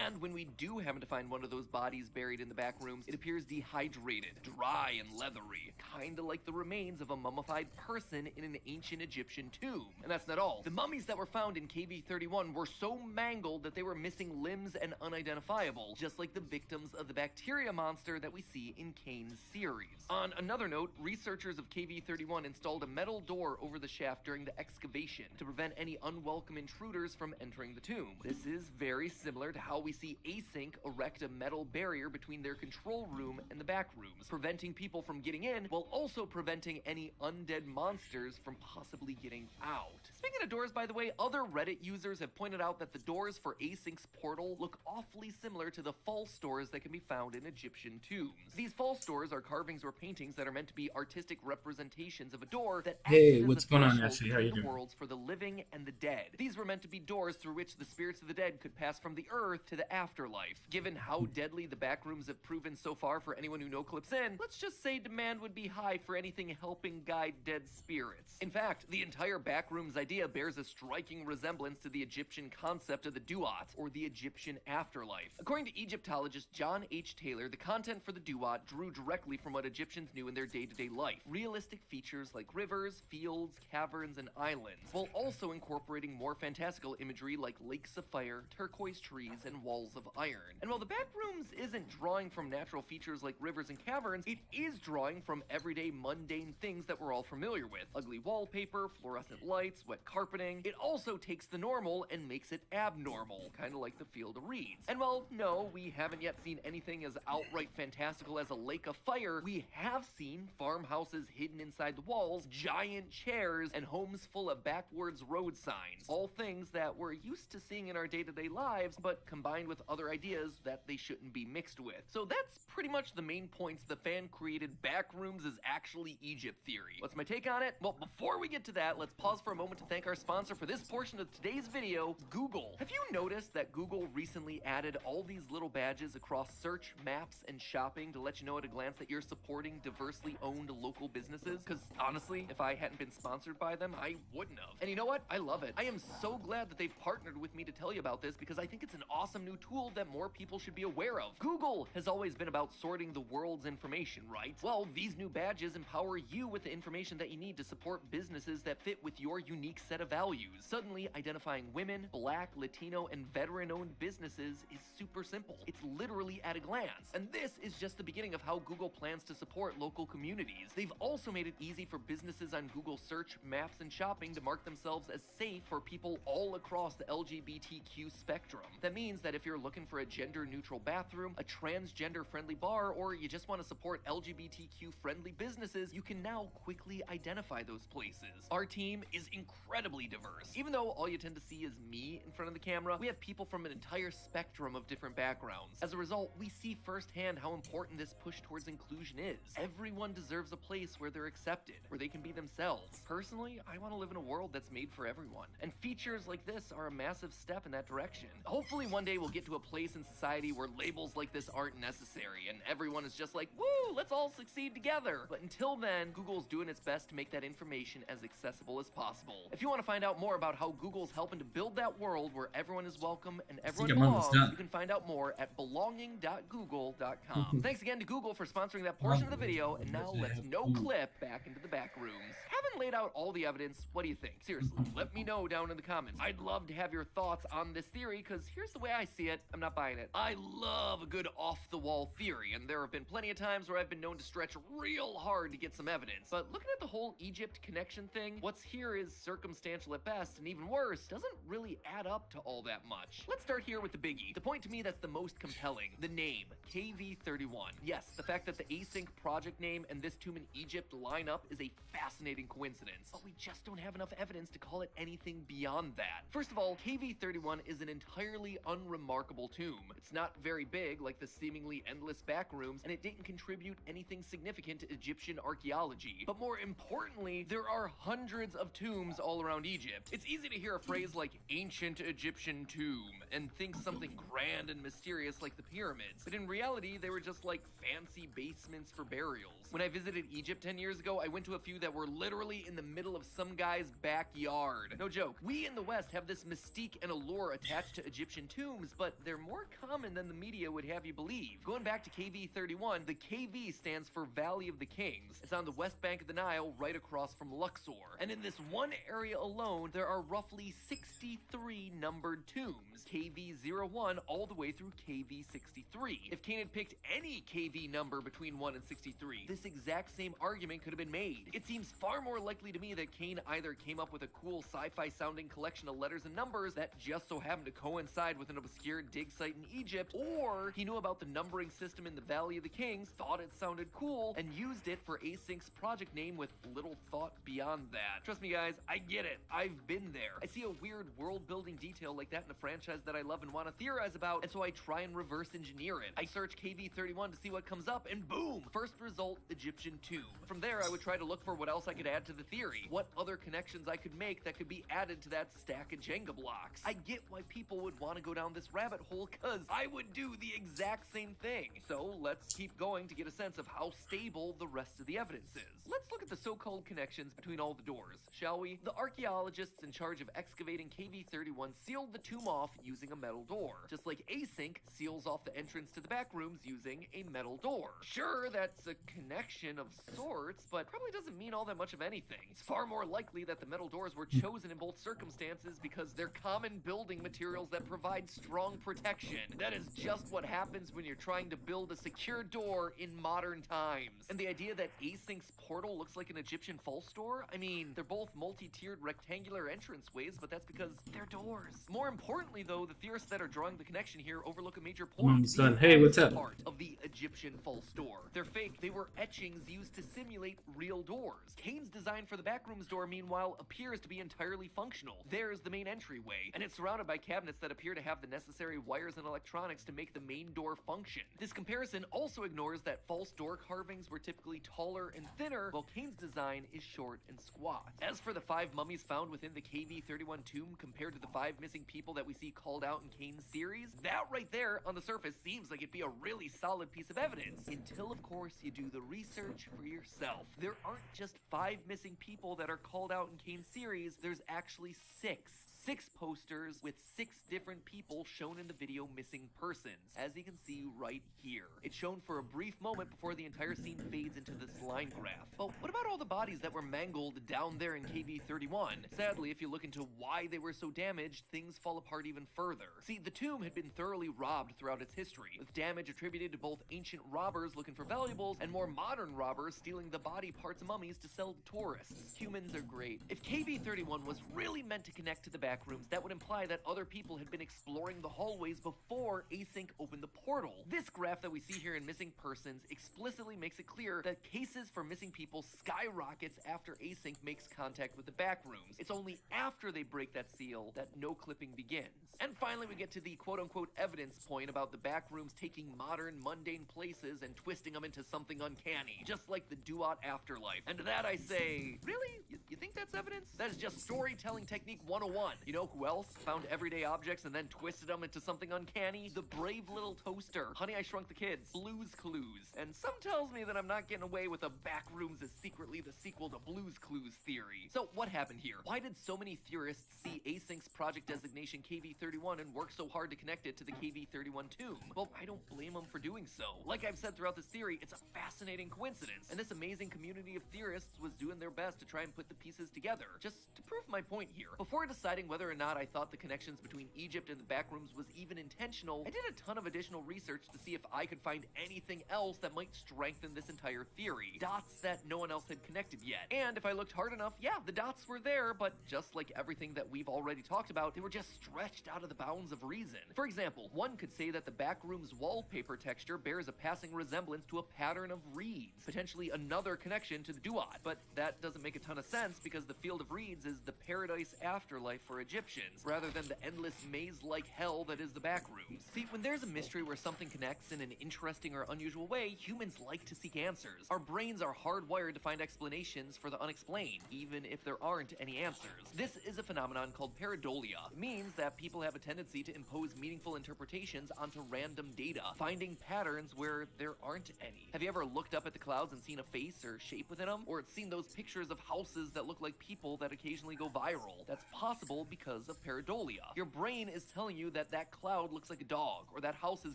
And when we do happen to find one of those bodies buried in the Backrooms, it appears dehydrated, dry and leathery, kinda like the remains of a mummified person in an ancient Egyptian tomb. And that's not all. The mummies that were found in KV-31 were so mangled that they were missing limbs and unidentifiable, just like the victims of the bacteria monster that we see in Kane's series. On another note, researchers of KV-31 installed a metal door over the shaft during the excavation to prevent any unwelcome intruders from entering the tomb. This is very similar to how we see Async erect a metal barrier between their control room and the Backrooms, preventing people from getting in while also preventing any undead monsters from possibly getting out. Speaking of doors, by the way, other Reddit users have pointed out that the doors for Async's portal look awfully similar to the false doors that can be found in Egyptian tombs. These false doors are carvings or paintings that are meant to be artistic representations of a door that Hey, what's going on, Ashley? How you the doing? worlds for the living and the dead. These were meant to be doors through which the spirits of the dead could pass from the earth to the afterlife. Given how deadly the Backrooms have proven so far for anyone who no-clips in, let's just say demand would be high for anything helping guide dead spirits. In fact, the entire Backrooms idea bears a striking resemblance to the Egyptian concept of the Duat, or the Egyptian afterlife. According to Egyptologist John H. Taylor, the content for the Duat drew directly from what Egyptians knew in their day-to-day life. Realistic features like rivers, fields, caverns, and islands, while also incorporating more fantastical imagery like lakes of fire, turquoise trees, and walls of iron. And while the Backrooms isn't drawing from natural features like rivers and caverns, it is drawing from everyday mundane things that we're all familiar with. Ugly wallpaper, fluorescent lights, wet carpeting. It also takes the normal and makes it abnormal, kind of like the Field of Reeds. And while no, we haven't yet seen anything as outright fantastical as a lake of fire, we have seen farmhouses hidden inside the walls, giant chairs, and homes full of backwards road signs. All things that we're used to seeing in our day-to-day lives, but combined with other ideas that they shouldn't be mixed with. So that's pretty much the main points the fan-created Backrooms is actually Egypt theory. What's my take on it? Well, before we get to that, let's pause for a moment to thank our sponsor for this portion of today's video, Google. Have you noticed that Google recently added all these little badges across search, maps, and shopping to let you know at a glance that you're supporting diversely owned local businesses? Because honestly, if I hadn't been sponsored by them, I wouldn't have. And you know what? I love it. I am so glad that they've partnered with me to tell you about this because I think it's an awesome new tool that more people should be aware of. Google has always been about sorting the world's information, right? Well, these new badges empower you with the information that you need to support businesses that fit with your unique set of values. Suddenly, identifying women, Black, Latino, and veteran-owned businesses is super simple. It's literally at a glance. And this is just the beginning of how Google plans to support local communities. They've also made it easy for businesses on Google Search, Maps, and Shopping to mark themselves as safe for people all across the LGBTQ spectrum. That means that if you're looking for a gender-neutral bathroom, a transgender-friendly bar, or you just want to support LGBTQ-friendly businesses, you can now quickly identify those places. Our team is incredibly diverse. Even though all you tend to see is me in front of the camera, we have people from an entire spectrum of different backgrounds. As a result, we see firsthand how important this push towards inclusion is. Everyone deserves a place where they're accepted, where they can be themselves. Personally, I want to live in a world that's made for everyone. And features like this are a massive step in that direction. Hopefully one day we'll get to a place in society where labels like this aren't necessary and everyone is just like, woo, let's all succeed together. But until then, Google's doing its best to make that information as accessible as possible. If you want to find out more about how Google's helping to build that world where everyone is welcome and everyone belongs, you can find out more at belonging.google.com. Thanks again to Google for sponsoring that portion of the video, and now let's no-clip back into the Backrooms. Having laid out all the evidence, what do you think? Seriously, let me know down in the comments. I'd love to have your thoughts on this theory, because here's the way I see it. I'm not buying it. I love a good off-the-wall theory, and there have been plenty of times where I've been known to stretch real hard to get some evidence. But looking at the whole Egypt connection thing, what's here is circumstantial at best, and even worse, doesn't really add up to all that much. Let's start here with the biggie. The point to me that's the most compelling. The name, KV-31. Yes, the fact that the async project name and this tomb in Egypt line up is a fascinating coincidence, but we just don't have enough evidence to call it anything beyond that. First of all, KV-31 is an entirely unremarkable tomb. It's not very big like the seemingly endless Backrooms, and it didn't contribute anything significant to Egyptian archaeology. But more importantly, there are hundreds of tombs all around Egypt. It's easy to hear a phrase like ancient Egyptian tomb and think something grand and mysterious like the pyramids, but in reality, they were just like fancy basements for burials. When I visited Egypt 10 years ago, I went to a few that were literally in the middle of some guy's backyard. No joke. We in the West have this mystique and allure attached to Egyptian tombs, but they're more common than the media would have you believe. Going back to KV-31, the KV stands for Valley of the Kings. It's on the west bank of the Nile, right across from Luxor. And in this one area alone, there are roughly 63 numbered tombs, KV-01 all the way through KV-63. If Kane had picked any KV number between 1 and 63, this exact same argument could have been made. It seems far more likely to me that Kane either came up with a cool sci-fi sounding collection of letters and numbers that just so happened to coincide with an obscure dig site in Egypt, or he knew about the numbering system in the Valley of the Kings, thought it sounded cool, and used it for Async's project name with little thought beyond that. Trust me guys, I get it. I've been there. I see a weird world building detail like that in a franchise that I love and want to theorize about, and so I try and reverse engineer it. I search KV-31 to see what comes up, and boom! First result, Egyptian tomb. From there, I would try to look for what else I could add to the theory. What other connections I could make that could be added to that stack of Jenga blocks. I get why people would want to go down this rabbit hole, cause I would do the exact same thing. So let's keep going to get a sense of how stable the rest of the evidence is. Let's look at the so-called connections between all the doors, shall we? The archaeologists in charge of excavating KV-31 sealed the tomb off using a metal door, just like Async seals off the entrance to the Backrooms using a metal door. Sure, that's a connection, protection of sorts, but probably doesn't mean all that much of anything. It's far more likely that the metal doors were chosen in both circumstances because they're common building materials that provide strong protection. That is just what happens when you're trying to build a secure door in modern times. And the idea that Async's portal looks like an Egyptian false door? I mean, they're both multi-tiered rectangular entranceways, but that's because they're doors. More importantly, though, the theorists that are drawing the connection here overlook a major point. Mom's done. Hey, what's up? Part of the Egyptian false door. They're fake. They were etchings used to simulate real doors. Kane's design for the Backrooms door, meanwhile, appears to be entirely functional. There's the main entryway, and it's surrounded by cabinets that appear to have the necessary wires and electronics to make the main door function. This comparison also ignores that false door carvings were typically taller and thinner, while Kane's design is short and squat. As for the 5 mummies found within the KV-31 tomb compared to the 5 missing people that we see called out in Kane's series, that right there on the surface seems like it'd be a really solid piece of evidence. Until, of course, you do the research for yourself. There aren't just 5 missing people that are called out in Kane's series, there's actually 6. 6 posters with 6 different people shown in the video missing persons, as you can see right here. It's shown for a brief moment before the entire scene fades into this line graph. But what about all the bodies that were mangled down there in KV-31? Sadly, if you look into why they were so damaged, things fall apart even further. See, the tomb had been thoroughly robbed throughout its history, with damage attributed to both ancient robbers looking for valuables and more modern robbers stealing the body parts of mummies to sell to tourists. Humans are great. If KV-31 was really meant to connect to the Backrooms, that would imply that other people had been exploring the hallways before Async opened the portal. This graph that we see here in missing persons explicitly makes it clear that cases for missing people skyrockets after Async makes contact with the Backrooms. It's only after they break that seal that no clipping begins. And finally, we get to the quote-unquote evidence point about the Backrooms taking modern, mundane places and twisting them into something uncanny, just like the Duat afterlife. And to that I say, really? You think that's evidence? That is just storytelling technique 101. You know who else found everyday objects and then twisted them into something uncanny? The brave little toaster. Honey, I Shrunk the Kids. Blue's Clues. And some tells me that I'm not getting away with a Backrooms is secretly the sequel to Blue's Clues theory. So what happened here? Why did so many theorists see Async's project designation KV-31 and work so hard to connect it to the KV-31 tomb? Well, I don't blame them for doing so. Like I've said throughout this theory, it's a fascinating coincidence, and this amazing community of theorists was doing their best to try and put the pieces together, just to prove my point here. Before deciding whether or not I thought the connections between Egypt and the Backrooms was even intentional, I did a ton of additional research to see if I could find anything else that might strengthen this entire theory. Dots that no one else had connected yet. And if I looked hard enough, yeah, the dots were there, but just like everything that we've already talked about, they were just stretched out of the bounds of reason. For example, one could say that the Backrooms wallpaper texture bears a passing resemblance to a pattern of reeds, potentially another connection to the Duat, but that doesn't make a ton of sense because the Field of Reeds is the paradise afterlife for Egyptians, rather than the endless maze-like hell that is the Backrooms. See, when there's a mystery where something connects in an interesting or unusual way, humans like to seek answers. Our brains are hardwired to find explanations for the unexplained, even if there aren't any answers. This is a phenomenon called pareidolia. It means that people have a tendency to impose meaningful interpretations onto random data, finding patterns where there aren't any. Have you ever looked up at the clouds and seen a face or shape within them? Or seen those pictures of houses that look like people that occasionally go viral? That's possible because of pareidolia. Your brain is telling you that that cloud looks like a dog, or that house is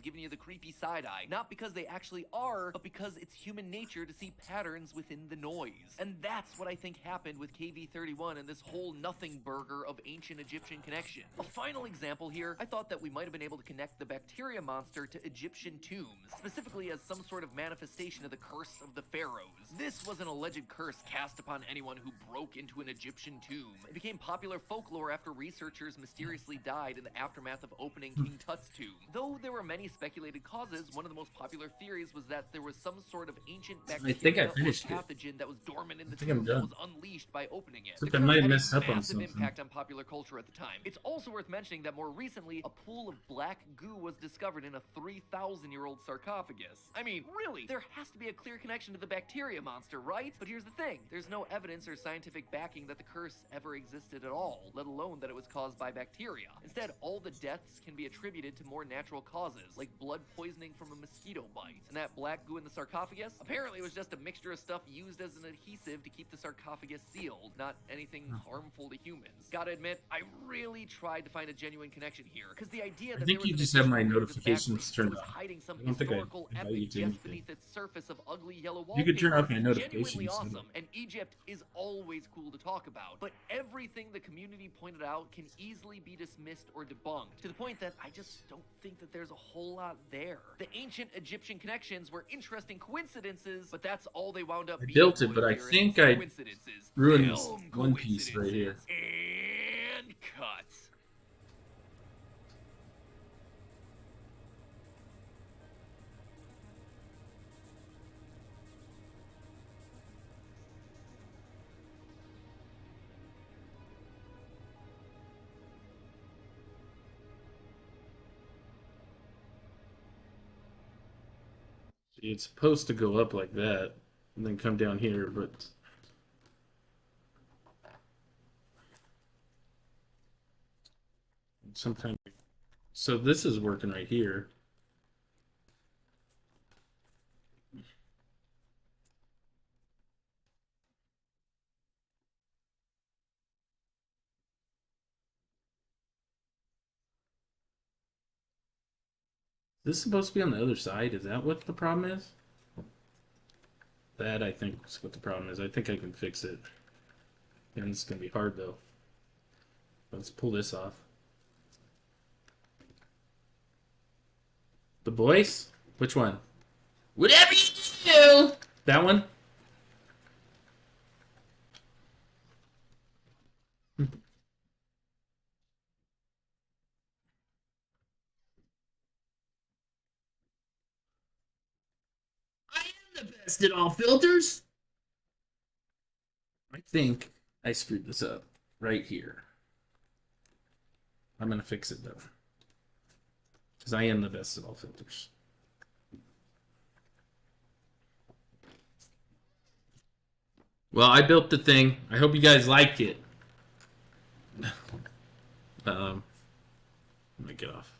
giving you the creepy side eye, not because they actually are, but because it's human nature to see patterns within the noise. And that's what I think happened with KV-31 and this whole nothing burger of ancient Egyptian connection. A final example here, I thought that we might have been able to connect the bacteria monster to Egyptian tombs, specifically as some sort of manifestation of the curse of the pharaohs. This was an alleged curse cast upon anyone who broke into an Egyptian tomb. It became popular folklore after researchers mysteriously died in the aftermath of opening King Tut's tomb. Though there were many speculated causes, one of the most popular theories was that there was some sort of ancient bacteria or pathogen that was dormant in the tomb that was unleashed by opening it. I might have messed up on massive something. impact on popular culture at the time. It's also worth mentioning that more recently, a pool of black goo was discovered in a 3,000-year-old sarcophagus. I mean, really, there has to be a clear connection to the bacteria monster, right? But here's the thing, there's no evidence or scientific backing that the curse ever existed at all, let alone known that it was caused by bacteria. Instead, all the deaths can be attributed to more natural causes, like blood poisoning from a mosquito bite. And that black goo in the sarcophagus apparently was just a mixture of stuff used as an adhesive to keep the sarcophagus sealed, not anything harmful to humans. Gotta admit, I really tried to find a genuine connection here, because the idea that I think you just have my notifications turned off. hiding some I don't think I historical invite you epic to just anything. beneath its surface of ugly yellow You could turn off wallpaper my is notifications. genuinely awesome, and Egypt is always cool to talk about. But everything the community pointed out can easily be dismissed or debunked, to the point that I just don't think that there's a whole lot there. The ancient Egyptian connections were interesting coincidences, but that's all they wound up I being. built it, but I Coincidences. think I Coincidences. ruined this Film one piece right here. And cut. See, it's supposed to go up like that, and then come down here, but sometimes. So this is working right here. Is this supposed to be on the other side? Is that what the problem is? That, I think, is what the problem is. I think I can fix it. And it's going to be hard, though. Let's pull this off. The voice? Which one? Whatever you do! That one? The best at all filters. I think I screwed this up right here. I'm gonna fix it though, because I am the best at all filters. Well, I built the thing. I hope you guys liked it. Let me get off.